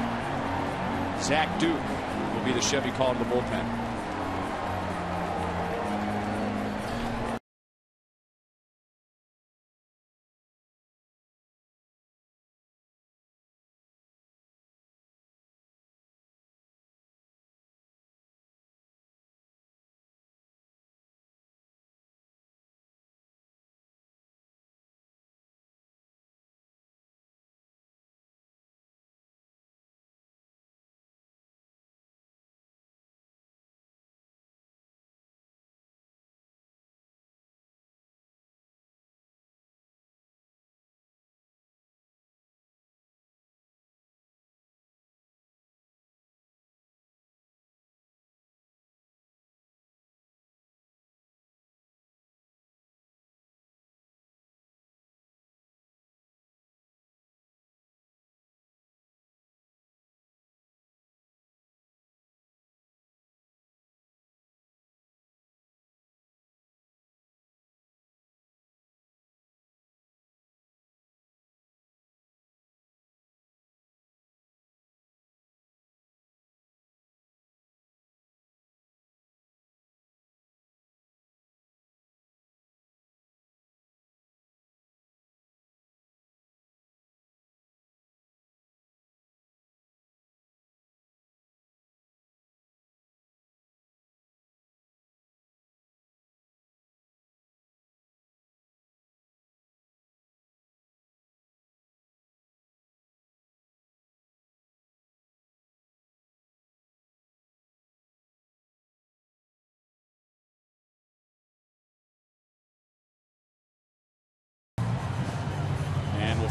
[SPEAKER 5] Zach Duke will be the Chevy call to the bullpen.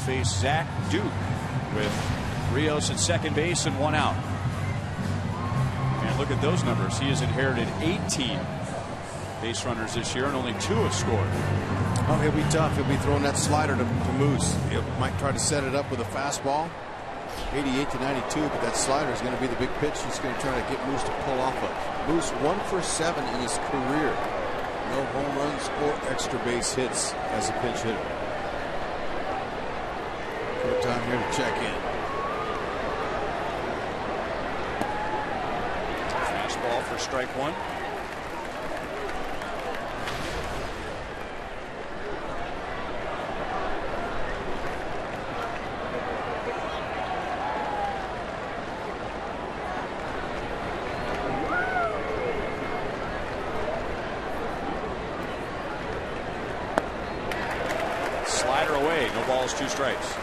[SPEAKER 5] face Zach Duke with Rios at second base and 1 out. And look at those numbers. He has inherited 18 base runners this year, and only 2 have scored.
[SPEAKER 6] Oh, he'll be tough. He'll be throwing that slider to Moose. He might try to set it up with a fastball. 88 to 92, but that slider is going to be the big pitch. He's going to try to get Moose to pull off of. Moose 1 for 7 in his career. No home runs or extra base hits as a pinch hitter. Good time here to check in.
[SPEAKER 5] Fastball for strike 1. Slider away. No balls, 2 strikes.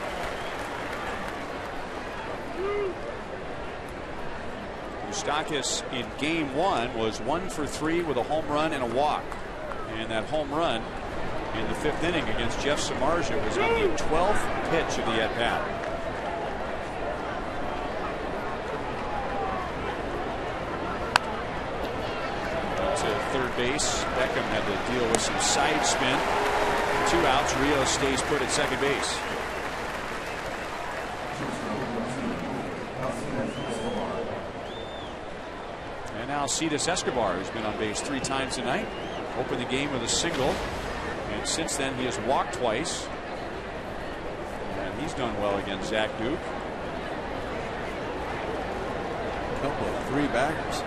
[SPEAKER 5] Moustakas in game 1 was 1 for 3 with a home run and a walk. And that home run in the 5th inning against Jeff Samardzija was on the 12th pitch of the at-bat. To third base, Beckham had to deal with some side spin. 2 outs. Rios stays put at second base. And now Alcides Escobar, who's been on base 3 times tonight, opened the game with a single, and since then he has walked twice, and he's done well against Zach Duke.
[SPEAKER 6] A couple of 3 baggers.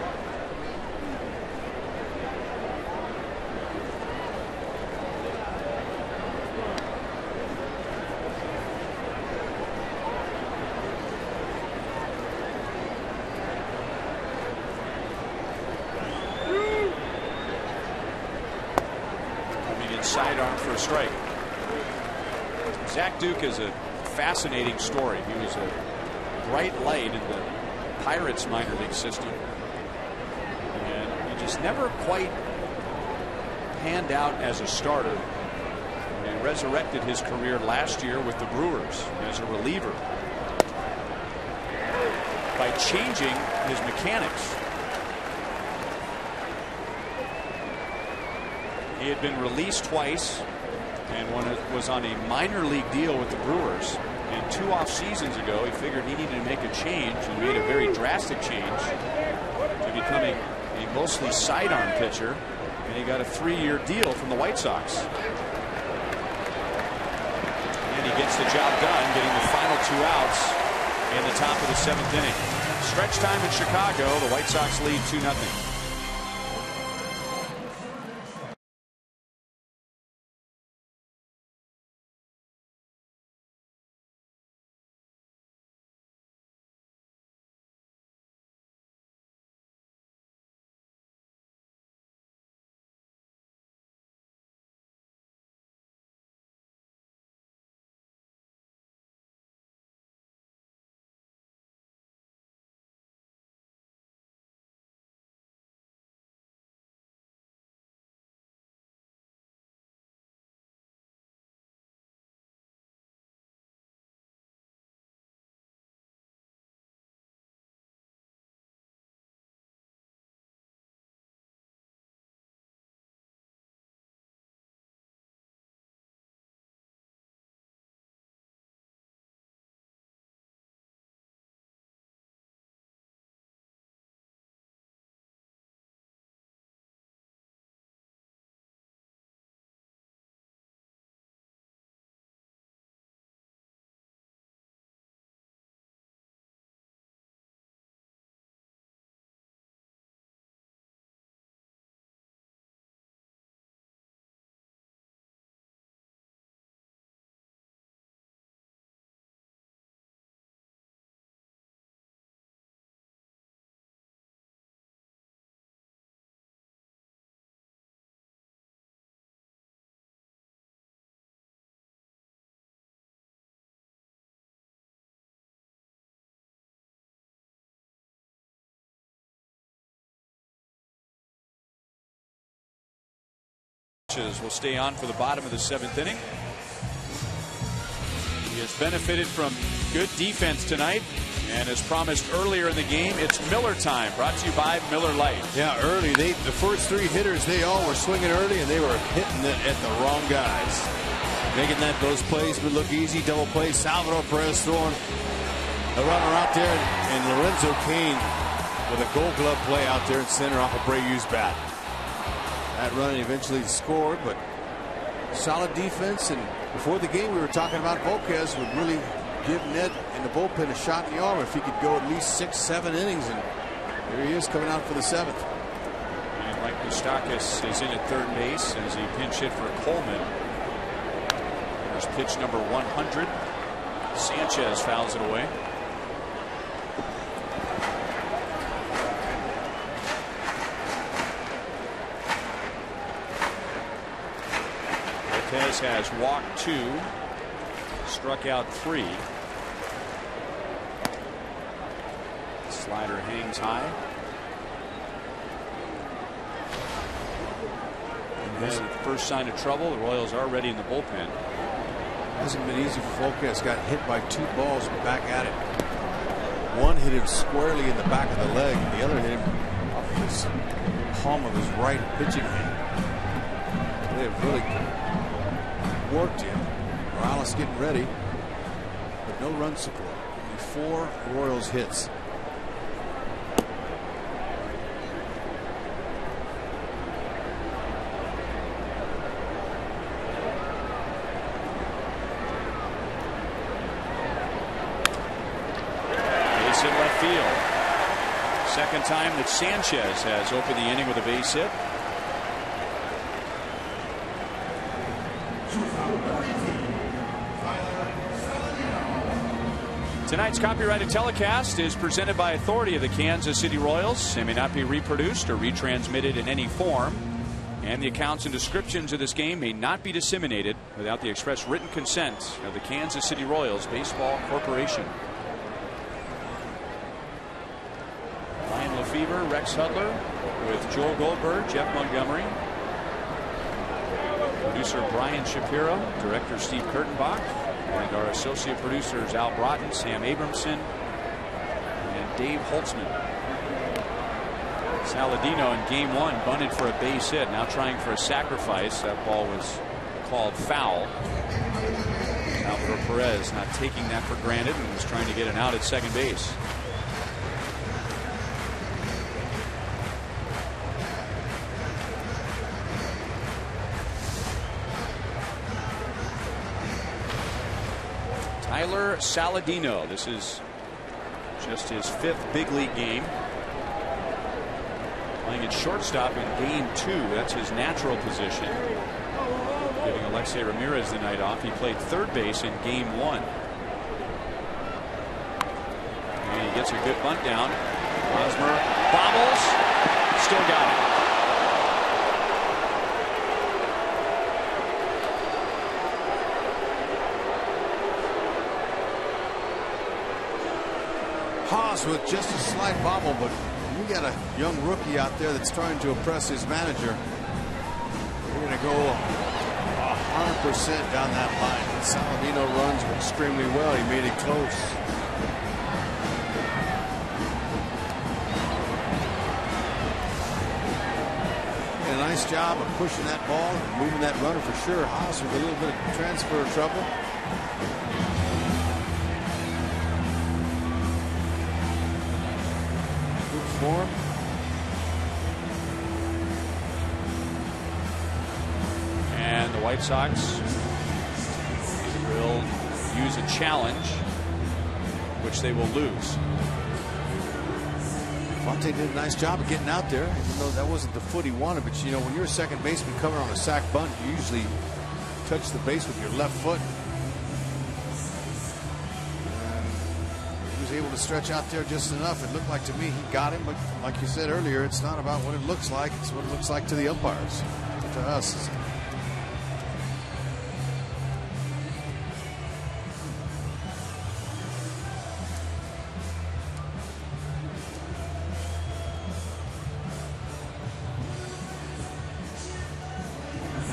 [SPEAKER 5] Sidearm for a strike. Zach Duke is a fascinating story. He was a bright light in the Pirates minor league system, and he just never quite panned out as a starter. He resurrected his career last year with the Brewers as a reliever by changing his mechanics. He had been released twice and was on a minor league deal with the Brewers. And 2 off seasons ago, he figured he needed to make a change, and made a very drastic change to becoming a mostly sidearm pitcher. And he got a 3-year deal from the White Sox. And he gets the job done, getting the final 2 outs in the top of the 7th inning. Stretch time in Chicago. The White Sox lead 2-0. Will stay on for the bottom of the 7th inning. has benefited from good defense tonight. And as promised earlier in the game, it's Miller time, brought to you by Miller Lite.
[SPEAKER 6] Yeah, early. The first 3 hitters, they all were swinging early, and they were hitting it at the wrong guys. Making those plays would look easy. Double play. Salvador Perez throwing a runner out there, and Lorenzo Cain with a Gold Glove play out there in center off of Brayu's bat. That run eventually scored, but solid defense. And before the game, we were talking about Volquez would really give Ned in the bullpen a shot in the arm if he could go at least 6-7 innings, and here he is coming out for the 7th.
[SPEAKER 5] And Mike Moustakas is in at third base as he pinch hit for Coleman. There's pitch number 100. Sanchez fouls it away. Lopez has walked 2. Struck out 3. Slider hangs high. And then first sign of trouble. The Royals are ready in the bullpen.
[SPEAKER 6] Hasn't been easy for Volquez. Got hit by 2 balls back at it. One hit him squarely in the back of the leg, and the other hit him off his palm of his right pitching hand. They have really worked him. Morales getting ready, but no run support. Only 4 Royals hits.
[SPEAKER 5] Base hit left field. Second time that Sanchez has opened the inning with a base hit. Tonight's copyrighted telecast is presented by authority of the Kansas City Royals and may not be reproduced or retransmitted in any form. And the accounts and descriptions of this game may not be disseminated without the express written consent of the Kansas City Royals Baseball Corporation. Ryan Lefevre, Rex Hudler with Joel Goldberg, Jeff Montgomery, producer Brian Shapiro, director Steve Kurtenbach, and our associate producers Al Broughton, Sam Abramson, and Dave Holtzman. Saladino in game 1 bunted for a base hit, now trying for a sacrifice. That ball was called foul. Salvador Perez not taking that for granted and was trying to get an out at second base. Tyler Saladino. This is just his 5th big league game. Playing at shortstop in game 2. That's his natural position. Giving Alexei Ramirez the night off. He played third base in game 1. And he gets a good bunt down. Hosmer bobbles. Still got it.
[SPEAKER 6] Haas with just a slight bobble, but we got a young rookie out there that's trying to impress his manager. We're going to go 100% down that line. Saladino runs extremely well. He made it close. Did a nice job of pushing that ball and moving that runner for sure. Haas with a little bit of transfer trouble. Form.
[SPEAKER 5] And the White Sox will use a challenge, which they will lose.
[SPEAKER 6] Fonte did a nice job of getting out there, even though that wasn't the foot he wanted. But you know, when you're a second baseman coming on a sac bunt, you usually touch the base with your left foot. Able to stretch out there just enough. It looked like to me he got him, but like you said earlier, it's not about what it looks like, it's what it looks like to the umpires, to us.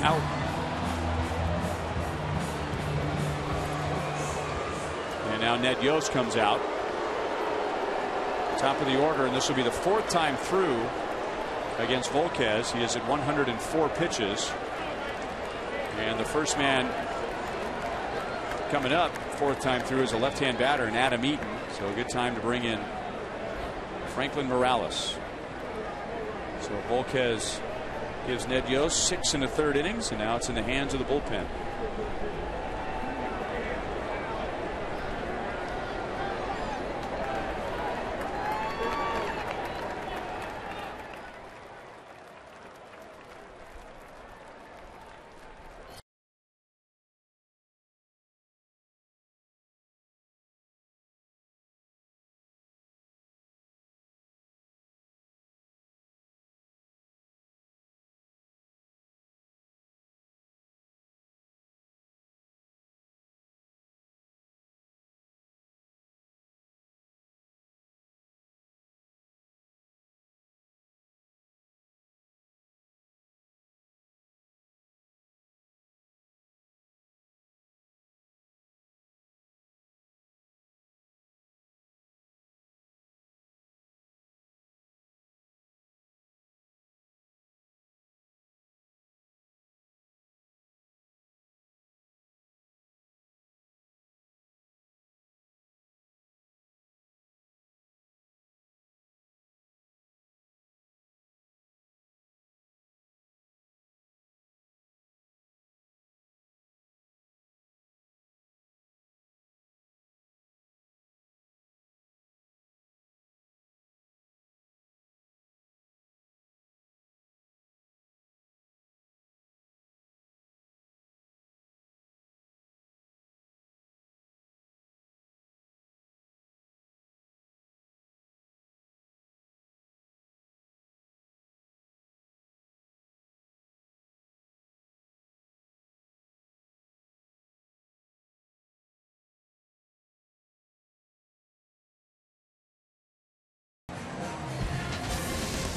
[SPEAKER 5] Out. now Ned Yost comes out. Top of the order, and this will be the 4th time through against Volquez. He is at 104 pitches. And the first man coming up, 4th time through, is a left-hand batter, and Adam Eaton. So a good time to bring in Franklin Morales. So Volquez gives Ned Yost 6 1/3 innings, and now it's in the hands of the bullpen.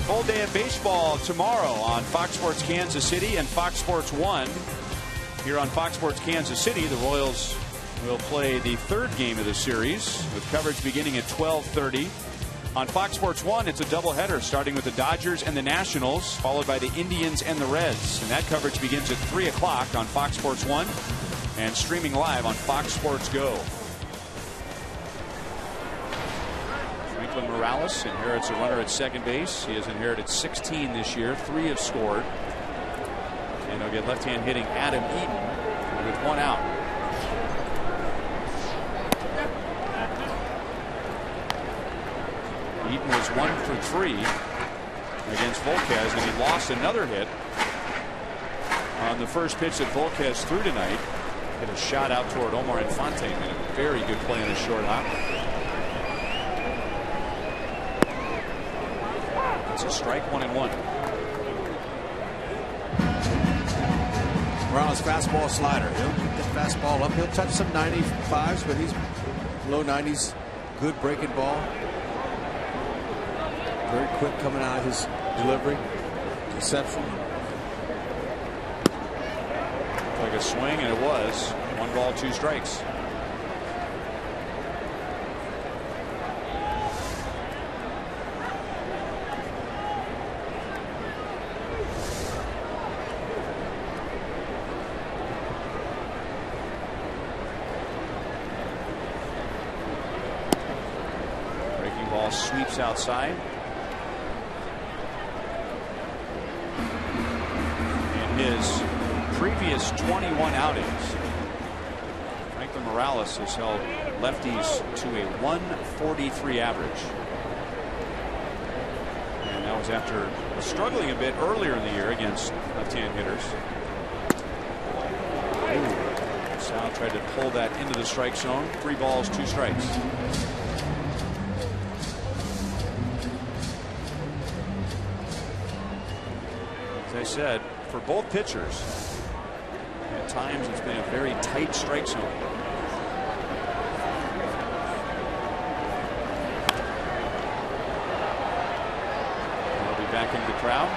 [SPEAKER 5] Full day of baseball tomorrow on Fox Sports Kansas City and Fox Sports 1. Here on Fox Sports Kansas City, the Royals will play the 3rd game of the series with coverage beginning at 12:30. On Fox Sports 1, it's a doubleheader starting with the Dodgers and the Nationals, followed by the Indians and the Reds. And that coverage begins at 3 o'clock on Fox Sports 1 and streaming live on Fox Sports Go. Franklin Morales inherits a runner at second base. He has inherited 16 this year. 3 have scored. And he'll get left-hand hitting Adam Eaton with 1 out. Eaton was 1 for 3 against Volquez, and he lost another hit on the first pitch that Volquez threw tonight. Hit a shot out toward Omar Infante, and a very good play in the short hop. It's a strike, 1-1.
[SPEAKER 6] Morales fastball slider. He'll keep the fastball up. He'll touch some 95s, but he's low 90s. Good breaking ball. Very quick coming out of his delivery. Deception.
[SPEAKER 5] Like a swing, and it was. 1 ball, 2 strikes. Breaking ball sweeps outside. His previous 21 outings, Franklin Morales has held lefties to a 143 average. And that was after struggling a bit earlier in the year against left-hand hitters. Sal tried to pull that into the strike zone. 3 balls, 2 strikes. As I said, for both pitchers, at times it's been a very tight strike zone. They'll be back into the crowd.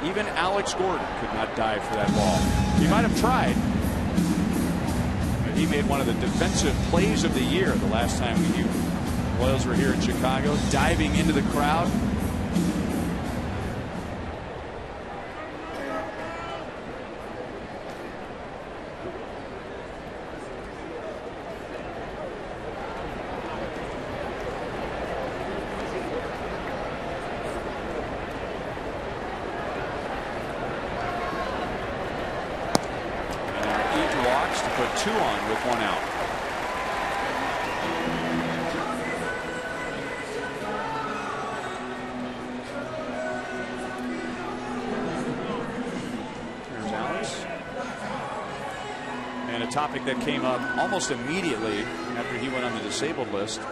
[SPEAKER 5] Even Alex Gordon could not dive for that ball. He might have tried. he made one of the defensive plays of the year the last time the Royals were here in Chicago, diving into the crowd. Put 2 on with 1 out. Here's Alex. And a topic that came up almost immediately after he went on the disabled list.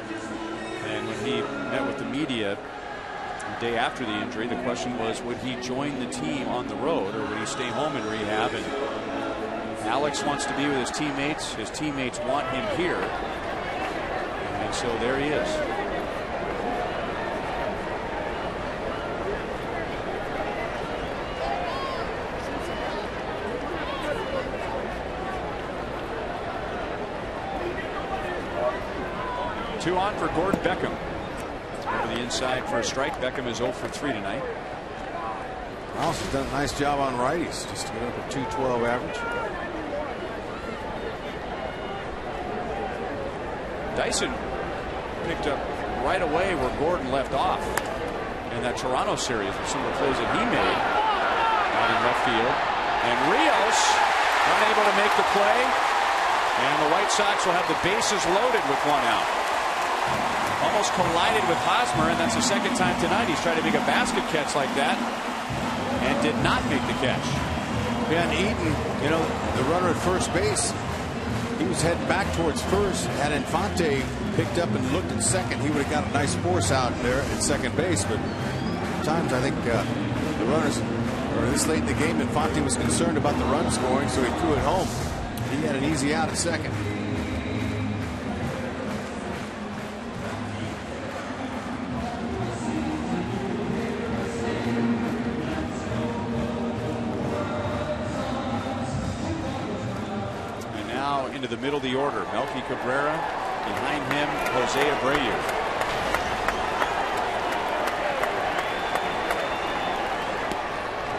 [SPEAKER 5] And when he met with the media the day after the injury, the question was, would he join the team on the road or would he stay home in rehab? And Alex wants to be with his teammates. His teammates want him here. And so there he is. Two on for Gordon Beckham. Over the inside for a strike. Beckham is 0 for 3 tonight.
[SPEAKER 6] Also done a nice job on righties, just to get up a 212 average.
[SPEAKER 5] Dyson picked up right away where Gordon left off in that Toronto series with some of the plays that he made out in left field. And Rios unable to make the play. And the White Sox will have the bases loaded with 1 out. Almost collided with Hosmer, and that's the second time tonight he's tried to make a basket catch like that and did not make the catch.
[SPEAKER 6] Yeah, and Eaton, you know, the runner at first base, he was heading back towards first. Had Infante picked up and looked at second, he would have got a nice force out there at second base. But sometimes I think the runners, or this late in the game, Infante was concerned about the run scoring, so he threw it home. He had an easy out at second.
[SPEAKER 5] Into the middle of the order, Melky Cabrera, behind him Jose Abreu.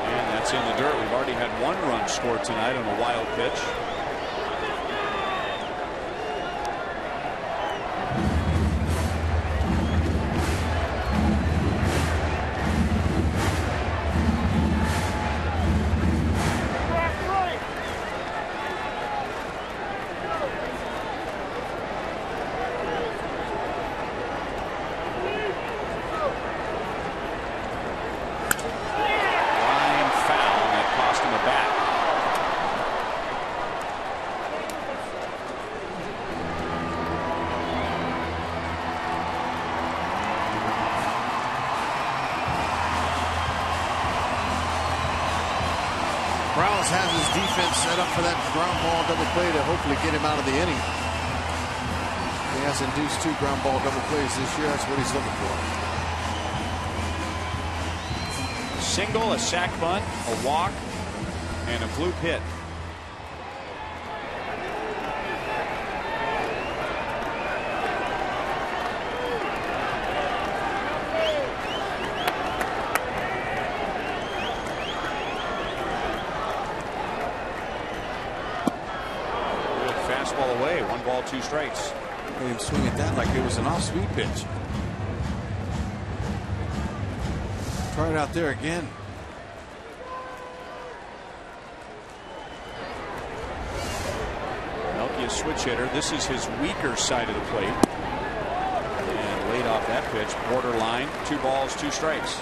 [SPEAKER 5] And that's in the dirt. We've already had 1 run scored tonight on a wild pitch.
[SPEAKER 2] Morales has his defense set up for that ground ball double play to hopefully get him out of the inning. He has induced 2 ground ball double plays this year. That's what he's looking for.
[SPEAKER 5] A single, a sac bunt, a walk, and a bloop hit. Fastball away, 1 ball, 2 strikes.
[SPEAKER 6] Made him swing at that like it was an off-speed pitch. Try it out there again.
[SPEAKER 5] Melky a switch hitter. This is his weaker side of the plate. And laid off that pitch, borderline, 2 balls, 2 strikes.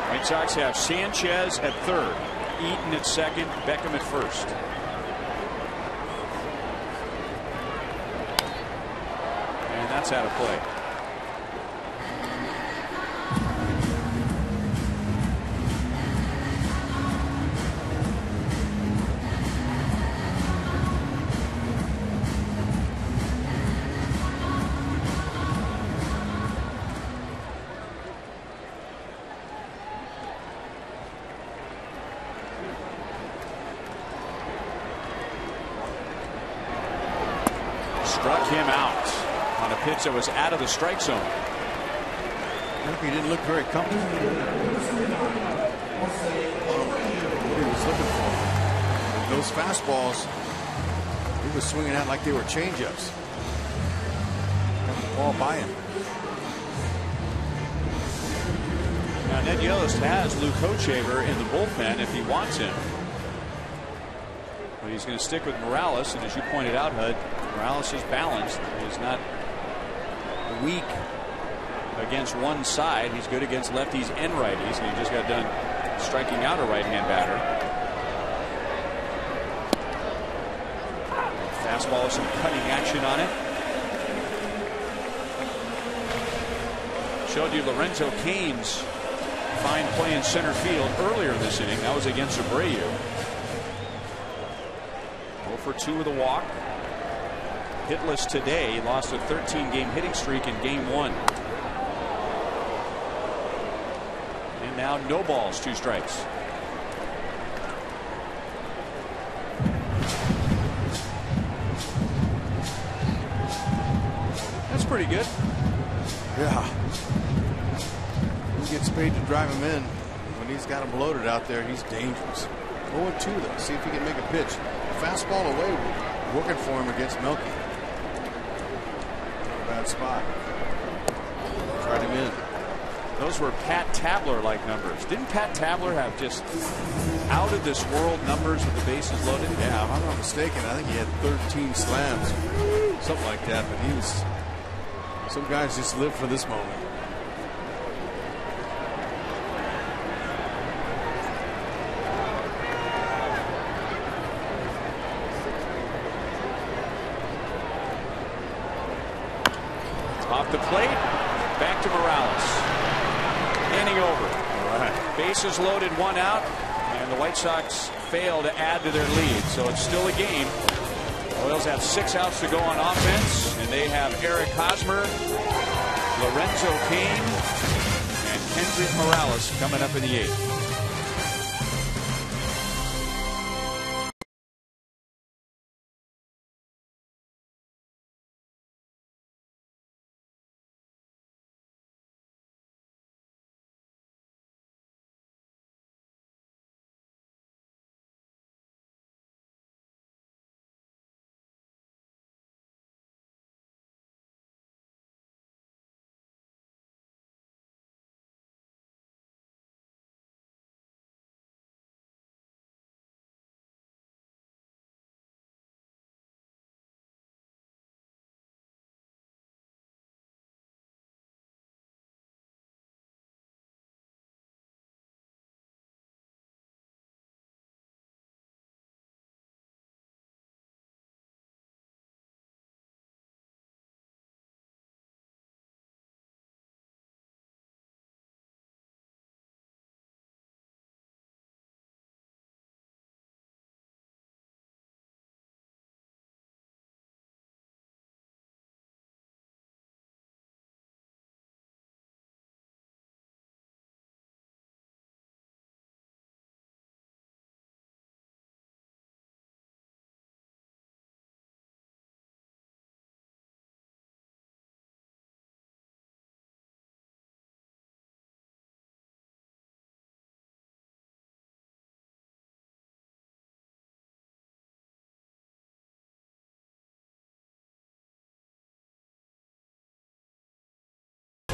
[SPEAKER 5] White Sox have Sanchez at third, Eaton at second, Beckham at first. And that's out of play. Struck him out on a pitch that was out of the strike zone.
[SPEAKER 6] He didn't look very comfortable. What he was looking for. Those fastballs, he was swinging out like they were changeups. Got the ball by him.
[SPEAKER 5] Now Ned Yost has Luke Hochevar in the bullpen if he wants him. But he's going to stick with Morales, and as you pointed out, Hud, Morales is balanced. He's not weak against one side. He's good against lefties and righties, and he just got done striking out a right-hand batter. Fastball with some cutting action on it. Showed you Lorenzo Cain's fine play in center field earlier this inning. That was against Abreu. 0 for 2 with a walk. Hitless today. He lost a 13-game hitting streak in game 1. And now no balls, 2 strikes. That's pretty good.
[SPEAKER 6] Yeah. He gets paid to drive him in. When he's got him loaded out there, he's dangerous. 0-2 though. See if he can make a pitch. Fastball away, working for him against Melky. Bad spot. Tried him in.
[SPEAKER 5] Those were Pat Tabler-like numbers. Didn't Pat Tabler have just out of this world numbers with the bases loaded?
[SPEAKER 6] Yeah, if I'm not mistaken, I think he had 13 slams, something like that. But he was. Some guys just live for this moment.
[SPEAKER 5] Off the plate, back to Morales. Inning over.
[SPEAKER 6] All right.
[SPEAKER 5] Bases loaded, 1 out, and the White Sox fail to add to their lead. So it's still a game. Royals have 6 outs to go on offense, and they have Eric Hosmer, Lorenzo Cain, and Kendrick Morales coming up in the 8th.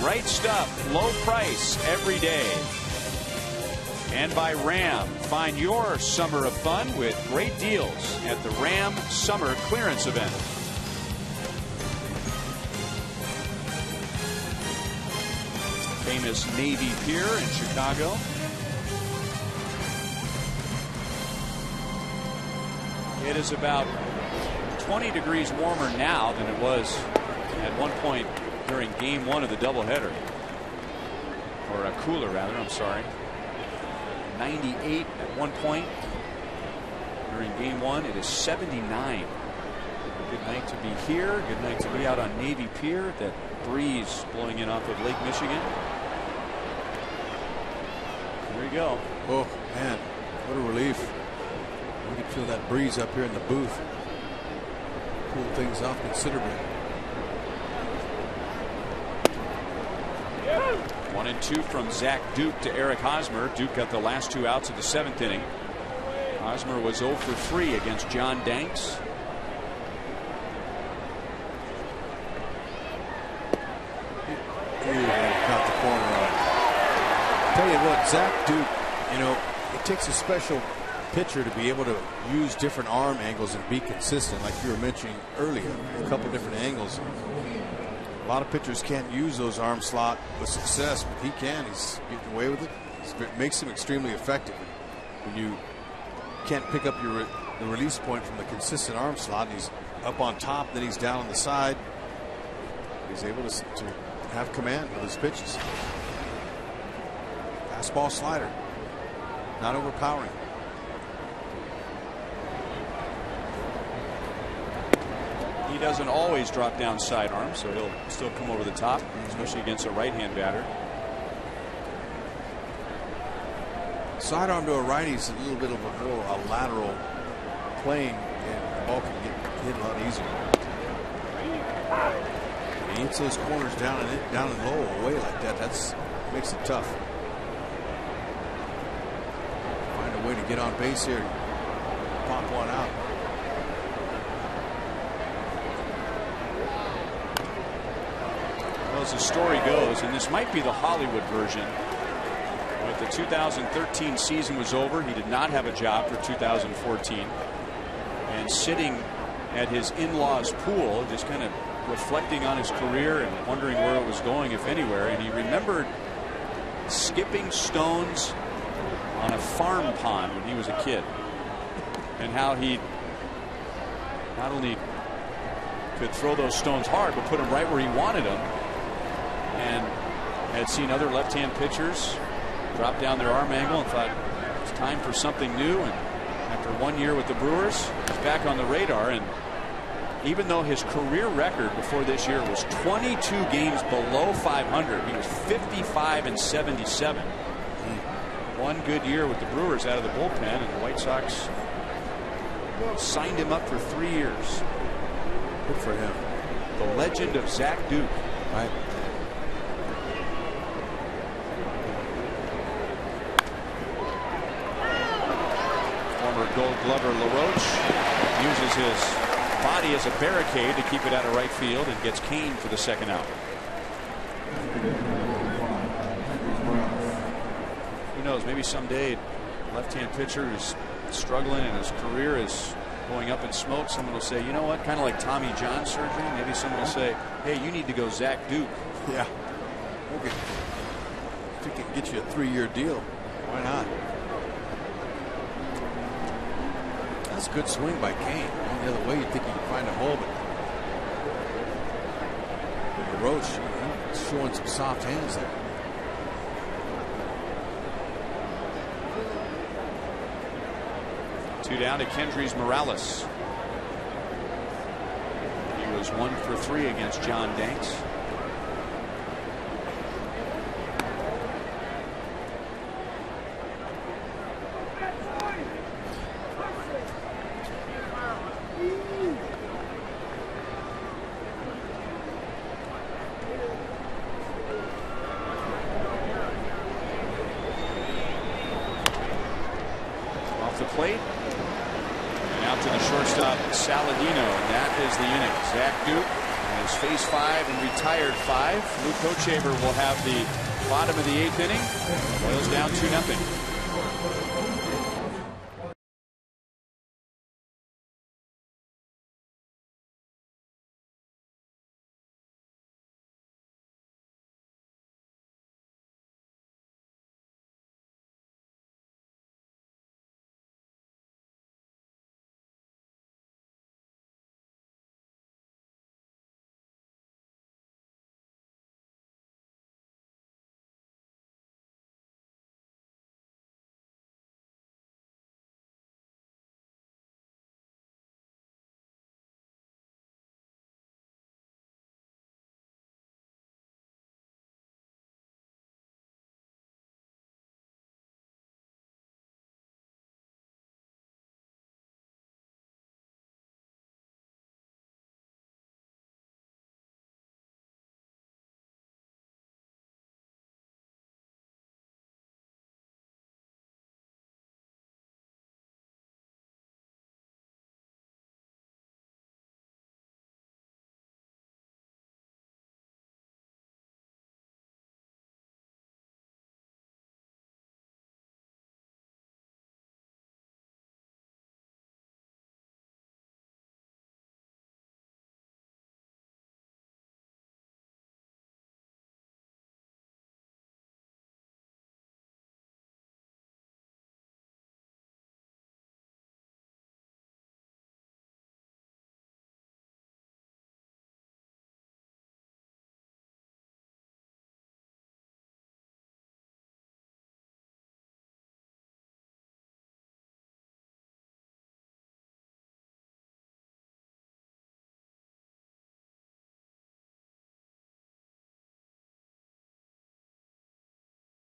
[SPEAKER 5] Right stuff, low price every day. And by Ram, find your summer of fun with great deals at the Ram Summer Clearance Event. Famous Navy Pier in Chicago. It is about 20 degrees warmer now than it was at one point during game 1 of the doubleheader, or a cooler rather, I'm sorry. 98 at one point during game 1. It is 79. Good night to be here. Good night to be out on Navy Pier. That breeze blowing in off of Lake Michigan. There you go.
[SPEAKER 6] Oh man, what a relief. We can feel that breeze up here in the booth. cool things off considerably.
[SPEAKER 5] 1-2 from Zach Duke to Eric Hosmer. Duke got the last 2 outs of the 7th inning. Hosmer was 0 for 3 against John Danks.
[SPEAKER 6] Got the corner on. Tell you what, Zach Duke, you know, it takes a special pitcher to be able to use different arm angles and be consistent, like you were mentioning earlier, a couple different angles. A lot of pitchers can't use those arm slot with success, but he can. He's getting away with it. It makes him extremely effective. When you can't pick up the release point from the consistent arm slot, and he's up on top, then he's down on the side. He's able to have command of his pitches. Fastball, slider, not overpowering.
[SPEAKER 5] He doesn't always drop down sidearm, so he'll still come over the top, especially against a right-hand batter.
[SPEAKER 6] Sidearm to a righty is a little bit of a lateral plane, and the ball can get hit a lot easier. When he hits those corners down and low away like that, makes it tough. Find a way to get on base here, pop one out.
[SPEAKER 5] Well, as the story goes, and this might be the Hollywood version, but the 2013 season was over. He did not have a job for 2014, and sitting at his in-laws' pool, just kind of reflecting on his career and wondering where it was going, if anywhere. And he remembered skipping stones on a farm pond when he was a kid, and how he not only could throw those stones hard, but put them right where he wanted them, and had seen other left-hand pitchers drop down their arm angle and thought it's time for something new. And after 1 year with the Brewers, he's back on the radar. And even though his career record before this year was 22 games below 500, he was 55-77. One good year with the Brewers out of the bullpen, and the White Sox signed him up for 3 years.
[SPEAKER 6] Good for him.
[SPEAKER 5] The legend of Zach Duke.
[SPEAKER 6] Right.
[SPEAKER 5] Former Gold Glover LaRoche uses his body as a barricade to keep it out of right field and gets Kane for the second out. Who knows, maybe someday a left-hand pitcher who's struggling and his career is going up in smoke, someone will say, you know what, kind of like Tommy John surgery, maybe someone will say, hey, you need to go Zach Duke.
[SPEAKER 6] Yeah. Okay. If he can get you a 3-year deal, why not? That's a good swing by Kane. Going the other way, you'd think he could find a hole, but Roach, he's showing some soft hands there.
[SPEAKER 5] Two down to Kendrys Morales. He was 1 for 3 against John Danks. Off the plate. Out to the shortstop, Saladino, and that is the inning. Zach Duke has faced 5 and retired 5. Luke Hochevar will have the bottom of the 8th inning. Royals down 2-0.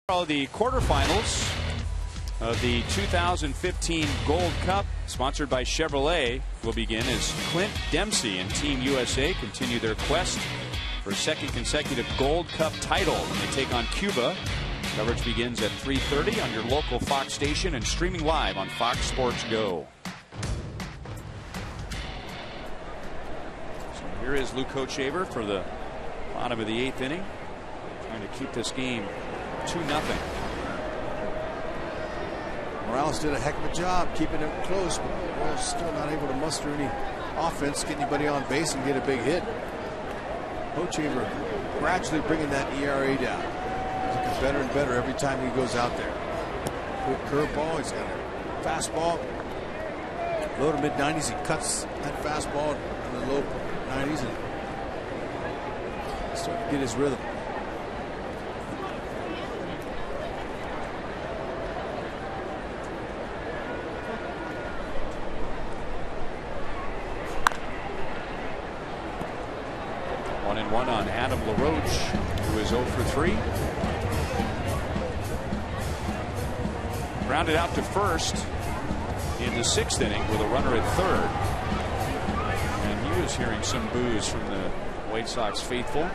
[SPEAKER 5] The quarterfinals of the 2015 Gold Cup, sponsored by Chevrolet, will begin as Clint Dempsey and Team USA continue their quest for a second consecutive Gold Cup title when they take on Cuba. Coverage begins at 3:30 on your local Fox station and streaming live on Fox Sports Go. So here is Luke Hochevar for the bottom of the 8th inning, trying to keep this game 2-0.
[SPEAKER 6] Morales did a heck of a job keeping it close, but Royals still not able to muster any offense, get anybody on base, and get a big hit. Hochevar gradually bringing that ERA down. He's looking better and better every time he goes out there. Quick curveball, he's got a fastball. Low to mid-90s, he cuts that fastball in the low 90s and starting to get his rhythm.
[SPEAKER 5] One on Adam LaRoche, who is 0 for 3. Grounded out to first in the 6th inning with a runner at third. And he was hearing some boos from the White Sox faithful.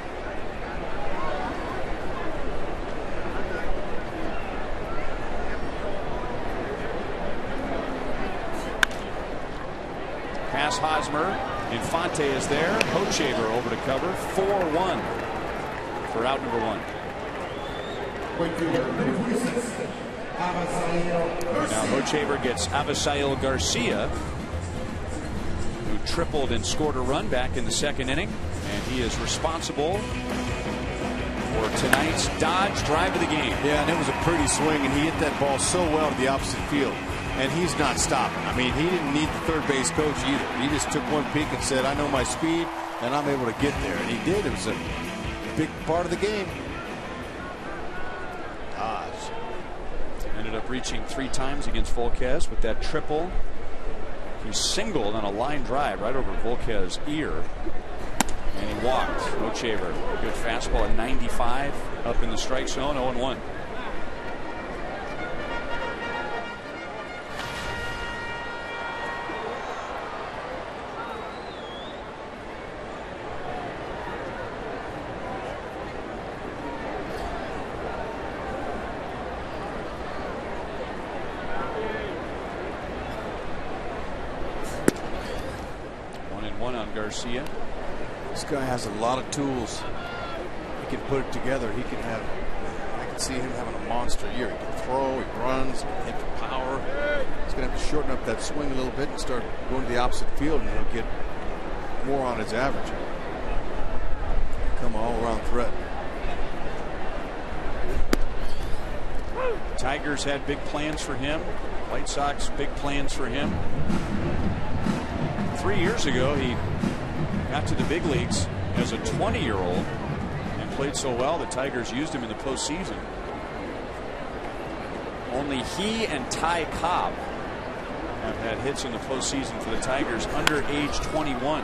[SPEAKER 5] Pass Hosmer. Infante is there. Hochevar over to cover. 4-1 for out number 1. Now Hochevar gets Avisail Garcia, who tripled and scored a run back in the 2nd inning, and he is responsible for tonight's Dodge drive of the game.
[SPEAKER 6] Yeah, and it was a pretty swing, and he hit that ball so well to the opposite field. And he's not stopping. I mean, he didn't need the third base coach either. He just took one peek and said, I know my speed, and I'm able to get there. And he did. It was a big part of the game.
[SPEAKER 5] Dodge ended up reaching 3 times against Volquez with that triple. He singled on a line drive right over Volquez's ear. And he walked. Hochevar, good fastball at 95 up in the strike zone, 0-1. Garcia.
[SPEAKER 6] This guy has a lot of tools. He can put it together. He can have, I can see him having a monster year. He can throw, he runs, he can hit the power. He's going to have to shorten up that swing a little bit and start going to the opposite field, and he'll get more on his average. Become an all-around threat.
[SPEAKER 5] Tigers had big plans for him. White Sox big plans for him. 3 years ago, he got to the big leagues as a 20-year-old and played so well the Tigers used him in the postseason. Only he and Ty Cobb have had hits in the postseason for the Tigers under age 21.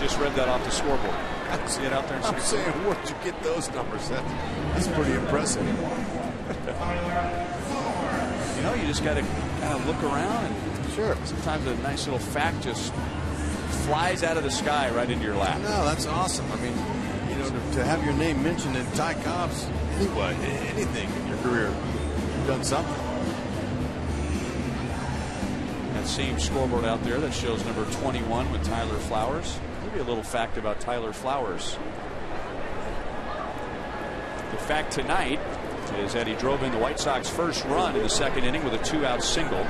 [SPEAKER 5] Just read that off the scoreboard. See it out there?
[SPEAKER 6] I'm saying, where'd you get those numbers? That's pretty impressive.
[SPEAKER 5] You know, you just got to kind of look around, and
[SPEAKER 6] sure,
[SPEAKER 5] sometimes a nice little fact just flies out of the sky right into your lap.
[SPEAKER 6] No, that's awesome. I mean, you know, to have your name mentioned in Ty Cobb's anything in your career, you've done something.
[SPEAKER 5] That same scoreboard out there that shows number 21 with Tyler Flowers. Maybe a little fact about Tyler Flowers. The fact tonight is that he drove in the White Sox first run in the 2nd inning with a 2-out single.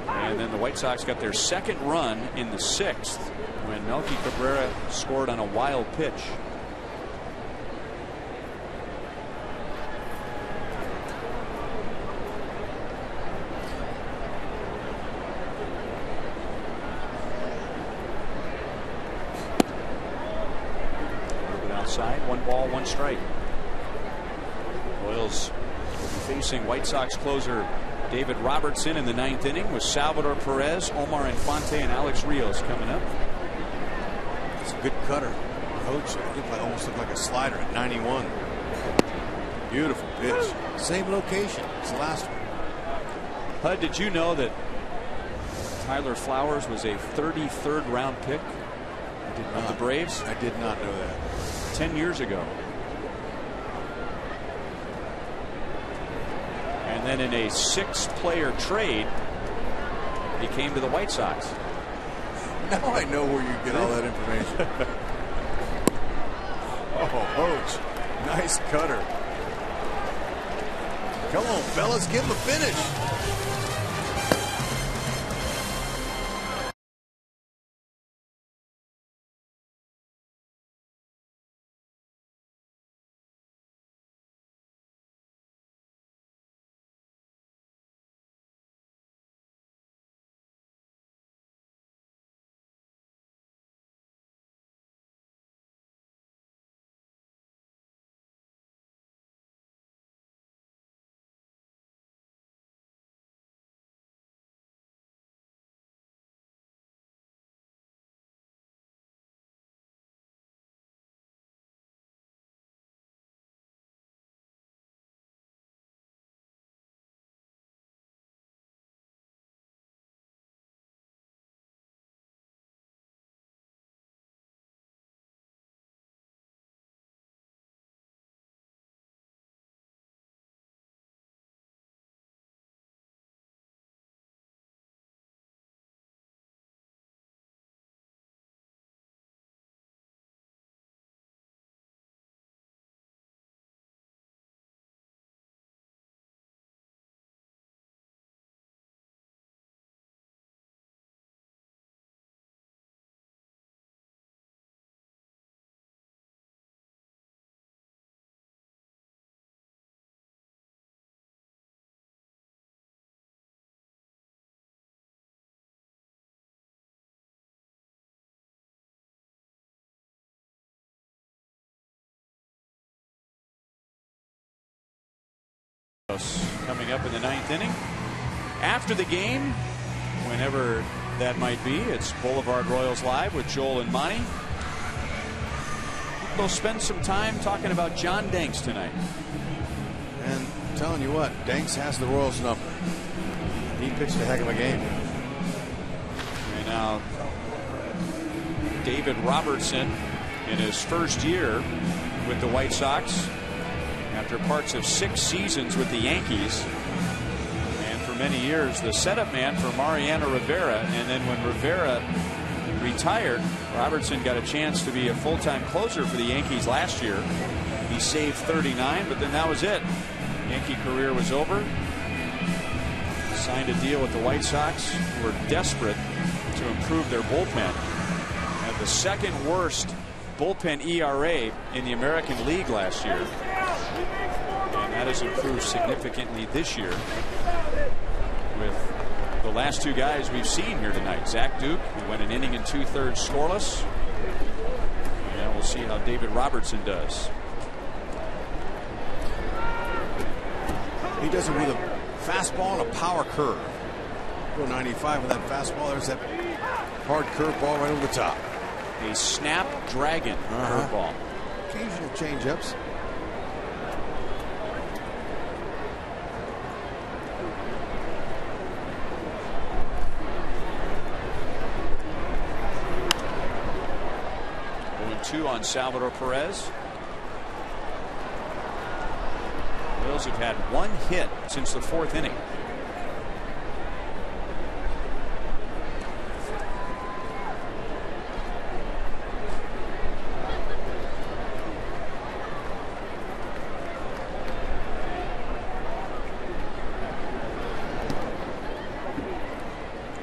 [SPEAKER 5] And then the White Sox got their 2nd run in the 6th when Melky Cabrera scored on a wild pitch. Outside, 1 ball, 1 strike. Royals facing White Sox closer David Robertson in the 9th inning with Salvador Perez, Omar Infante, and Alex Rios coming up.
[SPEAKER 6] It's a good cutter. Coach, it almost looked like a slider at 91. Beautiful pitch. Same location as the last one.
[SPEAKER 5] Hud, did you know that Tyler Flowers was a 33rd round pick of the Braves?
[SPEAKER 6] I did not know that.
[SPEAKER 5] 10 years ago. And then in a 6-player trade, he came to the White Sox.
[SPEAKER 6] Now I know where you get all that information. Oh, Hoach. Nice cutter. Come on, fellas, give him a finish.
[SPEAKER 5] Coming up in the 9th inning. After the game, whenever that might be, it's Boulevard Royals Live with Joel and Monty. We'll spend some time talking about John Danks tonight.
[SPEAKER 6] And I'm telling you what, Danks has the Royals number. He pitched a heck of a game.
[SPEAKER 5] And now David Robertson in his first year with the White Sox after parts of 6 seasons with the Yankees, and for many years the setup man for Mariano Rivera. And then when Rivera retired, Robertson got a chance to be a full-time closer for the Yankees last year. He saved 39, but then that was it. Yankee career was over. Signed a deal with the White Sox, who were desperate to improve their bullpen. Had the second worst bullpen ERA in the American League last year. And that has improved significantly this year with the last 2 guys we've seen here tonight. Zach Duke, who went an inning and 2/3 scoreless. And we'll see how David Robertson does.
[SPEAKER 6] He does it with a fastball and a power curve. Go 95 with that fastball. There's that hard curve ball right over the top.
[SPEAKER 5] A snapdragon curveball.
[SPEAKER 6] Occasional changeups.
[SPEAKER 5] On Salvador Perez. Royals have had 1 hit since the 4th inning.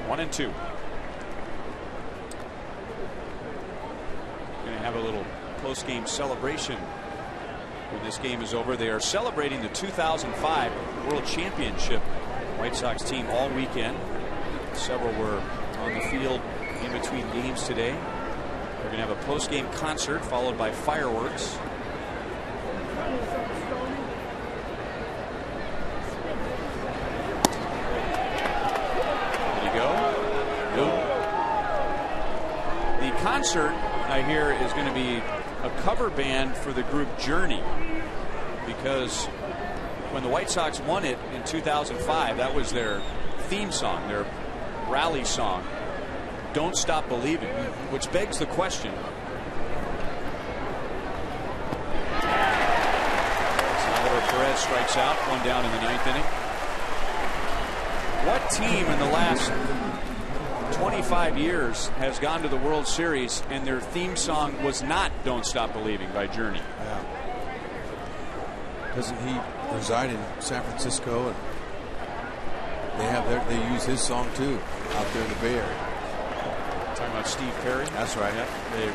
[SPEAKER 5] One and 2. Have a little post-game celebration when this game is over. They are celebrating the 2005 World Championship White Sox team all weekend. Several were on the field in between games today. They're going to have a post-game concert followed by fireworks. There you go. The concert, I hear, is going to be a cover band for the group Journey, because when the White Sox won it in 2005, that was their theme song, their rally song, "Don't Stop Believing," which begs the question. Salvador Perez strikes out, one down in the 9th inning. What team in the last 25 years has gone to the World Series and their theme song was not "Don't Stop Believing" by Journey?
[SPEAKER 6] Yeah. Doesn't he reside in San Francisco, and they use his song too out there in the Bay Area?
[SPEAKER 5] Talking about Steve Perry?
[SPEAKER 6] That's right.
[SPEAKER 5] Yep. They're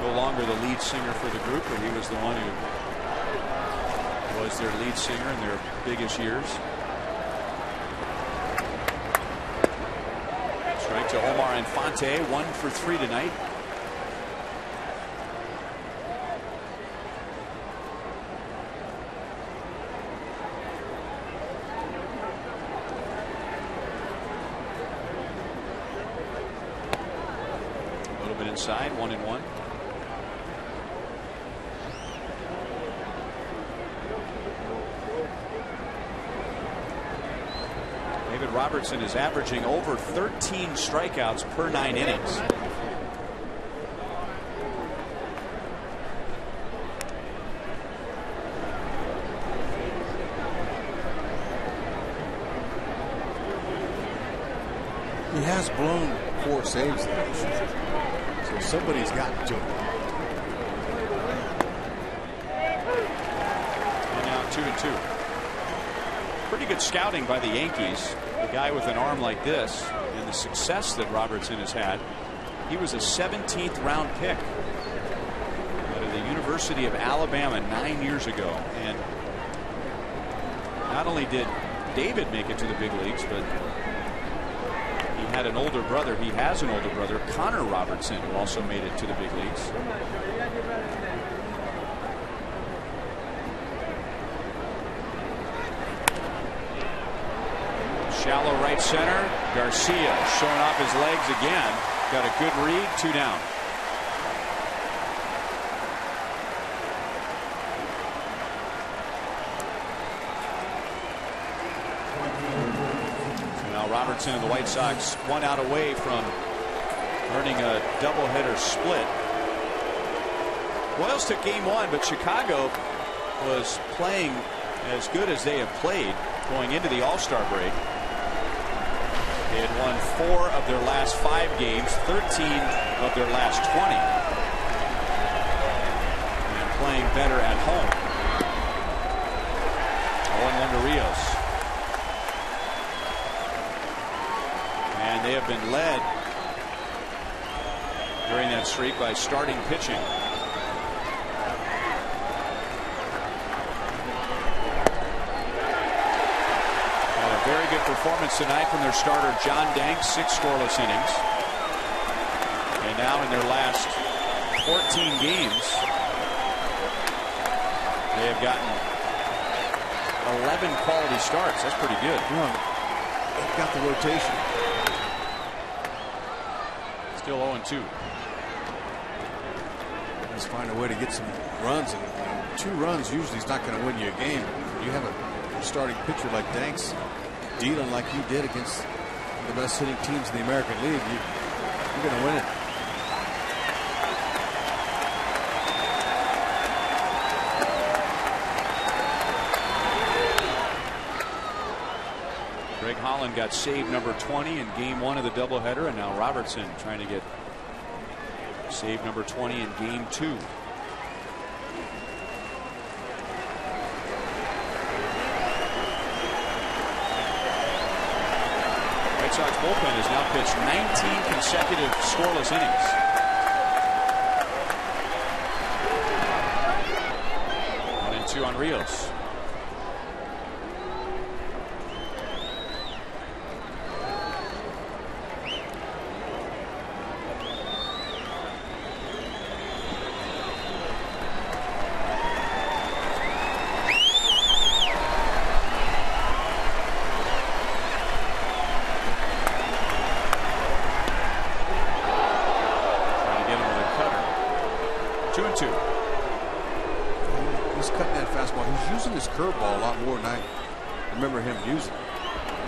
[SPEAKER 5] no longer the lead singer for the group, but he was the one who was their lead singer in their biggest years. Strike to Omar Infante, 1 for 3 tonight. A little bit inside, 1-1. David Robertson is averaging over 13 strikeouts per 9 innings.
[SPEAKER 6] He has blown 4 saves this year, so somebody's gotten to him.
[SPEAKER 5] And now 2-2. Pretty good scouting by the Yankees. A guy with an arm like this and the success that Robertson has had. He was a 17th round pick out of the University of Alabama 9 years ago. And not only did David make it to the big leagues, but he had an older brother. He has an older brother, Connor Robertson, who also made it to the big leagues. Shallow right center. Garcia showing off his legs again. Got a good read. 2 down. Now Robertson and the White Sox 1 out away from earning a doubleheader split. Royals took game 1, but Chicago was playing as good as they have played going into the All-Star break. They had won 4 of their last 5 games, 13 of their last 20. And playing better at home. 1-1 to Rios. And they have been led during that streak by starting pitching. Very good performance tonight from their starter John Danks, 6 scoreless innings. And now in their last 14 games, they have gotten 11 quality starts. That's pretty good.
[SPEAKER 6] They've got the rotation.
[SPEAKER 5] Still 0-2.
[SPEAKER 6] Let's find a way to get some runs, and 2 runs usually is not going to win you a game. You have a starting pitcher like Danks dealing like he did against the best hitting teams in the American League, you're going to win it.
[SPEAKER 5] Greg Holland got save number 20 in game 1 of the doubleheader, and now Robertson trying to get save number 20 in game 2. White Sox bullpen has now pitched 19 consecutive scoreless innings. One and 2 on Rios.
[SPEAKER 6] his curveball a lot more than I remember him using.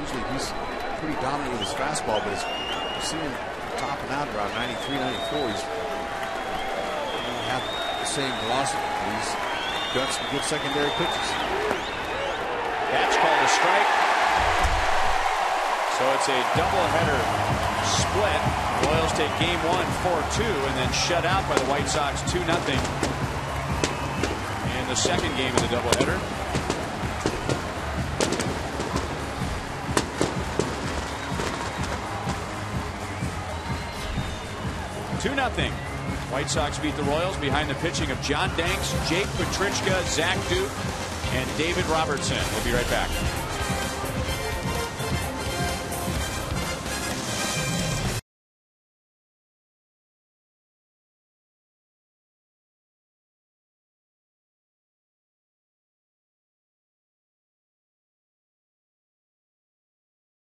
[SPEAKER 6] Usually he's pretty dominant with his fastball, but you see him topping out around 93, 94. He's doesn't have the same velocity. He's got some good secondary pitches.
[SPEAKER 5] That's called a strike. So it's a doubleheader split. Royals take game 1 4-2 and then shut out by the White Sox 2-0 in the second game of the doubleheader. Nothing. White Sox beat the Royals behind the pitching of John Danks, Jake Petrichka, Zach Duke, and David Robertson. We'll be right back.